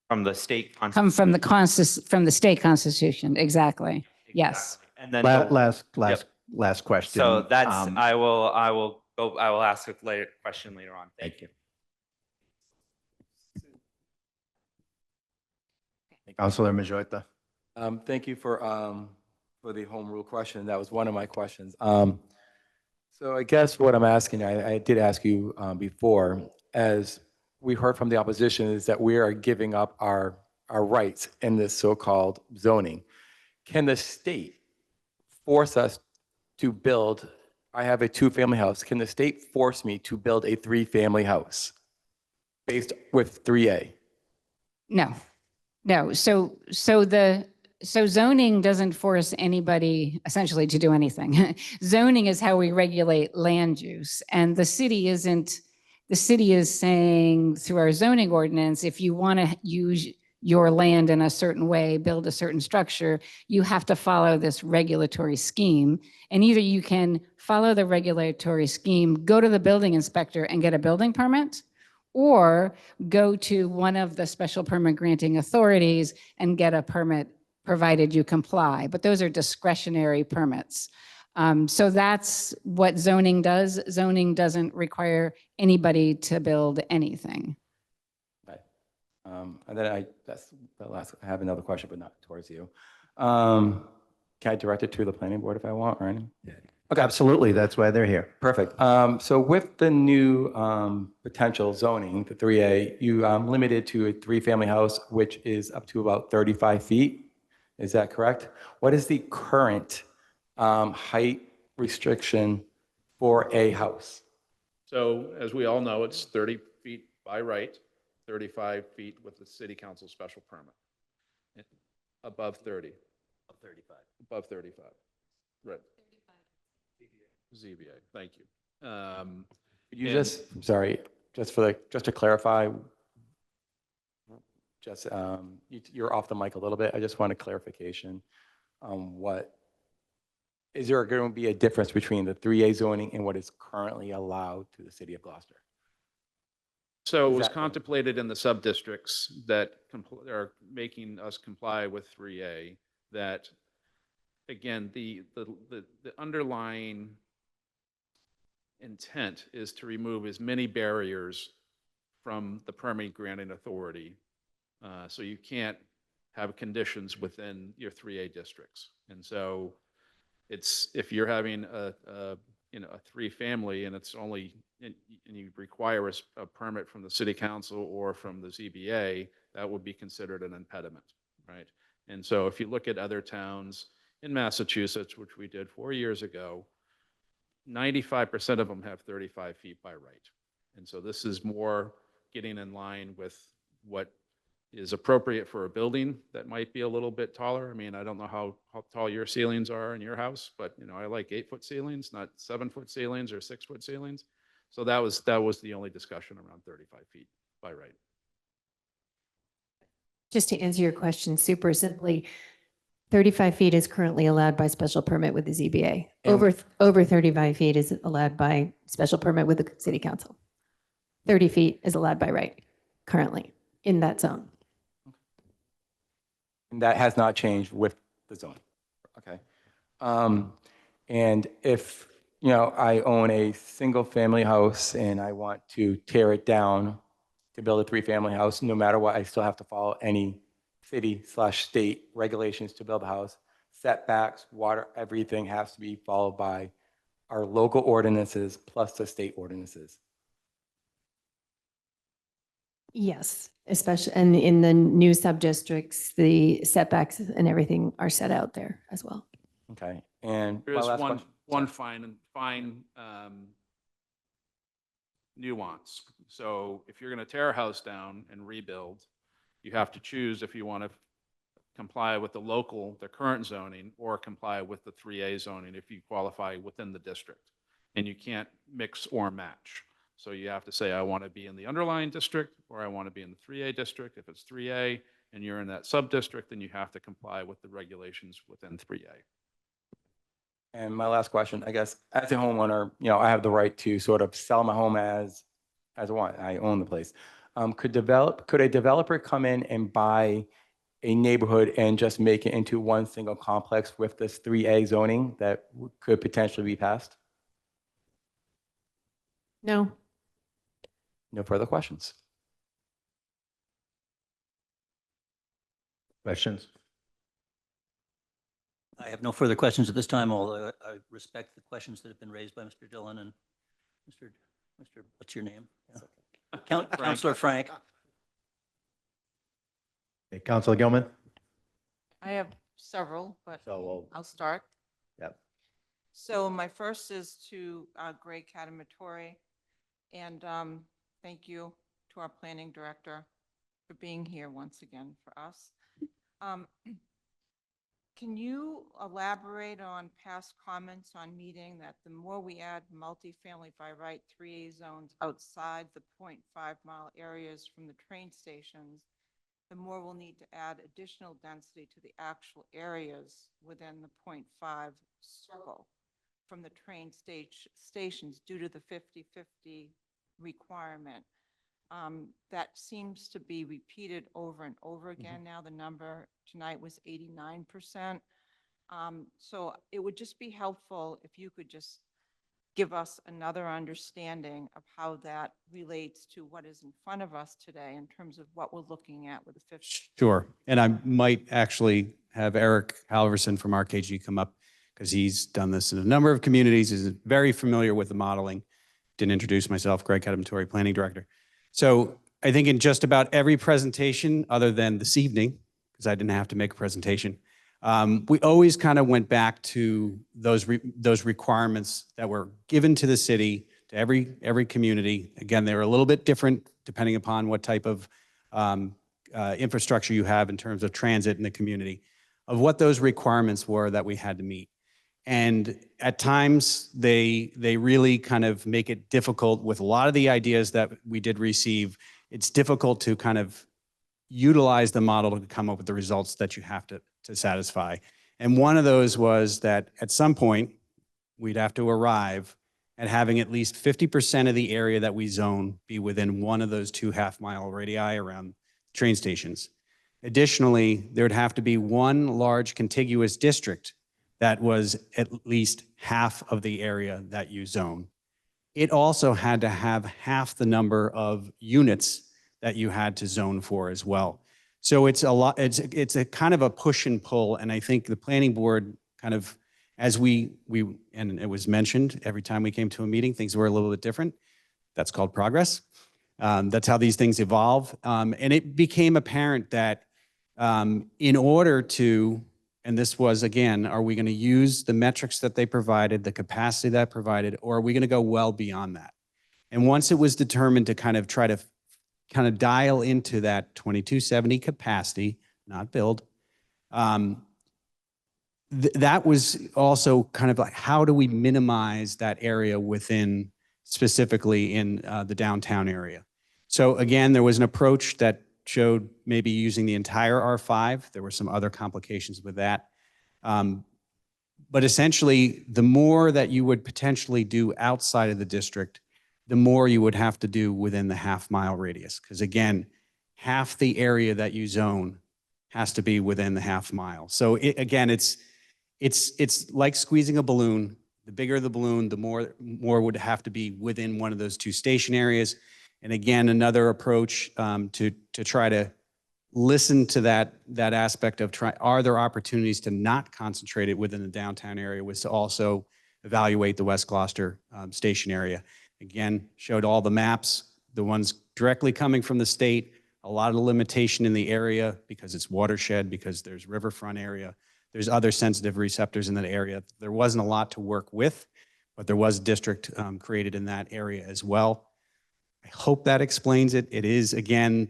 From the state Come from the state constitution, exactly. Yes. And then Last question. so that's I will ask a question later on. Thank you. Councilor Majota. Thank you for the home rule question. That was one of my questions. So I guess what I'm asking, I did ask you before, as we heard from the opposition, is that we are giving up our rights in this so-called zoning. Can the state force us to build? I have a 2-family house. Can the state force me to build a 3-family house based with 3A? No. So zoning doesn't force anybody essentially to do anything. Zoning is how we regulate land use. And the city is saying through our zoning ordinance, if you want to use your land in a certain way, build a certain structure, you have to follow this regulatory scheme. And either you can follow the regulatory scheme, go to the building inspector and get a building permit, or go to one of the special permit granting authorities and get a permit provided you comply. But those are discretionary permits. So that's what zoning does. Zoning doesn't require anybody to build anything. And then that's the last, I have another question, but not towards you. Can I direct it to the planning board if I want, or any? Yeah. Okay. Absolutely, that's why they're here. Perfect. So with the new potential zoning, the 3A, you limited to a 3-family house, which is up to about 35 feet. Is that correct? What is the current height restriction for a house? So as we all know, it's 30 feet by right, 35 feet with the city council special permit. Above 30. Above 35. Right. ZBA, thank you. You just, I'm sorry, just to clarify, you're off the mic a little bit. I just want a clarification on is there going to be a difference between the 3A zoning and what is currently allowed to the city of Gloucester? So it was contemplated in the sub-districts that are making us comply with 3A, that, again, the underlying intent is to remove as many barriers from the permit granting authority. So you can't have conditions within your 3A districts. And so if you're having a 3-family and it's only, and you require a permit from the city council or from the ZBA, that would be considered an impediment, right? And so if you look at other towns in Massachusetts, which we did 4 years ago, 95% of them have 35 feet by right. And so this is more getting in line with what is appropriate for a building that might be a little bit taller. I mean, I don't know how tall your ceilings are in your house, but I like 8-foot ceilings, not 7-foot ceilings or 6-foot ceilings. So that was the only discussion around 35 feet by right. Just to answer your question super simply, 35 feet is currently allowed by special permit with the ZBA. Over 35 feet is allowed by special permit with the city council. 30 feet is allowed by right currently in that zone. And that has not changed with the zone. Okay. And if, I own a single family house and I want to tear it down to build a 3-family house, no matter what, I still have to follow any city/state regulations to build a house. Setbacks, water, everything has to be followed by our local ordinances plus the state ordinances? Yes, especially, and in the new sub-districts, the setbacks and everything are set out there as well. Okay, and There my is last one, question. one fine nuance. So if you're going to tear a house down and rebuild, you have to choose if you want to comply with the current zoning, or comply with the 3A zoning if you qualify within the district. And you can't mix or match. So you have to say, I want to be in the underlying district, or I want to be in the 3A district. If it's 3A and you're in that sub-district, then you have to comply with the regulations within 3A. And my last question, I guess, as a homeowner, I have the right to sort of sell my home as one. I own the place. Could a developer come in and buy a neighborhood and just make it into one single complex with this 3A zoning that could potentially be passed? No. No further questions. Questions? I have no further questions at this time, although I respect the questions that have been raised by Mr. Dillon and Mr. What's your name? Councilor Frank. Okay, Councilor Gilman? I have several, but So I'll start. Yep. So my first is to Greg Catamatore, and thank you to our planning director for being here once again for us. Can you elaborate on past comments on meeting that the more we add multifamily by right 3A zones outside the 0.5-mile areas from the train stations, the more we'll need to add additional density to the actual areas within the 0.5 circle from the train stations due to the 50-50 requirement. That seems to be repeated over and over again. Now the number tonight was 89%. So it would just be helpful if you could just give us another understanding of how that relates to what is in front of us today in terms of what we're looking at with the 50. Sure. And I might actually have Eric Halverson from RKG come up, because he's done this in a number of communities, is very familiar with the modeling. Didn't introduce myself, Greg Catamatore, Planning Director. So I think in just about every presentation, other than this evening, because I didn't have to make a presentation, we always kind of went back to those requirements that were given to the city, to every community. Again, they're a little bit different depending upon what type of infrastructure you have in terms of transit in the community, of what those requirements were that we had to meet. And at times, they really kind of make it difficult with a lot of the ideas that we did receive. It's difficult to kind of utilize the model to come up with the results that you have to satisfy. And one of those was that at some point, we'd have to arrive at having at least 50% of the area that we zone be within one of those 2 half-mile radii around train stations. Additionally, there would have to be one large contiguous district that was at least half of the area that you zone. It also had to have half the number of units that you had to zone for as well. So it's a lot, it's a kind of a push and pull. And I think the planning board kind of, as we and it was mentioned every time we came to a meeting, things were a little bit different. That's called progress. That's how these things evolve. And it became apparent that in order to, and this was, again, are we going to use the metrics that they provided, the capacity that provided, or are we going to go well beyond that? And once it was determined to kind of try to kind of dial into that 2270 capacity, not build, that was also kind of like, how do we minimize that area within, specifically in the downtown area? So again, there was an approach that showed maybe using the entire R5. There were some other complications with that. But essentially, the more that you would potentially do outside of the district, the more you would have to do within the half-mile radius. Because again, half the area that you zone has to be within the half mile. So again, it's like squeezing a balloon. The bigger the balloon, the more would have to be within one of those 2 station areas. And again, another approach to try to listen to that aspect of are there opportunities to not concentrate it within the downtown area, was to also evaluate the West Gloucester station area. Again, showed all the maps, the ones directly coming from the state, a lot of the limitation in the area because it's watershed, because there's riverfront area. There's other sensitive receptors in that area. There wasn't a lot to work with, but there was a district created in that area as well. I hope that explains it. It is, again,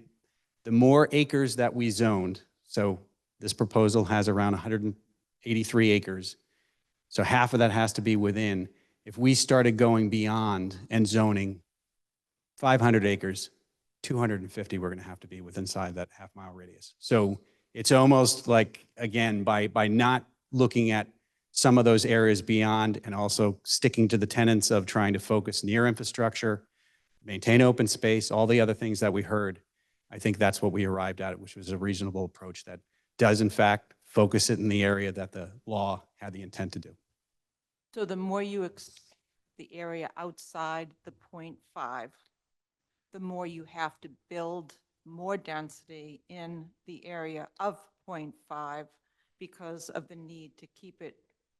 the more acres that we zoned, so this proposal has around 183 acres. So half of that has to be within. If we started going beyond and zoning 500 acres, 250 we're going to have to be within inside that half-mile radius. So it's almost like, again, by not looking at some of those areas beyond and also sticking to the tenets of trying to focus near infrastructure, maintain open space, all the other things that we heard, I think that's what we arrived at, which was a reasonable approach that does, in fact, focus it in the area that the law had the intent to do. So the more you the area outside the 0.5, the more you have to build more density in the area of 0.5 because of the need to keep it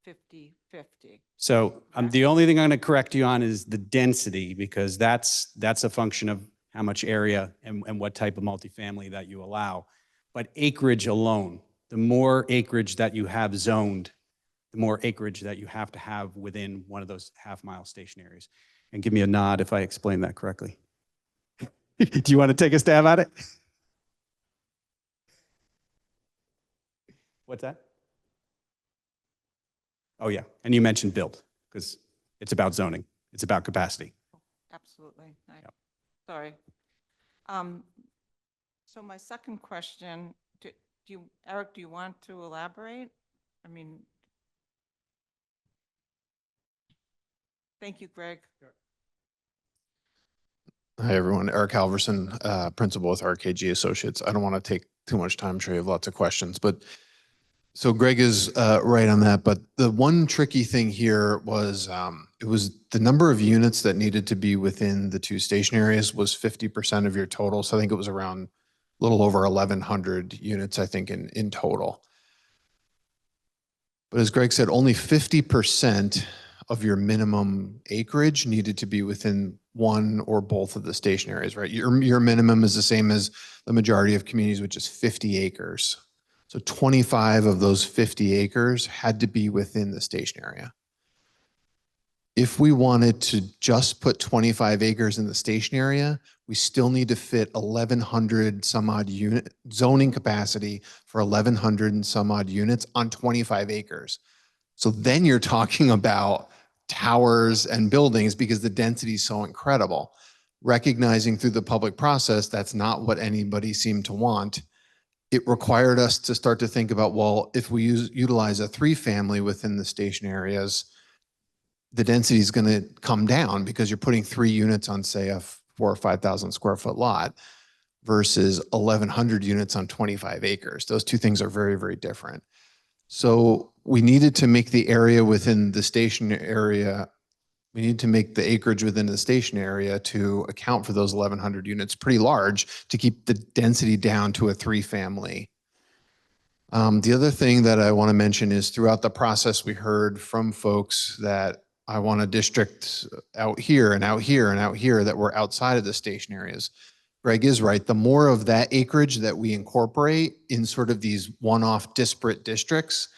50-50. So the only thing I'm going to correct you on is the density, because that's a function of how much area and what type of multifamily that you allow. But acreage alone, the more acreage that you have zoned, the more acreage that you have to have within one of those half-mile station areas. And give me a nod if I explained that correctly. Do you want to take a stab at it? What's that? Oh, yeah. And you mentioned build, because it's about zoning. It's about capacity. Absolutely. Yep. Sorry. So my second question, Eric, do you want to elaborate? I mean, thank you, Greg. Hi, everyone. Eric Halverson, principal with RKG Associates. I don't want to take too much time. I'm sure you have lots of questions, but so Greg is right on that. But the one tricky thing here was it was the number of units that needed to be within the two station areas was 50% of your total. So I think it was around a little over 1,100 units, I think, in total. But as Greg said, only 50% of your minimum acreage needed to be within one or both of the station areas, right? Your minimum is the same as the majority of communities, which is 50 acres. So 25 of those 50 acres had to be within the station area. If we wanted to just put 25 acres in the station area, we still need to fit 1,100 some odd unit zoning capacity for 1,100 and some odd units on 25 acres. So then you're talking about towers and buildings because the density is so incredible. Recognizing through the public process, that's not what anybody seemed to want. It required us to start to think about, well, if we utilize a 3-family within the station areas, the density is going to come down because you're putting 3 units on, say, a 4,000 or 5,000 square foot lot versus 1,100 units on 25 acres. Those two things are very, very different. So we needed to make the area within the station area, we need to make the acreage within the station area to account for those 1,100 units pretty large to keep the density down to a 3-family. The other thing that I want to mention is throughout the process, we heard from folks that I want a district out here and out here and out here that were outside of the station areas. Greg is right. The more of that acreage that we incorporate in sort of these one-off disparate districts,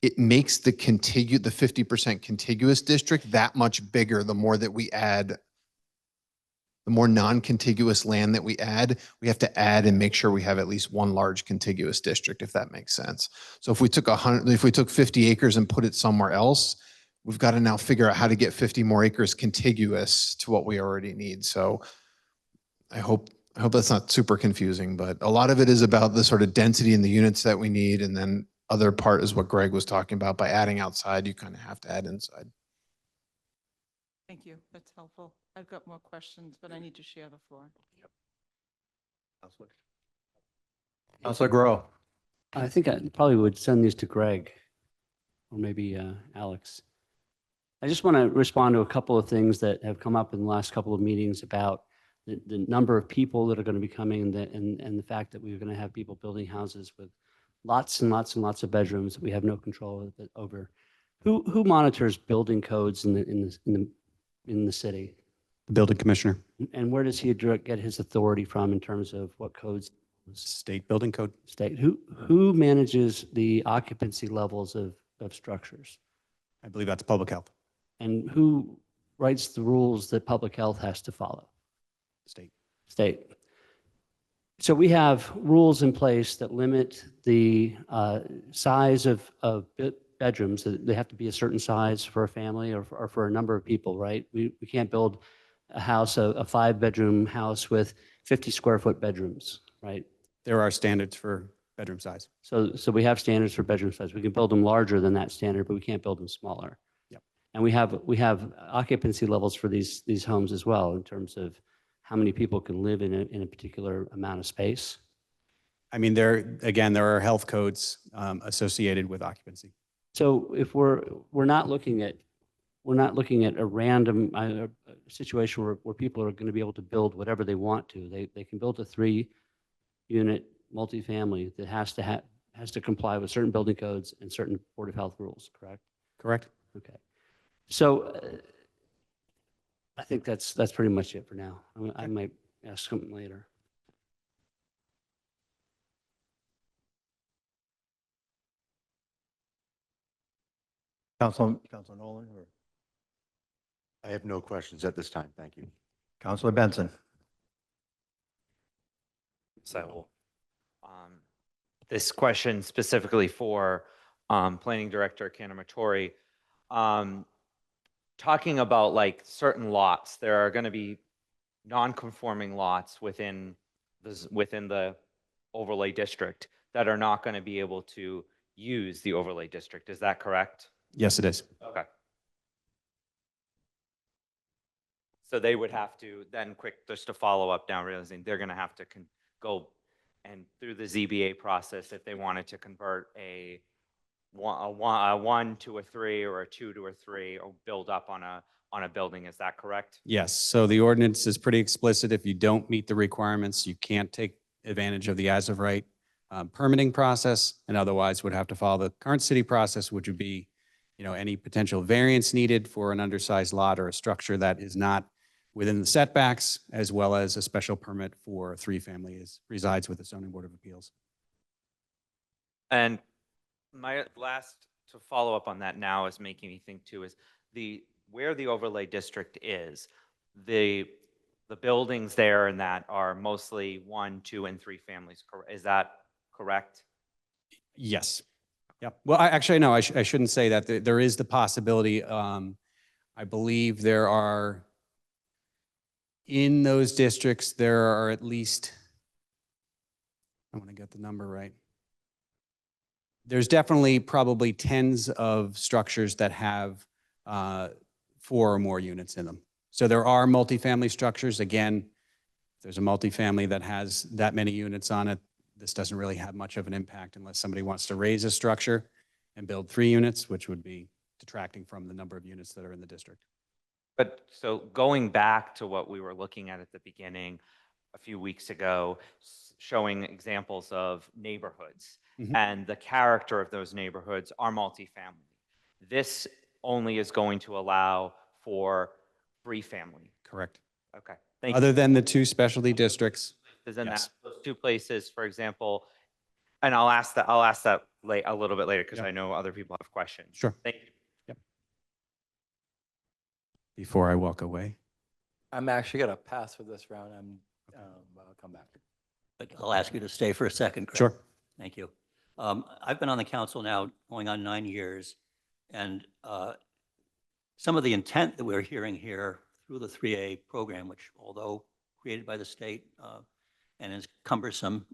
it makes the 50% contiguous district that much bigger. The more that we add, the more non-contiguous land that we add, we have to add and make sure we have at least one large contiguous district, if that makes sense. So if we took 50 acres and put it somewhere else, we've got to now figure out how to get 50 more acres contiguous to what we already need. So I hope that's not super confusing, but a lot of it is about the sort of density in the units that we need. And then other part is what Greg was talking about. By adding outside, you kind of have to add inside. Thank you. That's helpful. I've got more questions, but I need to share the floor. Councilor Grow. I think I probably would send these to Greg or maybe Alex. I just want to respond to a couple of things that have come up in the last couple of meetings about the number of people that are going to be coming and the fact that we're going to have people building houses with lots and lots and lots of bedrooms that we have no control over. Who monitors building codes in the city? The building commissioner, And where does he get his authority from in terms of what codes? state building code. State, who manages the occupancy levels of structures? I believe that's public health. And who writes the rules that public health has to follow? State. State. So we have rules in place that limit the size of bedrooms. That they have to be a certain size for a family or for a number of people, right? We can't build a house, a 5-bedroom house with 50 square foot bedrooms, right? There are standards for bedroom size. So we have standards for bedroom size. We can build them larger than that standard, but we can't build them smaller. Yep. And we have occupancy levels for these homes as well in terms of how many people can live in a particular amount of space. I mean, there are health codes associated with occupancy. So if we're not looking at a random situation where people are going to be able to build whatever they want to. They can build a 3-unit multifamily that has to comply with certain building codes and certain Board of Health rules, correct? Correct. Okay. So I think that's pretty much it for now. I might ask something later. Council Nolan or I have no questions at this time. Thank you. Councilor Benson? So this question specifically for Planning Director Kanamatori, talking about like certain lots, there are going to be non-conforming lots within the overlay district that are not going to be able to use the overlay district. Is that correct? Yes, it is. Okay. So they would have to then just to follow up now, realizing they're going to have to go and through the ZBA process if they wanted to convert a 1 to a 3 or a 2 to a 3 or build up on a building. Is that correct? Yes. So the ordinance is pretty explicit. If you don't meet the requirements, you can't take advantage of the as of right permitting process, and otherwise would have to follow the current city process, which would be, any potential variance needed for an undersized lot or a structure that is not within the setbacks, as well as a special permit for 3 families resides with the zoning board of appeals. And my last to follow up on that now is making me think too is where the overlay district is, the buildings there and that are mostly 1, 2, and 3 families. Is that correct? Yes. Yep. Well, I shouldn't say that. There is the possibility. I believe there are, in those districts, there are at least, I want to get the number right. There's definitely probably tens of structures that have 4 or more units in them. So there are multifamily structures. Again, if there's a multifamily that has that many units on it, this doesn't really have much of an impact unless somebody wants to raise a structure and build 3 units, which would be detracting from the number of units that are in the district. But so going back to what we were looking at the beginning a few weeks ago, showing examples of neighborhoods and the character of those neighborhoods are multifamily. This only is going to allow for 3 family. Correct. Okay. Thank Other you. than the 2 specialty districts. Isn't yes. those 2 places, for example, and I'll ask that a little bit later because I know other people have questions. Sure. Thank you. Yep. Before I walk away. I'm actually going to pass for this round. I'll come back. But I'll ask you to stay for a second, Craig. Sure. Thank you. I've been on the council now going on 9 years, and some of the intent that we're hearing here through the 3A program, which although created by the state and is cumbersome,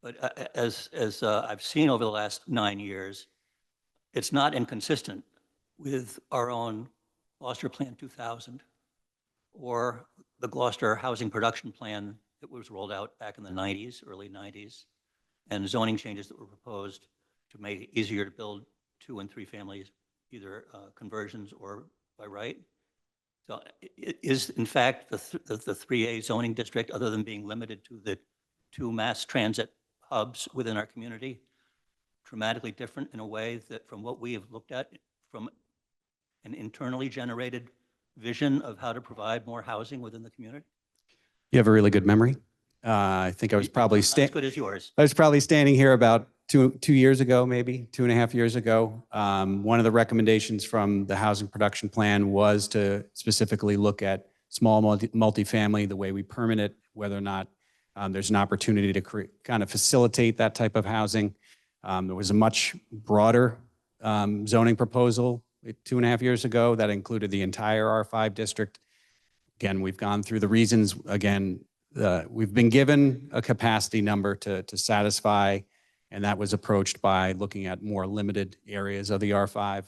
but as I've seen over the last 9 years, it's not inconsistent with our own Gloucester Plan 2000 or the Gloucester Housing Production Plan that was rolled out back in the 90s, early 90s, and zoning changes that were proposed to make it easier to build 2 and 3 families, either conversions or by right. So it is, in fact, the 3A zoning district, other than being limited to the 2 mass transit hubs within our community, dramatically different in a way that from what we have looked at from an internally generated vision of how to provide more housing within the community? You have a really good memory. I think I was probably Not as good as yours. I was probably standing here about two years ago, maybe 2.5 years ago. One of the recommendations from the housing production plan was to specifically look at small multifamily, the way we permit it, whether or not there's an opportunity to kind of facilitate that type of housing. There was a much broader zoning proposal 2.5 years ago that included the entire R5 district. Again, we've gone through the reasons. Again, we've been given a capacity number to satisfy, and that was approached by looking at more limited areas of the R5.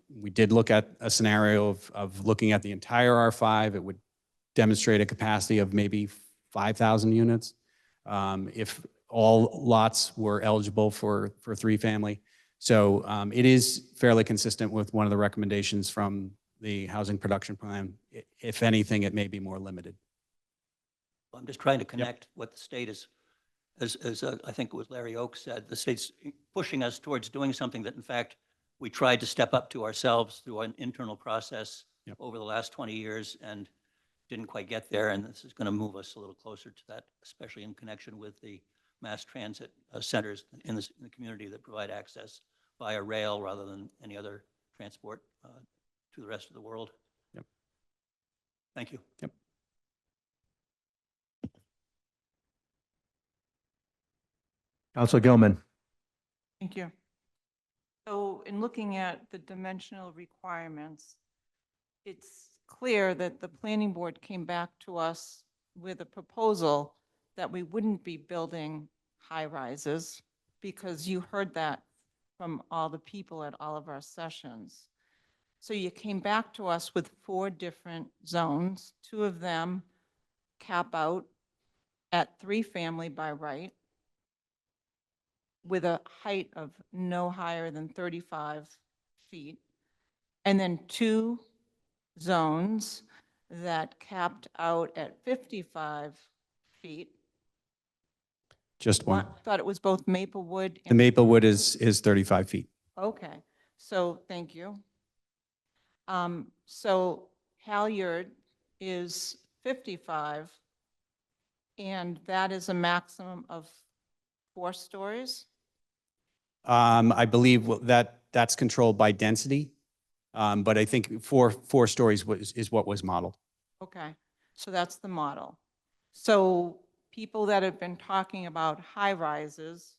We did look at a scenario of looking at the entire R5. It would demonstrate a capacity of maybe 5,000 units if all lots were eligible for three-family. So it is fairly consistent with one of the recommendations from the housing production plan. If anything, it may be more limited. I'm just trying to connect what the state is, as I think it was Larry Oaks said, the state's pushing us towards doing something that in fact we tried to step up to ourselves through an internal process over the last 20 years and didn't quite get there. And this is going to move us a little closer to that, especially in connection with the mass transit centers in the community that provide access via rail rather than any other transport to the rest of the world. Yep. Thank you. Yep. Council Gilman. Thank you. So in looking at the dimensional requirements, it's clear that the planning board came back to us with a proposal that we wouldn't be building high rises because you heard that from all the people at all of our sessions. So you came back to us with 4 different zones. 2 of them cap out at 3-family by right with a height of no higher than 35 feet. And then 2 zones that capped out at 55 feet. Just one. Thought it was both Maplewood The Maplewood is 35 feet. Okay, so thank you. So Halyard is 55, and that is a maximum of 4 stories? I believe that's controlled by density, but I think four stories is what was modeled. Okay, so that's the model. So people that have been talking about high rises,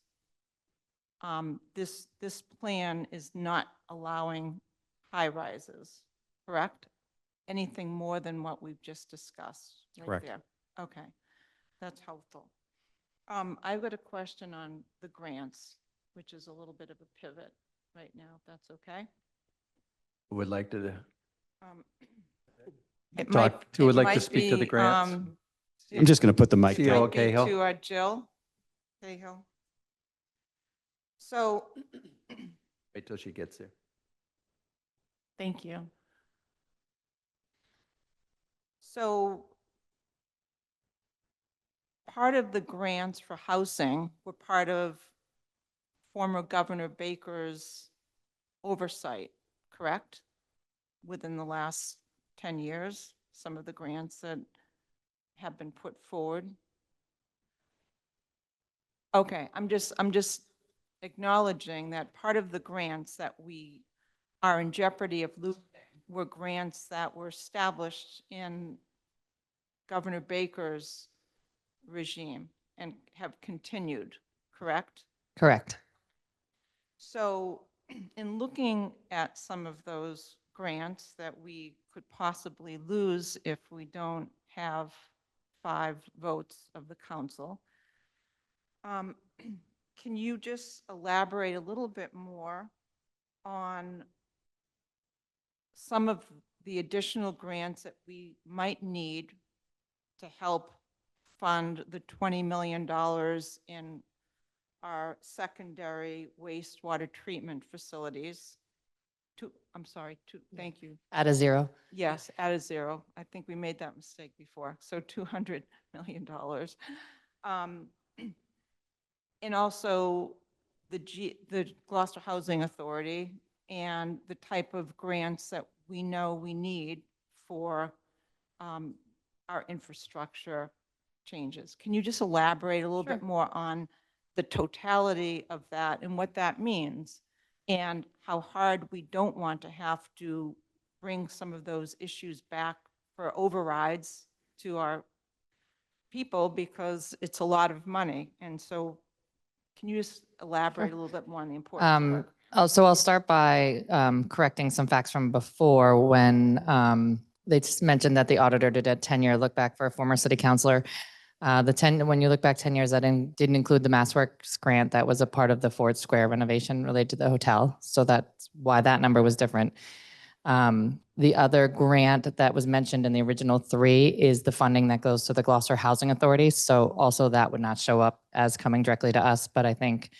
this plan is not allowing high rises, correct? Anything more than what we've just discussed right Correct. there. Okay, that's helpful. I've got a question on the grants, which is a little bit of a pivot right now, if that's okay. Who would like to It talk, who would it like to might speak to the be, grants? I'm just going to put the mic CEO down. Might be Cahill. to Jill Cahill. So, Wait till she gets here. thank you. So, part of the grants for housing were part of former Governor Baker's oversight, correct? Within the last 10 years, some of the grants that have been put forward. Okay, I'm just acknowledging that part of the grants that we are in jeopardy of losing were grants that were established in Governor Baker's regime and have continued, correct? Correct. So in looking at some of those grants that we could possibly lose if we don't have 5 votes of the council, can you just elaborate a little bit more on some of the additional grants that we might need to help fund the $20 million in our secondary wastewater treatment facilities? Thank you. At a 0. Yes, at a 0. I think we made that mistake before. So $200 million. And also the Gloucester Housing Authority and the type of grants that we know we need for our infrastructure changes. Can you just elaborate a little bit more on the totality of that and what that means, and how hard we don't want to have to bring some of those issues back for overrides to our people, because it's a lot of money? And so can you just elaborate a little bit more on the importance of it? So I'll start by correcting some facts from before when they just mentioned that the auditor did a 10-year look back for a former city councilor. When you look back 10 years, that didn't include the MassWorks grant that was a part of the Ford Square renovation related to the hotel. So that's why that number was different. The other grant that was mentioned in the original 3 is the funding that goes to the Gloucester Housing Authority. So also that would not show up as coming directly to us, but I think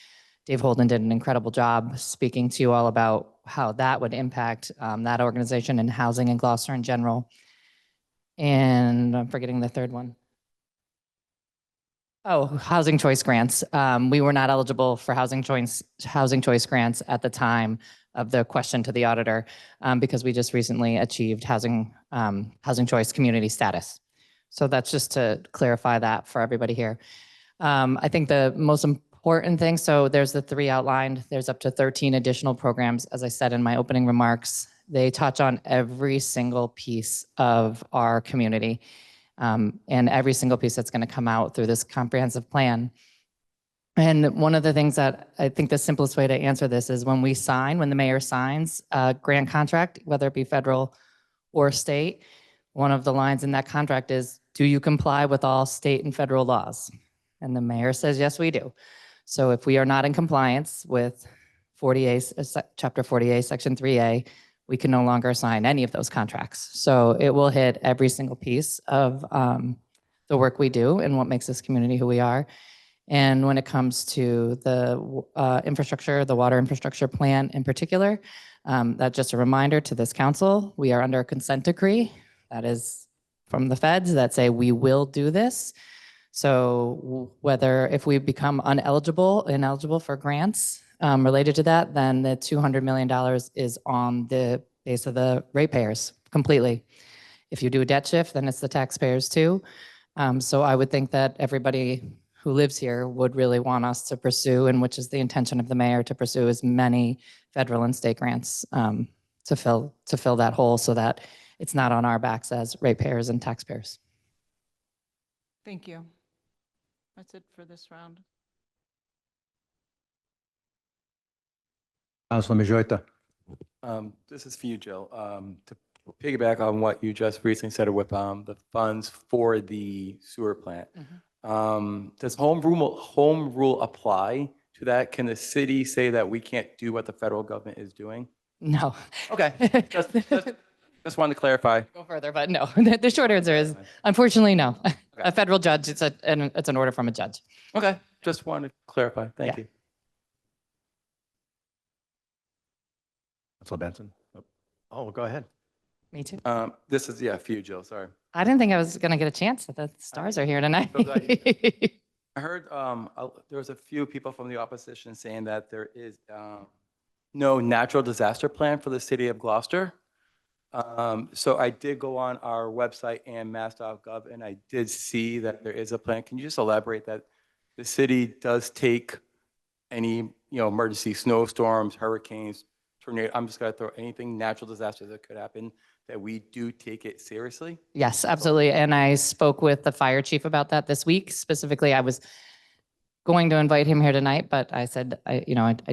Dave Holden did an incredible job speaking to you all about how that would impact that organization and housing in Gloucester in general. And I'm forgetting the third one. Oh, housing choice grants. We were not eligible for housing choice grants at the time of the question to the auditor because we just recently achieved housing choice community status. So that's just to clarify that for everybody here. I think the most important thing, so there's the 3 outlined, there's up to 13 additional programs. As I said in my opening remarks, they touch on every single piece of our community and every single piece that's going to come out through this comprehensive plan. And one of the things that I think the simplest way to answer this is when the mayor signs a grant contract, whether it be federal or state, one of the lines in that contract is, do you comply with all state and federal laws? And the mayor says, yes, we do. So if we are not in compliance with Chapter 40A, Section 3A, we can no longer sign any of those contracts. So it will hit every single piece of the work we do and what makes this community who we are. And when it comes to the infrastructure, the water infrastructure plan in particular, that's just a reminder to this council, we are under a consent decree that is from the feds that say we will do this. So if we become ineligible for grants related to that, then the $200 million is on the base of the ratepayers completely. If you do a debt shift, then it's the taxpayers too. So I would think that everybody who lives here would really want us to pursue, and which is the intention of the mayor, to pursue as many federal and state grants to fill that hole so that it's not on our backs as ratepayers and taxpayers. Thank you. That's it for this round. Councilor Majorita. This is for you, Jill. To piggyback on what you just recently said with the funds for the sewer plant, does home rule apply to that? Can the city say that we can't do what the federal government is doing? No. Okay, just wanted to clarify. Go further, but no. The short answer is, unfortunately, no. Okay. A federal judge, it's an order from a judge. Okay, just wanted to clarify. Thank you. Councilor Benson. Oh, go ahead. Me too. This is, for you, Jill, sorry. I didn't think I was going to get a chance. The stars are here tonight. I heard there was a few people from the opposition saying that there is no natural disaster plan for the city of Gloucester. So I did go on our website and mass.gov, and I did see that there is a plan. Can you just elaborate that the city does take any emergency snowstorms, hurricanes, tornado? I'm just going to throw anything natural disaster that could happen, that we do take it seriously? Yes, absolutely. And I spoke with the fire chief about that this week. Specifically, I was going to invite him here tonight, but I said, I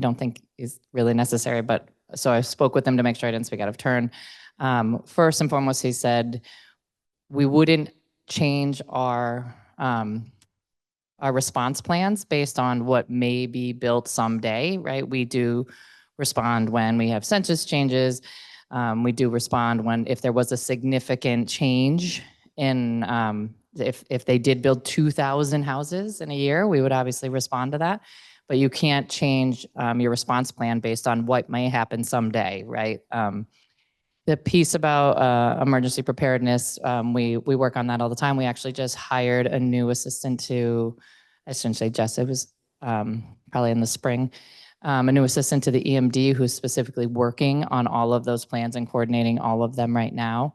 don't think is really necessary. But so I spoke with him to make sure I didn't speak out of turn. First and foremost, he said we wouldn't change our response plans based on what may be built someday, right? We do respond when we have census changes. We do respond if there was a significant change in, if they did build 2,000 houses in a year, we would obviously respond to that. But you can't change your response plan based on what may happen someday, right? The piece about emergency preparedness, we work on that all the time. We actually just hired a new assistant I shouldn't say just, it was probably in the spring, a new assistant to the EMD who's specifically working on all of those plans and coordinating all of them right now.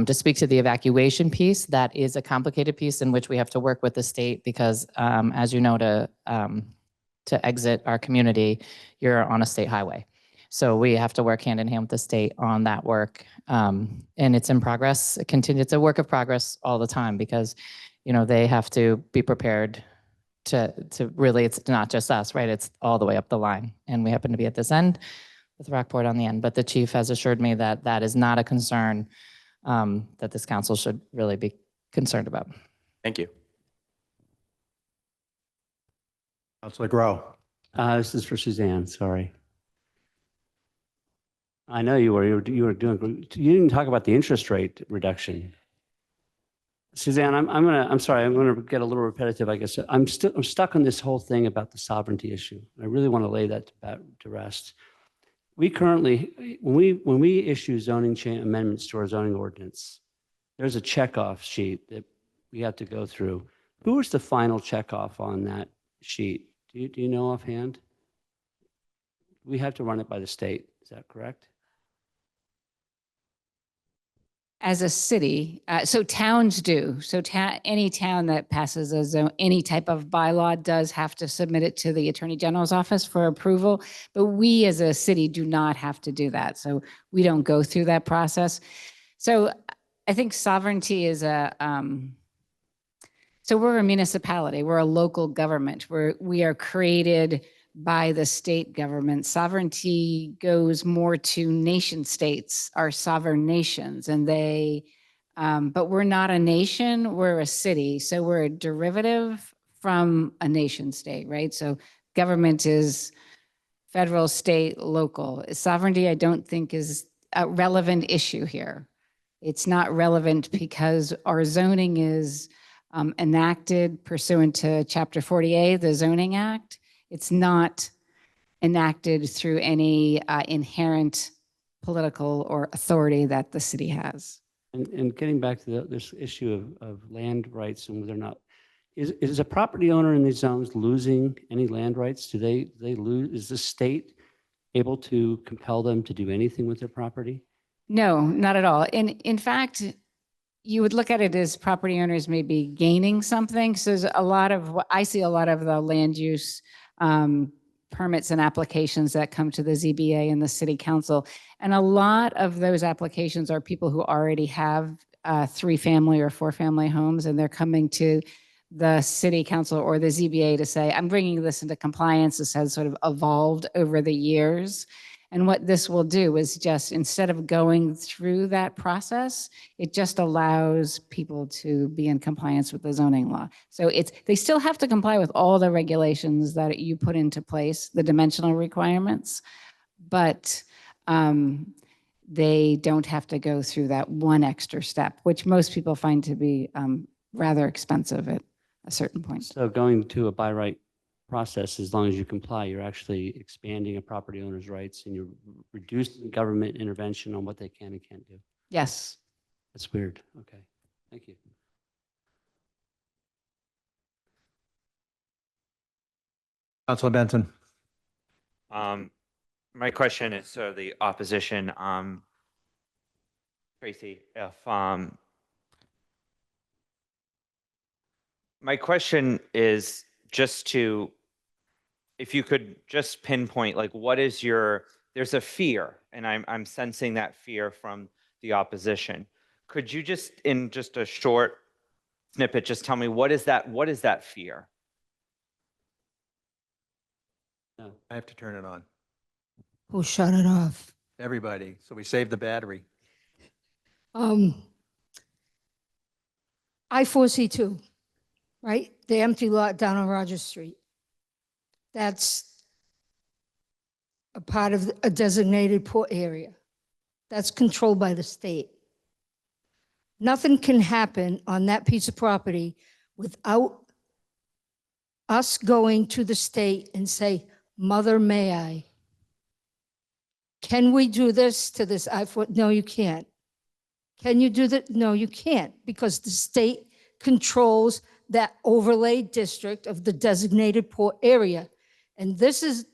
To speak to the evacuation piece, that is a complicated piece in which we have to work with the state because, as you know, to exit our community, you're on a state highway. So we have to work hand in hand with the state on that work. And it's in progress. It's a work of progress all the time because, you know, they have to be prepared to really, it's not just us, right? It's all the way up the line. And we happen to be at this end with Rockport on the end. But the chief has assured me that that is not a concern that this council should really be concerned about. Thank you. Councilor Grow. This is for Suzanne, sorry. I know you were doing, you didn't talk about the interest rate reduction. Suzanne, I'm sorry, I'm gonna get a little repetitive, I guess. I'm stuck on this whole thing about the sovereignty issue. I really want to lay that to rest. We currently, when we issue zoning amendments to our zoning ordinance, there's a checkoff sheet that we have to go through. Who is the final checkoff on that sheet? Do you know offhand? We have to run it by the state, is that correct? As a city, so towns do. So any town that passes a zone, any type of bylaw does have to submit it to the Attorney General's office for approval. But we as a city do not have to do that. So we don't go through that process. So I think sovereignty is so we're a municipality, we're a local government, we are created by the state government. Sovereignty goes more to nation states, our sovereign nations, and but we're not a nation, we're a city. So we're a derivative from a nation state, right? So government is federal, state, local. Sovereignty, I don't think is a relevant issue here. It's not relevant because our zoning is enacted pursuant to Chapter 40A, the Zoning Act. It's not enacted through any inherent political or authority that the city has. And getting back to this issue of land rights and whether or not, is a property owner in these zones losing any land rights? Do they lose, is the state able to compel them to do anything with their property? No, not at all. In fact, you would look at it as property owners may be gaining something. So there's I see a lot of the land use permits and applications that come to the ZBA and the city council. And a lot of those applications are people who already have 3-family or 4-family homes, and they're coming to the city council or the ZBA to say, I'm bringing this into compliance. This has sort of evolved over the years. And what this will do is just, instead of going through that process, it just allows people to be in compliance with the zoning law. So they still have to comply with all the regulations that you put into place, the dimensional requirements, but they don't have to go through that one extra step, which most people find to be rather expensive at a certain point. So going to a by right process, as long as you comply, you're actually expanding a property owner's rights and you're reducing government intervention on what they can and can't do. Yes. That's weird. Okay. Thank you. Councilor Benson. My question is to the opposition. Tracy, if my question is just if you could just pinpoint, like, what is there's a fear, and I'm sensing that fear from the opposition. Could you just, in just a short snippet, just tell me what is that fear? No, I have to turn it on. Who shut it off? Everybody, so we save the battery. I-4C2, right? The empty lot down on Rogers Street. That's a part of a designated port area. That's controlled by the state. Nothing can happen on that piece of property without us going to the state and say, Mother, may I? Can we do this to this I-4? No, you can't. Can you do that? No, you can't, because the state controls that overlay district of the designated port area. And this is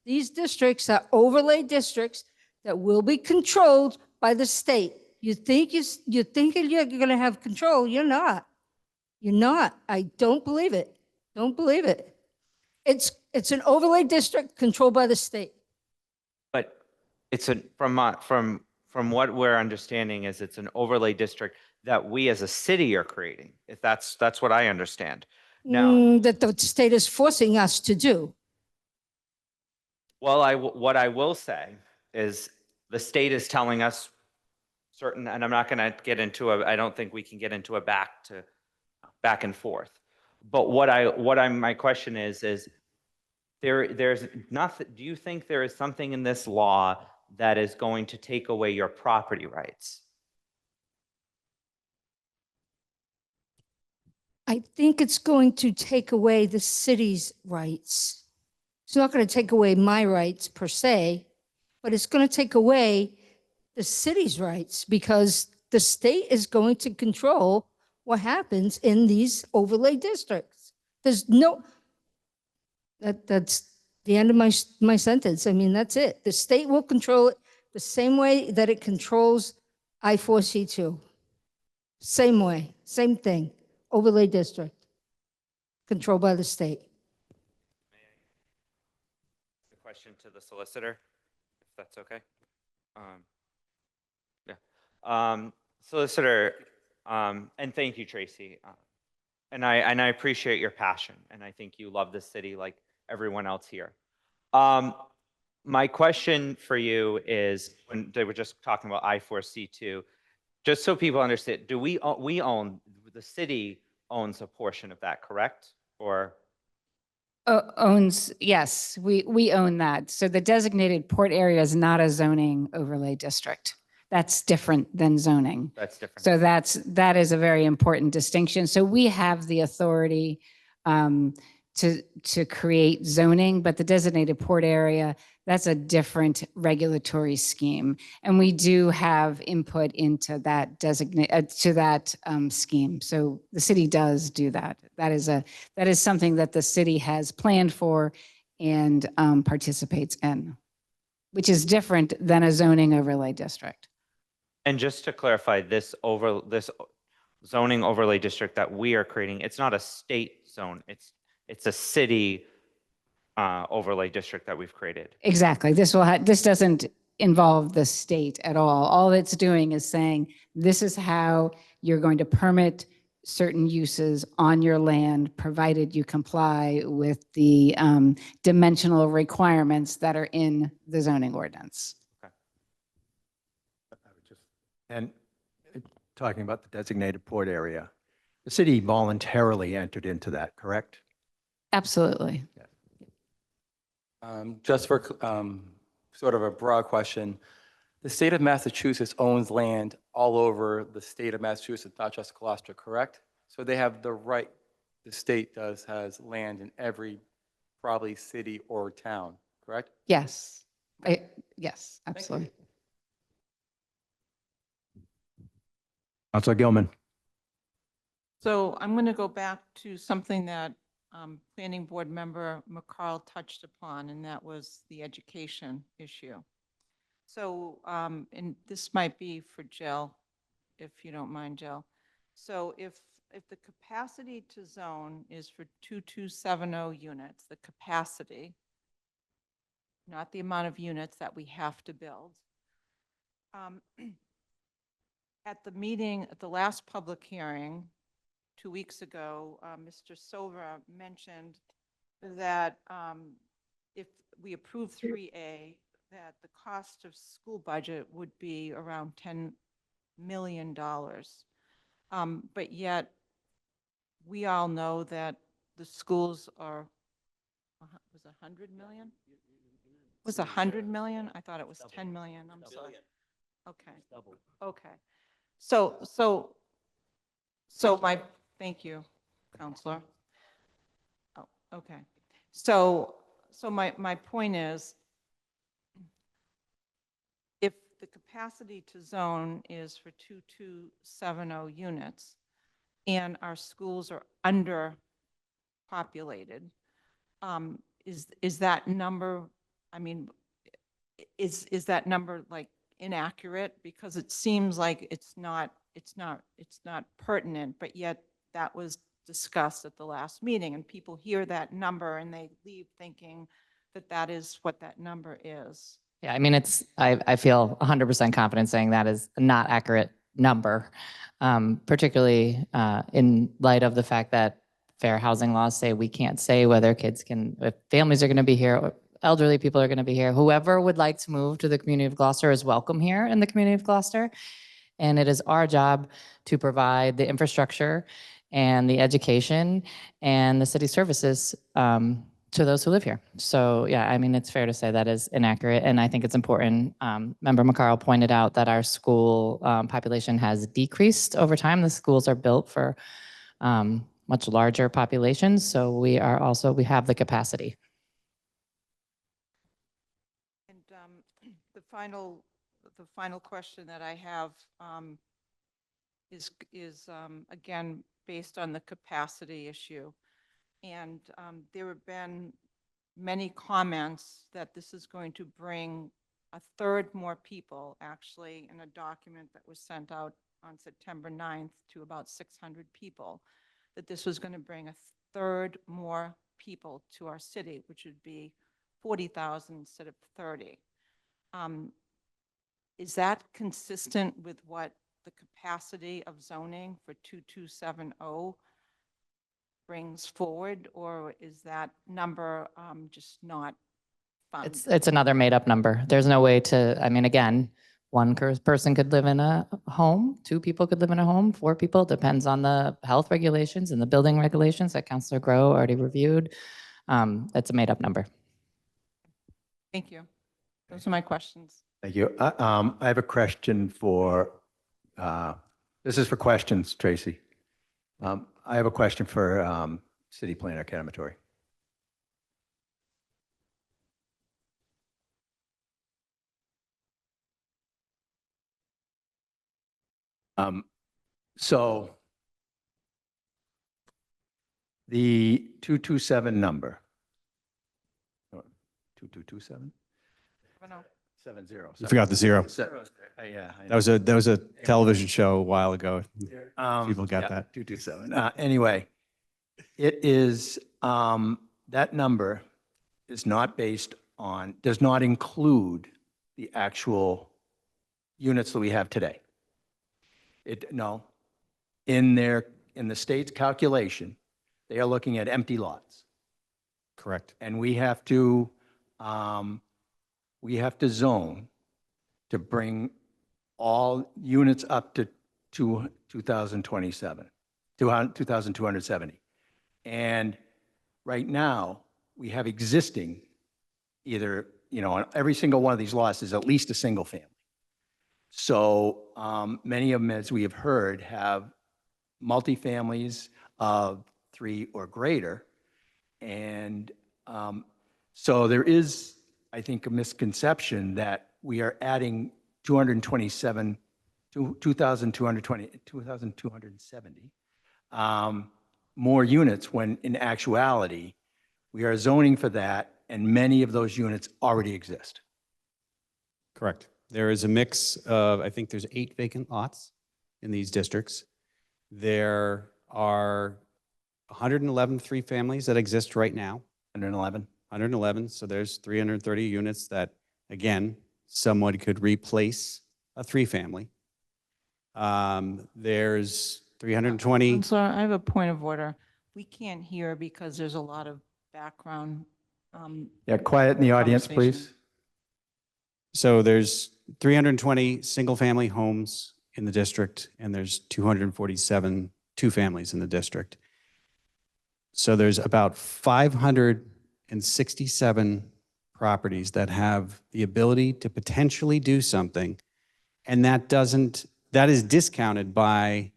These districts are overlay districts that will be controlled by the state. You think you're going to have control. You're not. You're not. I don't believe it. Don't believe it. It's an overlay district controlled by the state. But it's from what we're understanding is it's an overlay district that we as a city are creating. If that's what I understand. Now, That the state is forcing us to do. well, what I will say is the state is telling us certain, and I'm not going to get into I don't think we can get into a back and forth. But my question is there's nothing, do you think there is something in this law that is going to take away your property rights? I think it's going to take away the city's rights. It's not going to take away my rights per se, but it's going to take away the city's rights because the state is going to control what happens in these overlay districts. There's no, that's the end of my sentence. I mean, that's it. The state will control it the same way that it controls I-4C2. Same way, same thing. Overlay district, controlled by the state. The question to the solicitor, if that's okay. Solicitor, and thank you, Tracy. And I appreciate your passion, and I think you love this city like everyone else here. My question for you is, when they were just talking about I-4C2, just so people understand, do we own, the city owns a portion of that, correct? Or? Owns, yes, we own that. So the designated port area is not a zoning overlay district. That's different than zoning. That's different. So that is a very important distinction. So we have the authority to create zoning, but the designated port area, that's a different regulatory scheme. And we do have input into that scheme. So the city does do that. That is something that the city has planned for and participates in, which is different than a zoning overlay district. And just to clarify, this zoning overlay district that we are creating, it's not a state zone. It's a city overlay district that we've created. Exactly. This doesn't involve the state at all. All it's doing is saying, this is how you're going to permit certain uses on your land, provided you comply with the dimensional requirements that are in the zoning ordinance. And talking about the designated port area, the city voluntarily entered into that, correct? Absolutely. Just for sort of a broad question, the state of Massachusetts owns land all over the state of Massachusetts, not just Gloucester, correct? So they have the right, the state has land in every probably city or town, correct? Yes. Yes, absolutely. Councilor Gilman. So I'm going to go back to something that Planning Board member McCarl touched upon, and that was the education issue. So, and this might be for Jill, if you don't mind, Jill. So if the capacity to zone is for 2270 units, the capacity, not the amount of units that we have to build. At the meeting, at the last public hearing, 2 weeks ago, Mr. Silva mentioned that if we approve 3A, that the cost of school budget would be around $10 million. But yet, we all know that the schools are, was 100 million? Was 100 million? I thought it was 10 million. I'm sorry. Okay. Okay. So thank you, Counselor. Oh, okay. So my point is, if the capacity to zone is for 2270 units and our schools are underpopulated, is that number I mean, is that number like inaccurate? Because it seems like it's not pertinent, but yet that was discussed at the last meeting, and people hear that number and they leave thinking that that is what that number is. Yeah, I mean, I feel 100% confident saying that is a not accurate number, particularly in light of the fact that fair housing laws say we can't say whether if families are going to be here, or elderly people are going to be here. Whoever would like to move to the community of Gloucester is welcome here in the community of Gloucester. And it is our job to provide the infrastructure and the education and the city services to those who live here. So yeah, I mean, it's fair to say that is inaccurate. And I think it's important. Member McCarl pointed out that our school population has decreased over time. The schools are built for much larger populations. So we have the capacity. And the final question that I have is again, based on the capacity issue. And there have been many comments that this is going to bring a third more people, actually, in a document that was sent out on September 9th to about 600 people, that this was going to bring a third more people to our city, which would be 40,000 instead of 30. Is that consistent with what the capacity of zoning for 2270 brings forward, or is that number just not fun? It's another made up number. There's no way to, I mean, again, one person could live in a home, 2 people could live in a home, 4 people, depends on the health regulations and the building regulations that Councilor Grow already reviewed. It's a made up number. Thank you. Those are my questions. Thank you. I have a question for, this is for questions, Tracy. I have a question for City Planner Kadamatory. So the 227 number, 2227? 70. You forgot the zero. Yeah. I That was a television show a while ago. People got yeah, that. 227. Anyway, it is, that number is not based on, does not include the actual units that we have today. No, in the state's calculation, they are looking at empty lots. Correct. And we have to zone to bring all units up to 2,270. And right now, we have existing, either, on every single one of these lots is at least a single family. So many of them, as we have heard, have multifamilies of 3 or greater. And so there is, I think, a misconception that we are adding 2,270 more units, when in actuality, we are zoning for that, and many of those units already exist. Correct. There is a mix of, I think there's 8 vacant lots in these districts. There are 111 3 families that exist right now. 111. So there's 330 units that, again, someone could replace a 3 family. There's 320. I'm sorry, I have a point of order. We can't hear because there's a lot of background. Yeah, quiet in the audience, conversation. please. So there's 320 single-family homes in the district, and there's 247 2-families in the district. So there's about 567 properties that have the ability to potentially do something, and that is discounted by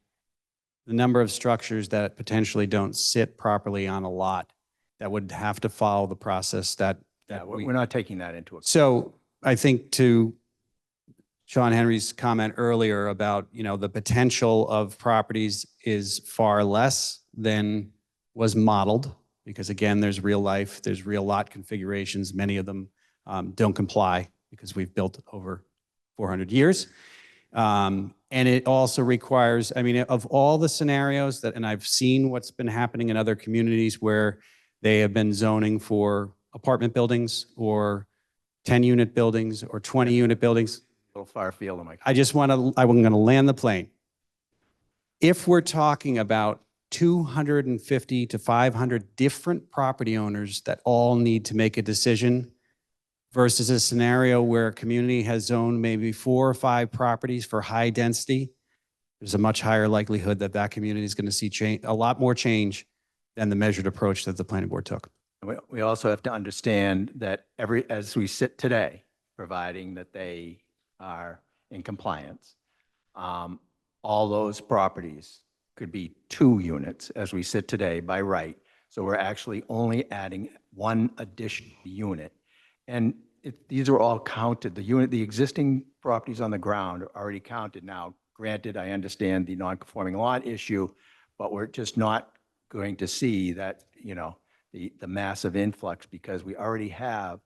the number of structures that potentially don't sit properly on a lot that would have to follow the process that We're not taking that into account. So I think to Sean Henry's comment earlier about, the potential of properties is far less than was modeled, because again, there's real life, there's real lot configurations. Many of them don't comply because we've built over 400 years. And it also requires, I mean, of all the scenarios that, and I've seen what's been happening in other communities where they have been zoning for apartment buildings or 10-unit buildings or 20-unit buildings. A little far field of my. I'm going to land the plane. If we're talking about 250 to 500 different property owners that all need to make a decision versus a scenario where a community has zoned maybe 4 or 5 properties for high density, there's a much higher likelihood that that community is going to see change, a lot more change than the measured approach that the planning board took. We also have to understand that as we sit today, providing that they are in compliance, all those properties could be 2 units as we sit today by right. So we're actually only adding 1 additional unit. And these are all counted. The existing properties on the ground are already counted. Now, granted, I understand the non-conforming lot issue, but we're just not going to see that, the massive influx because we already have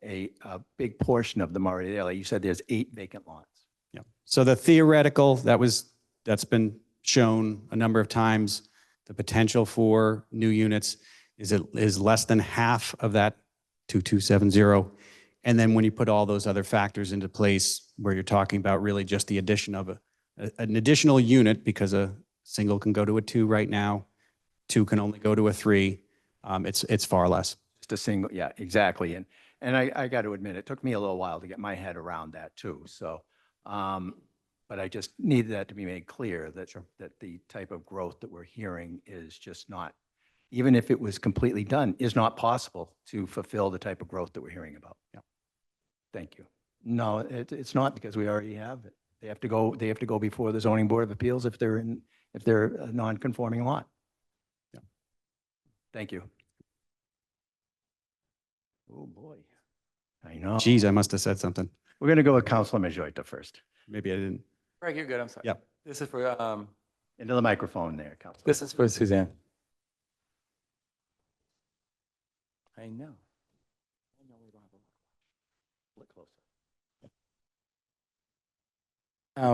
a big portion of them already there. Like you said, there's 8 vacant lots. Yeah. So the theoretical, that's been shown a number of times, the potential for new units is less than half of that 2270. And then when you put all those other factors into place where you're talking about really just the addition of an additional unit, because a single can go to a 2 right now, 2 can only go to a 3, it's far less. Just a single, yeah, exactly. And I got to admit, it took me a little while to get my head around that too. So, but I just needed that to be made clear that, that the type of growth that we're hearing is just not, even if it was completely done, is not possible to fulfill the type of growth that we're hearing about. Yeah. Thank you. No, it's not because we already have it. They have to go before the zoning board of appeals if they're a non-conforming lot. Yeah. Thank you. Oh, boy. I know. Geez, I must have said something. We're going to go with Councilor Majorita first. Maybe I didn't. Greg, you're good. I'm sorry. Yeah. This is for, Into the microphone there, Councilor. this is for Suzanne. I know. Look closer.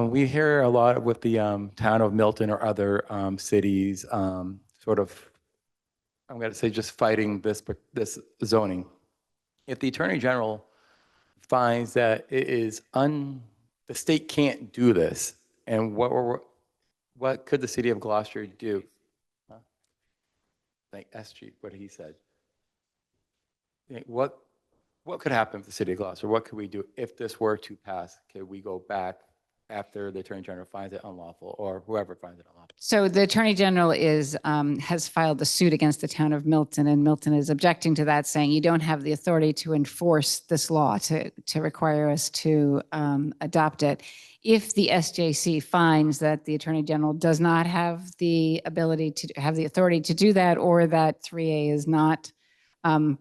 We hear a lot with the town of Milton or other cities, sort of, I'm going to say, just fighting this zoning. If the Attorney General finds that it is the state can't do this, and what could the city of Gloucester do? Huh? Like SG, what he said. What could happen with the city of Gloucester? What could we do if this were to pass? Could we go back after the Attorney General finds it unlawful, or whoever finds it unlawful? So the Attorney General has filed a suit against the town of Milton, and Milton is objecting to that, saying you don't have the authority to enforce this law, to require us to adopt it. If the SJC finds that the Attorney General does not have the ability to have the authority to do that, or that 3A is not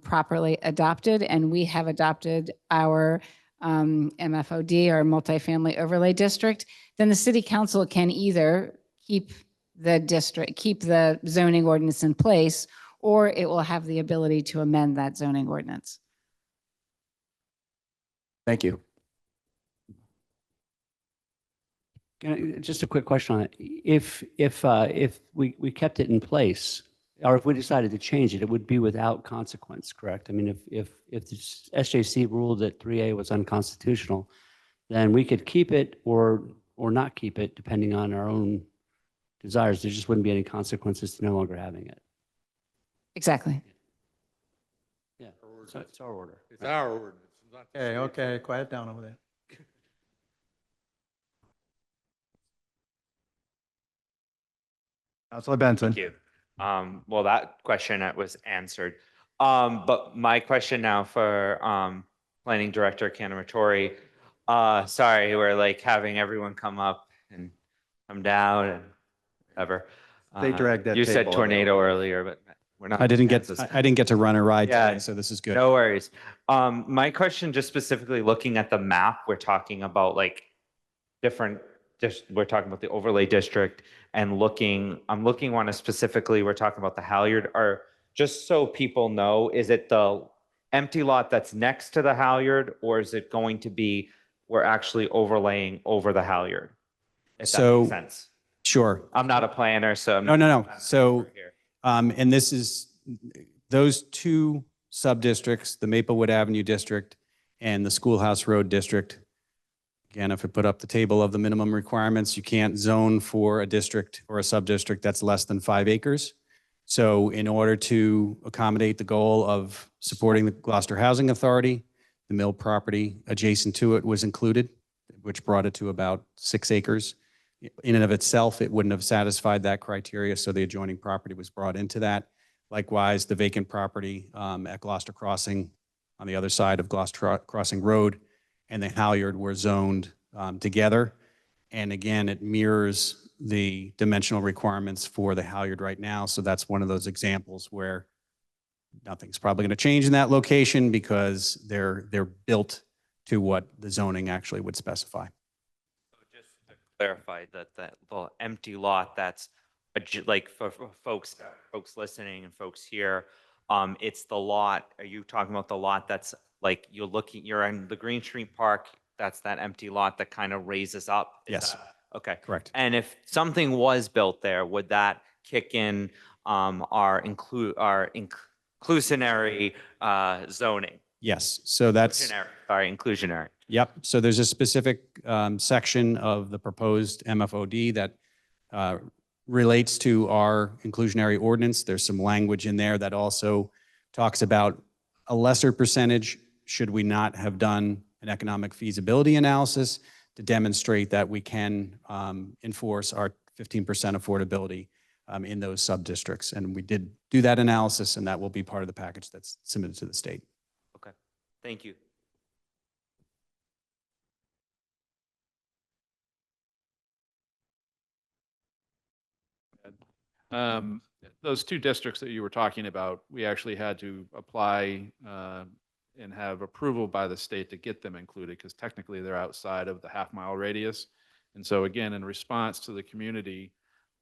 properly adopted, and we have adopted our MFOD, our multifamily overlay district, then the city council can either keep the zoning ordinance in place, or it will have the ability to amend that zoning ordinance. Thank you. Just a quick question on it. If we kept it in place, or if we decided to change it, it would be without consequence, correct? I mean, if the SJC ruled that 3A was unconstitutional, then we could keep it or not keep it depending on our own desires. There just wouldn't be any consequences to no longer having it. Exactly. Yeah, so it's our order. It's our ordinance. Not the state's. Okay, quiet down over there. Councilor Benson. Thank you. Well, that question was answered. But my question now for Planning Director Canamatori. Sorry, we're like having everyone come up and come down and whatever. They dragged that You said table tornado earlier, but we're not. I didn't in Kansas. get to run a ride Yeah. today, so this is good. No worries. My question, just specifically looking at the map, we're talking about like different, we're talking about the overlay district and I'm looking one specifically, we're talking about the Halyard, or just so people know, is it the empty lot that's next to the halyard, or is it going to be, we're actually overlaying over the halyard? If that So- makes sense. Sure. I'm not a planner, so. I'm No, no, not no. an So, expert here. and this is, those two sub-districts, the Maplewood Avenue District and the Schoolhouse Road District. Again, if I put up the table of the minimum requirements, you can't zone for a district or a sub-district that's less than 5 acres. So in order to accommodate the goal of supporting the Gloucester Housing Authority, the mill property adjacent to it was included, which brought it to about 6 acres. In and of itself, it wouldn't have satisfied that criteria, so the adjoining property was brought into that. Likewise, the vacant property at Gloucester Crossing on the other side of Gloucester Crossing Road and the halyard were zoned together. And again, it mirrors the dimensional requirements for the halyard right now. So that's one of those examples where nothing's probably going to change in that location because they're built to what the zoning actually would specify. Just to clarify that the empty lot that's like for folks listening and folks here, it's the lot, are you talking about the lot that's like you're in the Green Street Park, that's that empty lot that kind of raises up? Is Yes. that- Okay. Correct. And if something was built there, would that kick in our inclusionary zoning? Yes. So that's, Inclusionary. yep. So there's a specific section of the proposed MFOD that relates to our inclusionary ordinance. There's some language in there that also talks about a lesser percentage should we not have done an economic feasibility analysis to demonstrate that we can enforce our 15% affordability in those sub-districts. And we did do that analysis, and that will be part of the package that's submitted to the state. Okay. Thank you. Those two districts that you were talking about, we actually had to apply and have approval by the state to get them included because technically they're outside of the half-mile radius. And so again, in response to the community,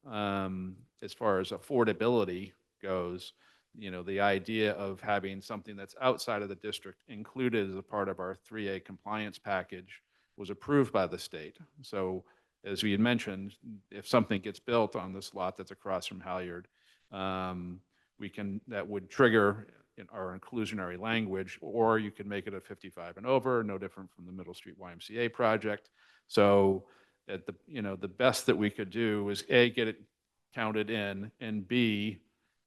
as far as affordability goes, you know, the idea of having something that's outside of the district included as a part of our 3A compliance package was approved by the state. So as we had mentioned, if something gets built on this lot that's across from Halyard, that would trigger in our inclusionary language, or you could make it a 55 and over, no different from the Middle Street YMCA project. So at the best that we could do is A, get it counted in, and B,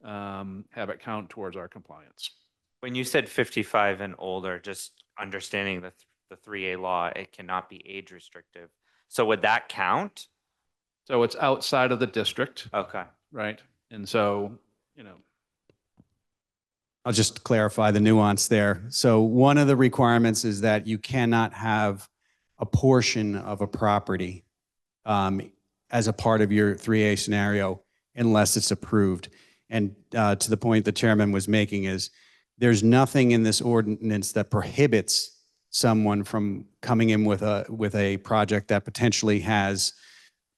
have it count towards our compliance. When you said 55 and older, just understanding the 3A law, it cannot be age restrictive. So would that count? So it's outside of the district, Okay. right? And so, you know, I'll just clarify the nuance there. So one of the requirements is that you cannot have a portion of a property as a part of your 3A scenario unless it's approved. And to the point the chairman was making is there's nothing in this ordinance that prohibits someone from coming in with a project that potentially has,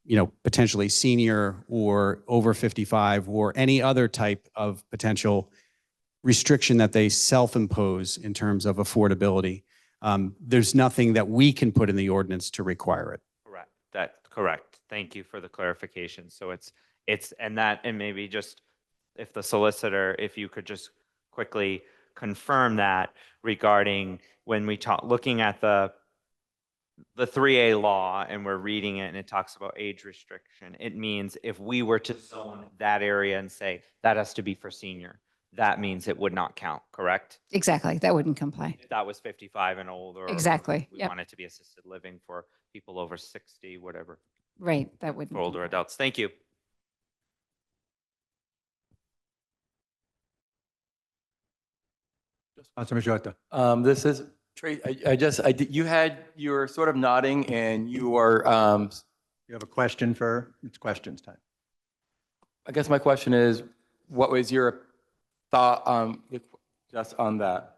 you know, potentially senior or over 55 or any other type of potential restriction that they self-impose in terms of affordability. There's nothing that we can put in the ordinance to require it. Correct. Correct. Thank you for the clarification. So and maybe just if the solicitor, if you could just quickly confirm that regarding when we looking at the 3A law and we're reading it and it talks about age restriction, it means if we were to zone that area and say that has to be for senior, that means it would not count, correct? Exactly. That wouldn't comply. If that was 55 and older. Exactly, We yep. want it to be assisted living for people over 60, whatever, Right. That wouldn't. for older adults. Thank you. Councilor Majota. This is, Trey, you were sort of nodding and you were, You have a question it's questions time. I guess my question is, what was your thought just on that?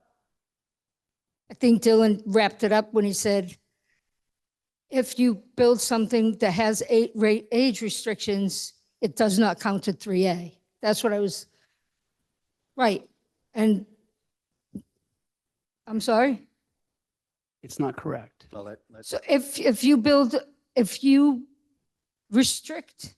I think Dylan wrapped it up when he said, if you build something that has age restrictions, it does not count to 3A. That's what I was, right. And I'm sorry? It's not correct. Well, let's, So if you restrict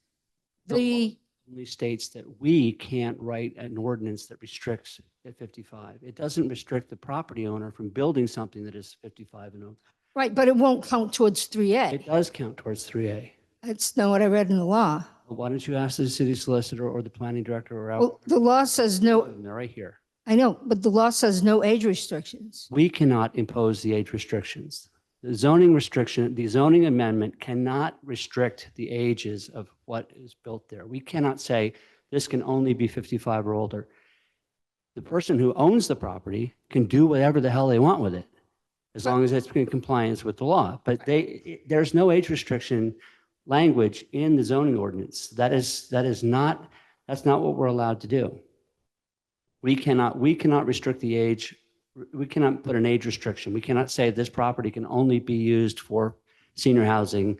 the, Only states that we can't write an ordinance that restricts at 55. It doesn't restrict the property owner from building something that is 55 and over. right, but it won't count towards 3A. It does count towards 3A. That's not what I read in the law. Well, why don't you ask the city solicitor or the planning director or out? Well, the law says no, They're right here. I know, but the law says no age restrictions. We cannot impose the age restrictions. The zoning restriction, the zoning amendment cannot restrict the ages of what is built there. We cannot say this can only be 55 or older. The person who owns the property can do whatever the hell they want with it, as long as it's in compliance with the law. But there's no age restriction language in the zoning ordinance. That's not what we're allowed to do. We cannot restrict the age. We cannot put an age restriction. We cannot say this property can only be used for senior housing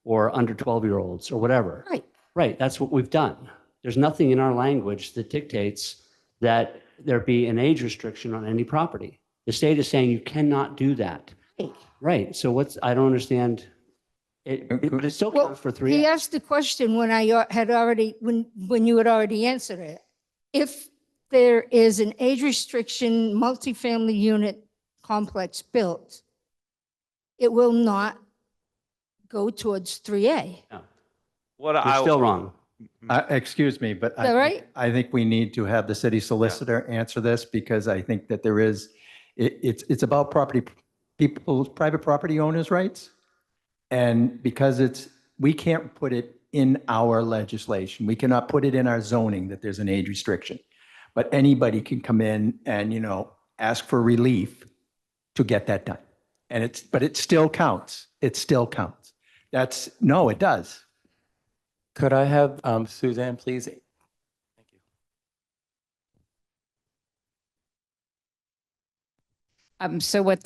or under 12-year-olds or whatever. Right. Right, that's what we've done. There's nothing in our language that dictates that there be an age restriction on any property. The state is saying you cannot do that. Right, so I don't understand. But it still counts for 3. He asked the question when I had already, when you had already answered it. If there is an age restriction multifamily unit complex built, it will not go towards 3A. What you're still wrong. Excuse me, but Is that right? I think we need to have the city solicitor answer this because I think that there is, it's about people's private property owners' rights. And because we can't put it in our legislation. We cannot put it in our zoning that there's an age restriction. But anybody can come in and, ask for relief to get that done. But it still counts. It still counts. No, it does. Could I have Suzanne, please? So what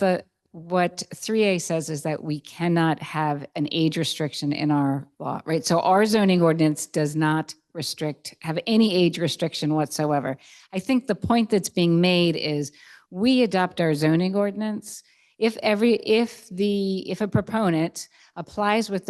3A says is that we cannot have an age restriction in our law, right? So our zoning ordinance does not have any age restriction whatsoever. I think the point that's being made is we adopt our zoning ordinance. If a proponent complies with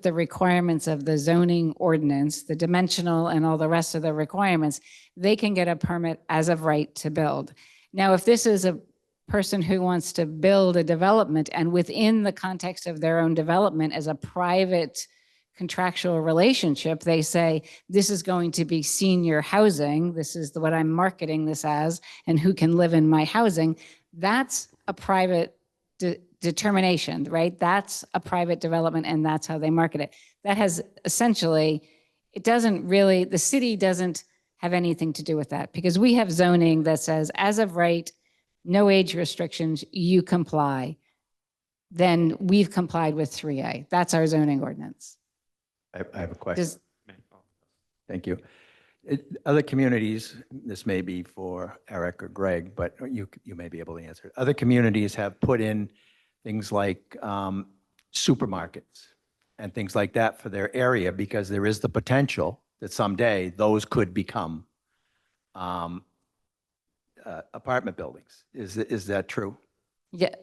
the requirements of the zoning ordinance, the dimensional and all the rest of the requirements, they can get a permit as of right to build. Now, if this is a person who wants to build a development and within the context of their own development as a private contractual relationship, they say, this is going to be senior housing. This is what I'm marketing this as, and who can live in my housing. That's a private determination, right? That's a private development, and that's how they market it. That has essentially, the city doesn't have anything to do with that, because we have zoning that says, as of right, no age restrictions, you comply. Then we've complied with 3A. That's our zoning ordinance. I have a question. Thank you. Other communities, this may be for Eric or Greg, but you may be able to answer it. Other communities have put in things like supermarkets and things like that for their area because there is the potential that someday those could become apartment buildings. Is that true? Yeah.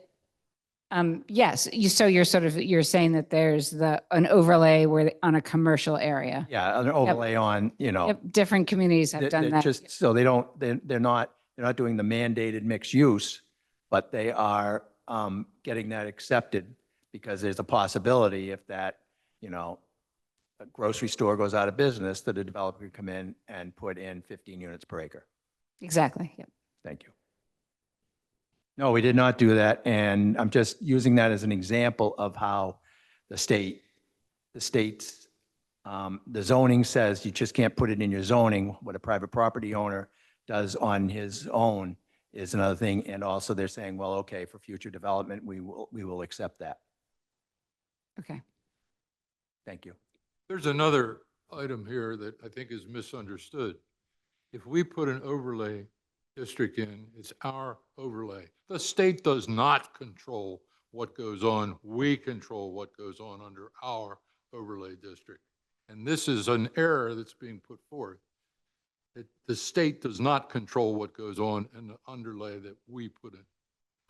Yes. So you're saying that there's an overlay on a commercial area. Yeah, an overlay on, Yep, different communities have done that. Just so they're not doing the mandated mixed use, but they are getting that accepted because there's a possibility if that, a grocery store goes out of business, that a developer could come in and put in 15 units per acre. Exactly. Yep. Thank you. No, we did not do that. And I'm just using that as an example of how the zoning says you just can't put it in your zoning. What a private property owner does on his own is another thing. And also they're saying, well, okay, for future development, we will accept that. Okay. Thank you. There's another item here that I think is misunderstood. If we put an overlay district in, it's our overlay. The state does not control what goes on. We control what goes on under our overlay district. And this is an error that's being put forth. The state does not control what goes on in the underlay that we put in.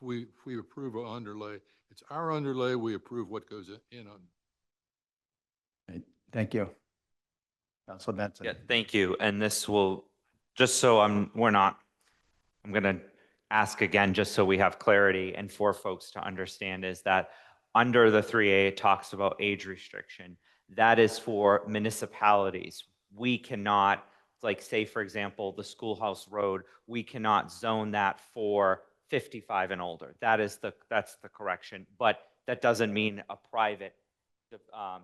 If we approve an underlay, it's our underlay, we approve what goes in on. Right. Thank you. Councilor Benson. Yeah, thank you. And this will, just so I'm going to ask again, just so we have clarity and for folks to understand, is that under the 3A, it talks about age restriction. That is for municipalities. We cannot, like say, for example, the Schoolhouse Road, we cannot zone that for 55 and older. That's the correction. But that doesn't mean a private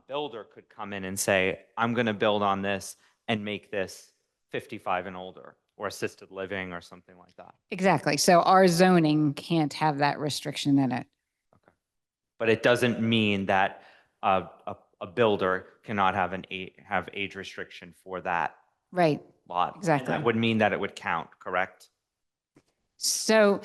builder could come in and say, I'm going to build on this and make this 55 and older, or assisted living or something like that. Exactly. So our zoning can't have that restriction in it. But it doesn't mean that a builder cannot have have age restriction for that Right. lot. Exactly. And that would mean that it would count, correct? So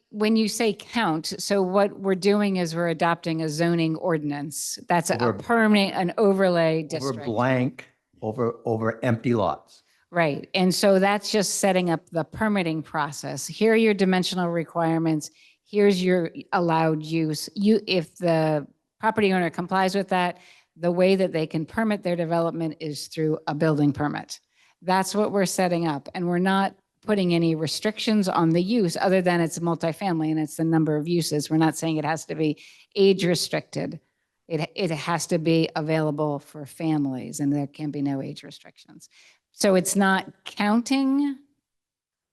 when you say count, so what we're doing is we're adopting a zoning ordinance. That's a Over- permanent, an overlay Over district. blank, over empty lots. Right. And so that's just setting up the permitting process. Here are your dimensional requirements. Here's your allowed use. If the property owner complies with that, the way that they can permit their development is through a building permit. That's what we're setting up. And we're not putting any restrictions on the use other than it's multifamily and it's the number of uses. We're not saying it has to be age restricted. It has to be available for families and there can be no age restrictions. So it's not counting,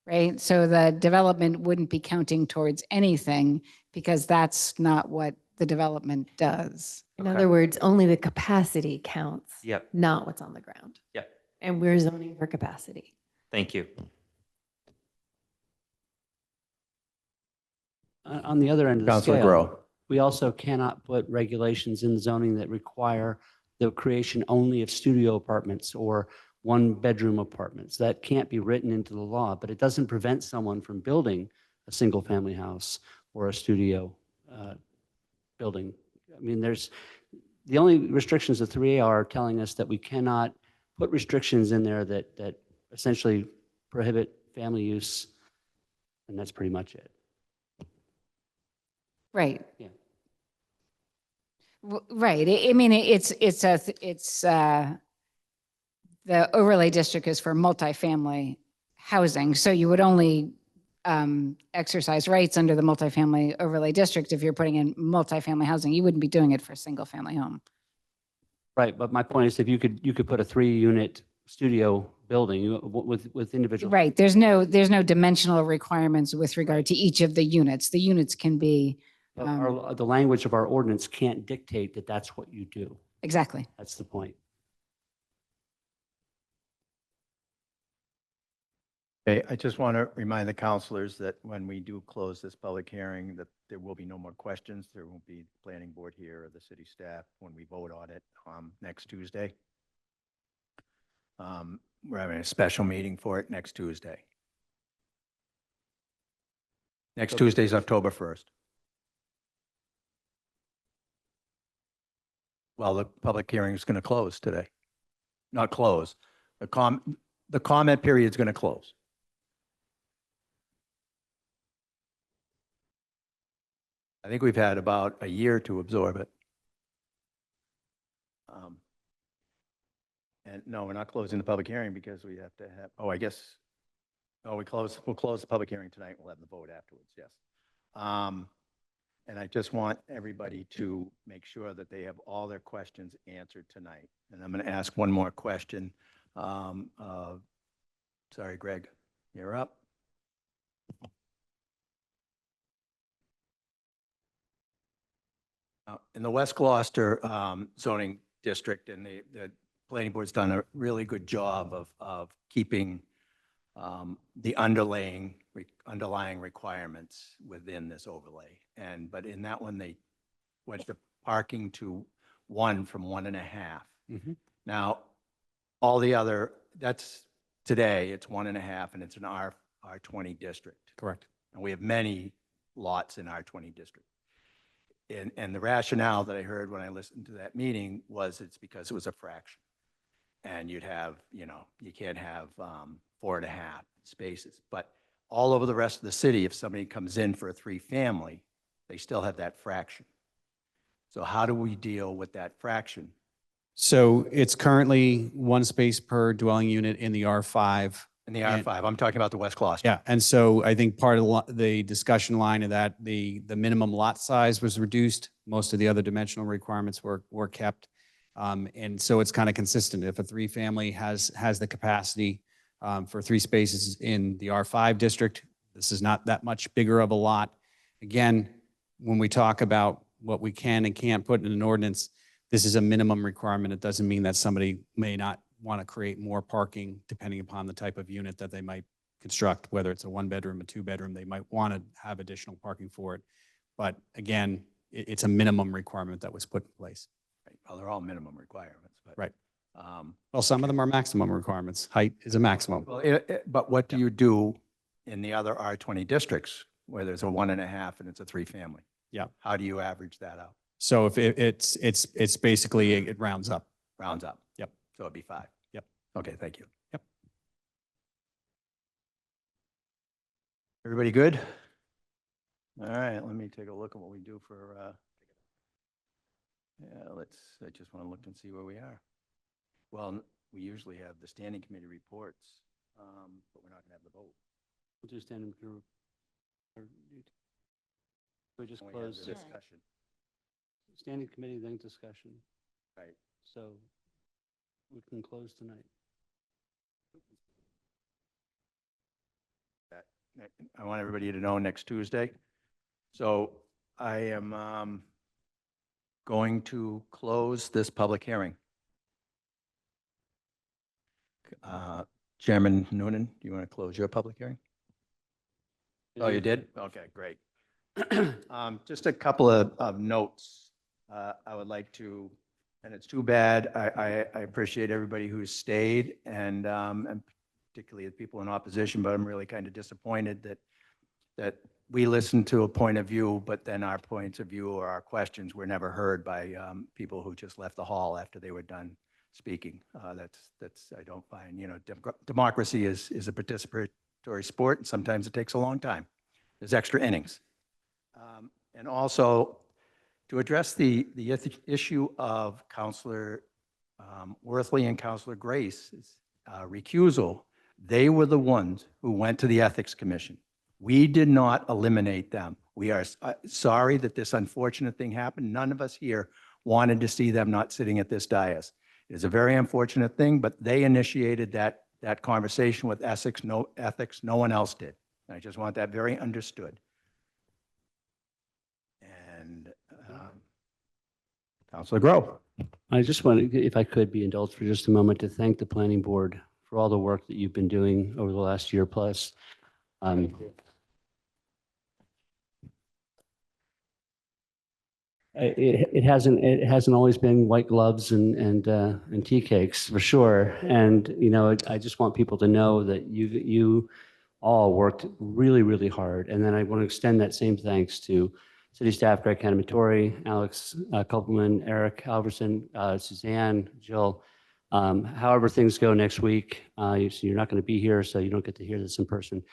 right? So the development wouldn't be counting towards anything because that's not what the development does. In other words, only the capacity counts, Yep. not what's on the ground. Yep. And we're zoning for capacity. Thank you. On the other end of the Councilor scale, Grow. we also cannot put regulations in zoning that require the creation only of studio apartments or one-bedroom apartments. That can't be written into the law, but it doesn't prevent someone from building a single-family house or a studio building. I mean, the only restrictions of 3A are telling us that we cannot put restrictions in there that essentially prohibit family use, and that's pretty much it. Right. Yeah. Right. I mean, the overlay district is for multifamily housing. So you would only exercise rights under the multifamily overlay district if you're putting in multifamily housing. You wouldn't be doing it for a single family home. Right, but my point is if you could put a 3-unit studio building with individual. Right. There's no dimensional requirements with regard to each of the units. The units can be. The language of our ordinance can't dictate that that's what you do. Exactly. That's the point. Okay, I just want to remind the counselors that when we do close this public hearing, that there will be no more questions. There won't be planning board here or the city staff when we vote on it next Tuesday. We're having a special meeting for it next Tuesday. Next Tuesday is October 1st. Well, the public hearing is going to close today. Not close. The comment period is going to close. I think we've had about a year to absorb it. And no, we're not closing the public hearing because we have to have, we'll close the public hearing tonight. We'll have the vote afterwards, yes. And I just want everybody to make sure that they have all their questions answered tonight. And I'm going to ask one more question. Sorry, Greg, you're up. In the West Gloucester zoning district, and the planning board's done a really good job of keeping the underlying requirements within this overlay. But in that one, they went to parking to 1 from 1.5. Mm-hmm. Now, all the other, that's today, it's 1.5 and it's an R20 district. Correct. And we have many lots in R20 district. And the rationale that I heard when I listened to that meeting was it's because it was a fraction. and you'd have, you can't have 4.5 spaces. But all over the rest of the city, if somebody comes in for a 3-family, they still have that fraction. So how do we deal with that fraction? So it's currently 1 space per dwelling unit in the R5. In the R5, I'm talking about the West Gloucester. Yeah, and so I think part of the discussion line of that, the minimum lot size was reduced. Most of the other dimensional requirements were kept. And so it's kind of consistent. If a 3-family has the capacity for 3 spaces in the R5 district, this is not that much bigger of a lot. Again, when we talk about what we can and can't put in an ordinance, this is a minimum requirement. It doesn't mean that somebody may not want to create more parking depending upon the type of unit that they might construct, whether it's a 1-bedroom, a 2-bedroom, they might want to have additional parking for it. But again, it's a minimum requirement that was put in place. Right. Well, they're all minimum requirements, but. Right. Well, some of them are maximum requirements. Height is a maximum. Well, but what do you do in the other R20 districts where there's a 1.5 and it's a 3-family? Yeah. How do you average that out? So if it's basically, it rounds up. Rounds up. Yep. So it'd be 5. Yep. Okay, thank you. Yep. Everybody good? All right, let me take a look at what we do for, I just want to look and see where we are. Well, we usually have the standing committee reports, but we're not going to have the vote. We'll do standing group. We just We have close the discussion. standing committee, then discussion. Right. So we can close tonight. I want everybody to know next Tuesday. So I am going to close this public hearing. Chairman Noonan, do you want to close your public hearing? Oh, you did? Okay, great. Just a couple of notes. I would like to, and it's too bad, I appreciate everybody who's stayed and particularly the people in opposition, but I'm really kind of disappointed that we listened to a point of view, but then our points of view or our questions were never heard by people who just left the hall after they were done speaking. That's I don't find, democracy is a participatory sport, and sometimes it takes a long time. There's extra innings. And also, to address the issue of Councilor Worthley and Councilor Grace's recusal, they were the ones who went to the Ethics Commission. We did not eliminate them. We are sorry that this unfortunate thing happened. None of us here wanted to see them not sitting at this dais. It is a very unfortunate thing, but they initiated that conversation with ethics. No one else did. And I just want that very understood. And Councilor Groh. I just want to, if I could be indulged for just a moment, to thank the planning board for all the work that you've been doing over the last year plus. It hasn't always been white gloves and tea cakes for sure. And I just want people to know that you all worked really, really hard. And then I want to extend that same thanks to city staff, Greg Canamatore, Alex Kupelman, Eric Halverson, Suzanne, Jill. However things go next week, you're not going to be here, so you don't get to hear this in person.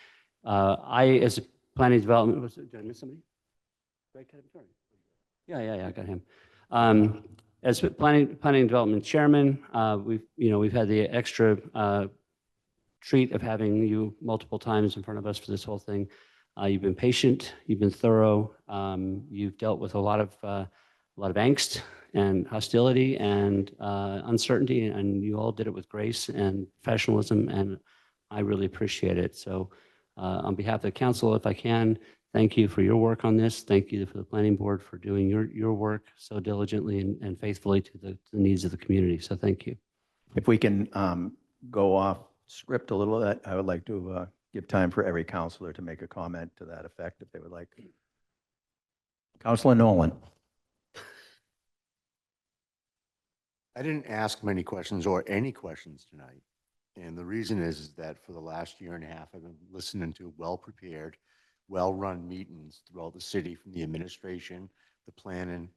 As a planning development, did I miss somebody? Greg Canamatore. Yeah, I got him. As planning and development chairman, we've had the extra treat of having you multiple times in front of us for this whole thing. You've been patient, you've been thorough, you've dealt with a lot of angst and hostility and uncertainty, and you all did it with grace and professionalism, and I really appreciate it. So on behalf of the council, if I can, thank you for your work on this. Thank you for the planning board for doing your work so diligently and faithfully to the needs of the community. So thank you. If we can go off script a little bit, I would like to give time for every counselor to make a comment to that effect if they would like. Councilor Nolan. I didn't ask many questions or any questions tonight. And the reason is that for the last year and a half, I've been listening to well-prepared, well-run meetings throughout the city from the administration, the planning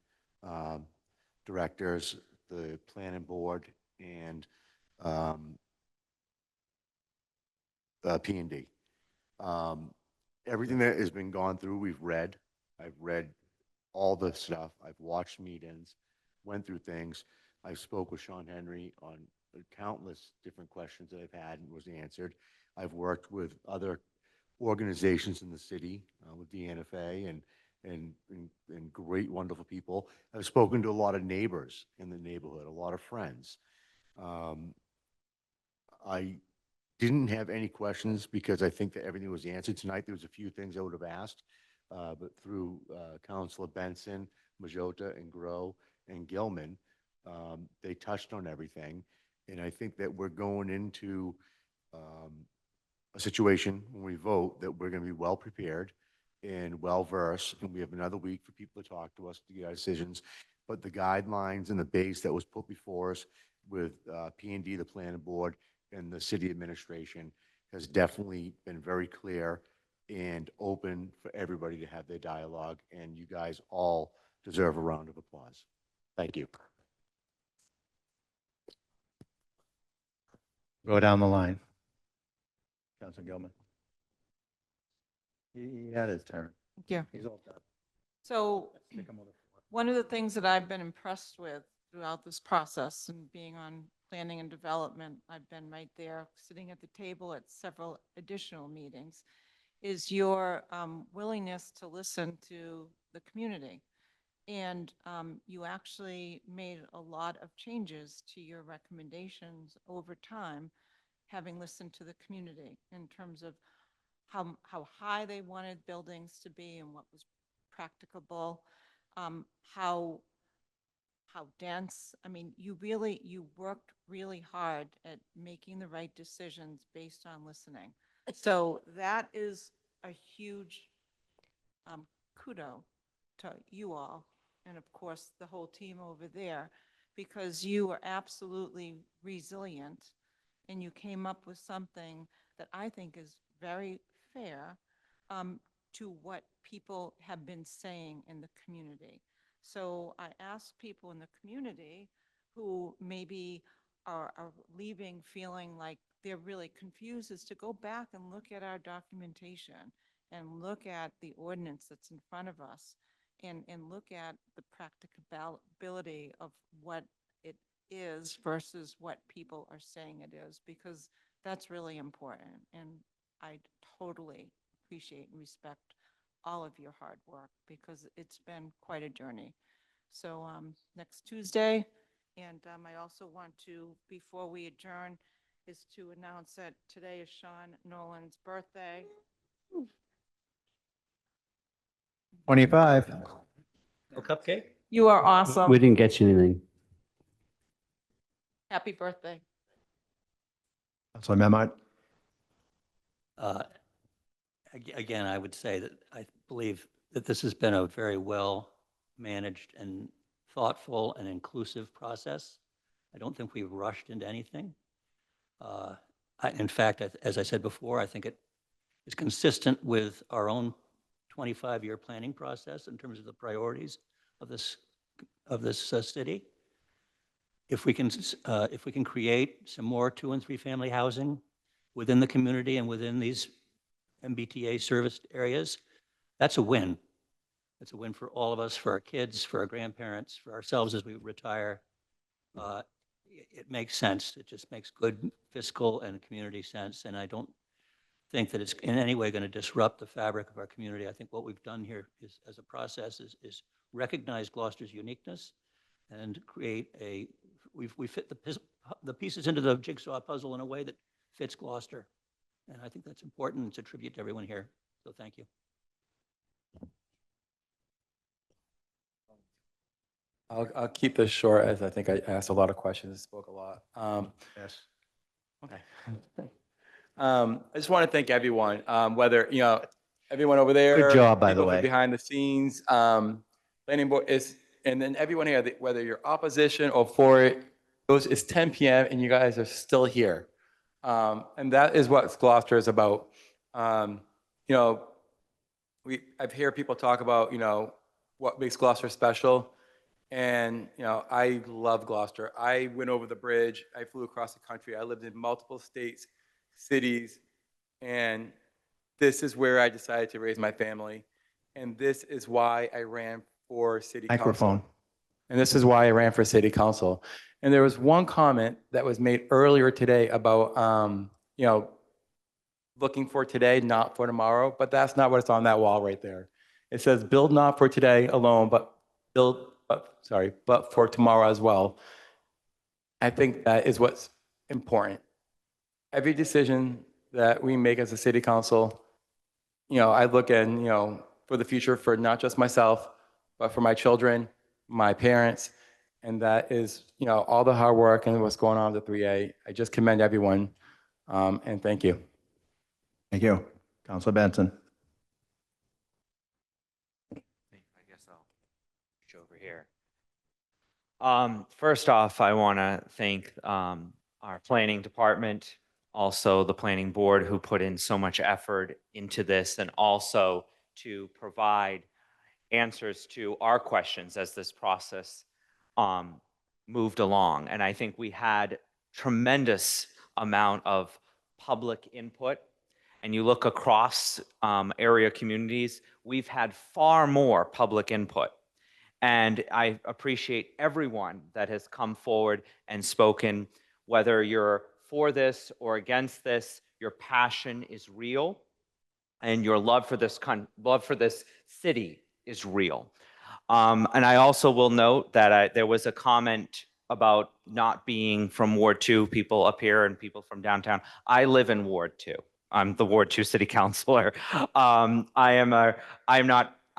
directors, the planning board, and um, P&D. Everything that has been gone through, we've read. I've read all the stuff. I've watched meetings, went through things. I spoke with Sean Henry on countless different questions that I've had and was answered. I've worked with other organizations in the city, with the NFA and great, wonderful people. I've spoken to a lot of neighbors in the neighborhood, a lot of friends. I didn't have any questions because I think that everything was answered tonight. There was a few things I would have asked, but through Councilor Benson, Majota, and Grow, and Gilman, they touched on everything. And I think that we're going into a situation when we vote that we're going to be well prepared and well versed, and we have another week for people to talk to us to get our decisions. But the guidelines and the base that was put before us with P&D, the planning board, and the city administration has definitely been very clear and open for everybody to have their dialogue. And you guys all deserve a round of applause. Thank you. Go down the line. Councilor Gilman. He had his turn. Thank you. He's all done. So Stick him with it. one of the things that I've been impressed with throughout this process and being on planning and development, I've been right there sitting at the table at several additional meetings, is your willingness to listen to the community. And you actually made a lot of changes to your recommendations over time, having listened to the community in terms of how high they wanted buildings to be and what was practicable, how dense. I mean, you worked really hard at making the right decisions based on listening. So that is a huge kudo to you all, and of course the whole team over there, because you are absolutely resilient and you came up with something that I think is very fair to what people have been saying in the community. So I ask people in the community who maybe are leaving feeling like they're really confused is to go back and look at our documentation and look at the ordinance that's in front of us and look at the practicability of what it is versus what people are saying it is, because that's really important. And I totally appreciate and respect all of your hard work because it's been quite a journey. So next Tuesday, and I also want to, before we adjourn, is to announce that today is Sean Nolan's birthday. 25. No cupcake? You are awesome. We didn't get you anything. Happy birthday. Councilor Memard. Again, I would say that I believe that this has been a very well managed and thoughtful and inclusive process. I don't think we've rushed into anything. In fact, as I said before, I think it is consistent with our own 25-year planning process in terms of the priorities of this city. If we can create some more 2- and 3-family housing within the community and within these MBTA serviced areas, that's a win. It's a win for all of us, for our kids, for our grandparents, for ourselves as we retire. It makes sense. It just makes good fiscal and community sense. And I don't think that it's in any way going to disrupt the fabric of our community. I think what we've done here is, as a process, is recognize Gloucester's uniqueness and create we fit the pieces into the jigsaw puzzle in a way that fits Gloucester. And I think that's important. It's a tribute to everyone here. So thank you. I'll keep this short, as I think I asked a lot of questions, spoke a lot. Yes. Okay. I just want to thank everyone, whether, everyone over there. Good job, by the people way. Behind the scenes, planning board and then everyone here, whether you're opposition or for it, it's 10 p.m. and you guys are still here. And that is what Gloucester is about. I've heard people talk about, what makes Gloucester special. And, I love Gloucester. I went over the bridge. I flew across the country. I lived in multiple states, cities, and this is where I decided to raise my family. And this is why I ran for city council. Microphone. And this is why I ran for city council. And there was one comment that was made earlier today about, looking for today, not for tomorrow, but that's not what's on that wall right there. It says, build not for today alone, but for tomorrow as well. I think that is what's important. Every decision that we make as a city council, I look at, for the future for not just myself, but for my children, my parents, and that is, all the hard work and what's going on with the 3A. I just commend everyone, and thank you. Thank you. Councilor Benson. I guess I'll go over here. First off, I want to thank our planning department, also the planning board who put in so much effort into this, and also to provide answers to our questions as this process moved along. And I think we had tremendous amount of public input. And you look across area communities, we've had far more public input. And I appreciate everyone that has come forward and spoken, whether you're for this or against this, your passion is real and your love for this city is real. And I also will note that there was a comment about not being from Ward 2, people up here and people from downtown. I live in Ward 2. I'm the Ward 2 city councilor. I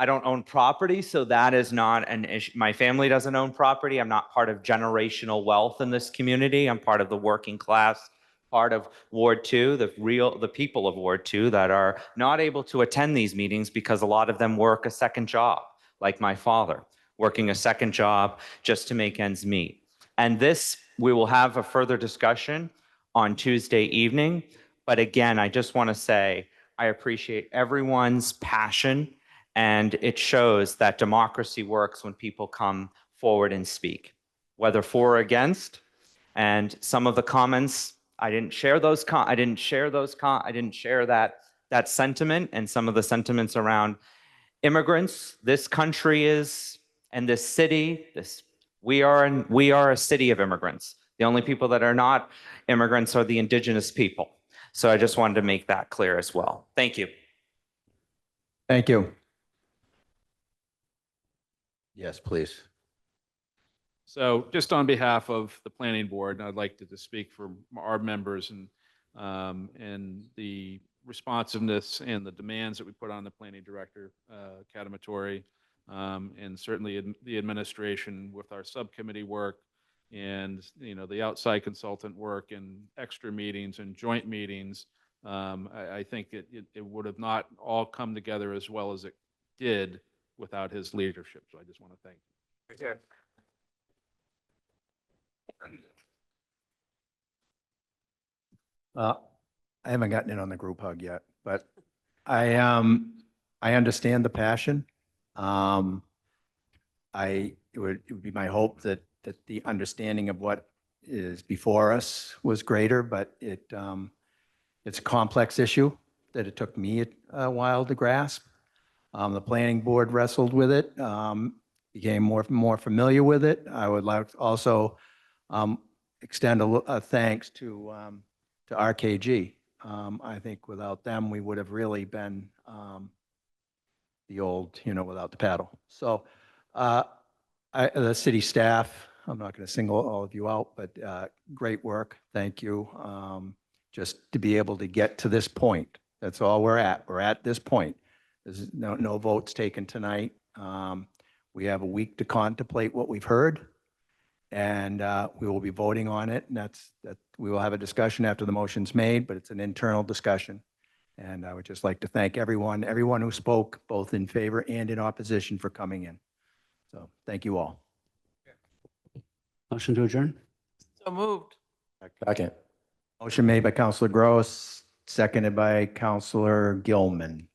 don't own property, so that is not an issue. My family doesn't own property. I'm not part of generational wealth in this community. I'm part of the working class part of Ward 2, the people of Ward 2 that are not able to attend these meetings because a lot of them work a second job, like my father, working a second job just to make ends meet. And this, we will have a further discussion on Tuesday evening. But again, I just want to say, I appreciate everyone's passion, and it shows that democracy works when people come forward and speak, whether for or against. And some of the comments, I didn't share that sentiment, and some of the sentiments around immigrants. This country is, and this city, we are a city of immigrants. The only people that are not immigrants are the indigenous people. So I just wanted to make that clear as well. Thank you. Thank you. Yes, please. So just on behalf of the planning board, I'd like to just speak for our members and the responsiveness and the demands that we put on the planning director, Kadamatori, and certainly the administration with our subcommittee work and, the outside consultant work and extra meetings and joint meetings. I think it would have not all come together as well as it did without his leadership. So I just want to thank you. Right I haven't gotten in on the group hug yet, but I understand the passion. It would be my hope that the understanding of what is before us was greater, but it's a complex issue that it took me a while to grasp. The planning board wrestled with it, became more familiar with it. I would like to also extend a thanks to RKG. I think without them, we would have really been the old, without the paddle. So the city staff, I'm not going to single all of you out, but great work. Thank you. Just to be able to get to this point. That's all we're at. We're at this point. There's no votes taken tonight. We have a week to contemplate what we've heard, and we will be voting on it. And we will have a discussion after the motion's made, but it's an internal discussion. And I would just like to thank everyone who spoke, both in favor and in opposition, for coming in. So thank you all. Motion to adjourn? So moved. Second. Motion made by Councilor Gross, seconded by Councilor Gilman.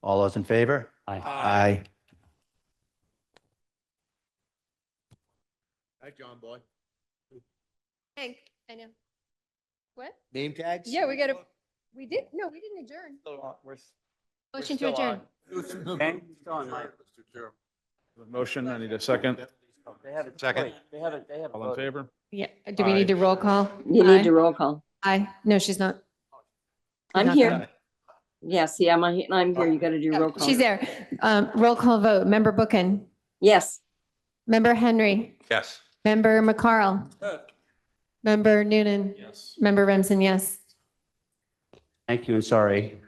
All those in favor? Aye. Aye. Hi, John Boy. Hank, I know. What? Name tags? Yeah, we didn't, no, we didn't adjourn. Motion to adjourn. Okay. The motion, I need a second. Second. All in favor? Yeah, do we need to roll call? You Aye. need to roll call. Aye. No, she's not. I'm not here. there. Yeah, see, I'm here. You got to do roll call. She's there. Roll call vote. Member Bookin. Yes. Member Henry. Yes. Member McCarl. Member Noonan. Yes. Member Remsen, yes. Thank you and sorry.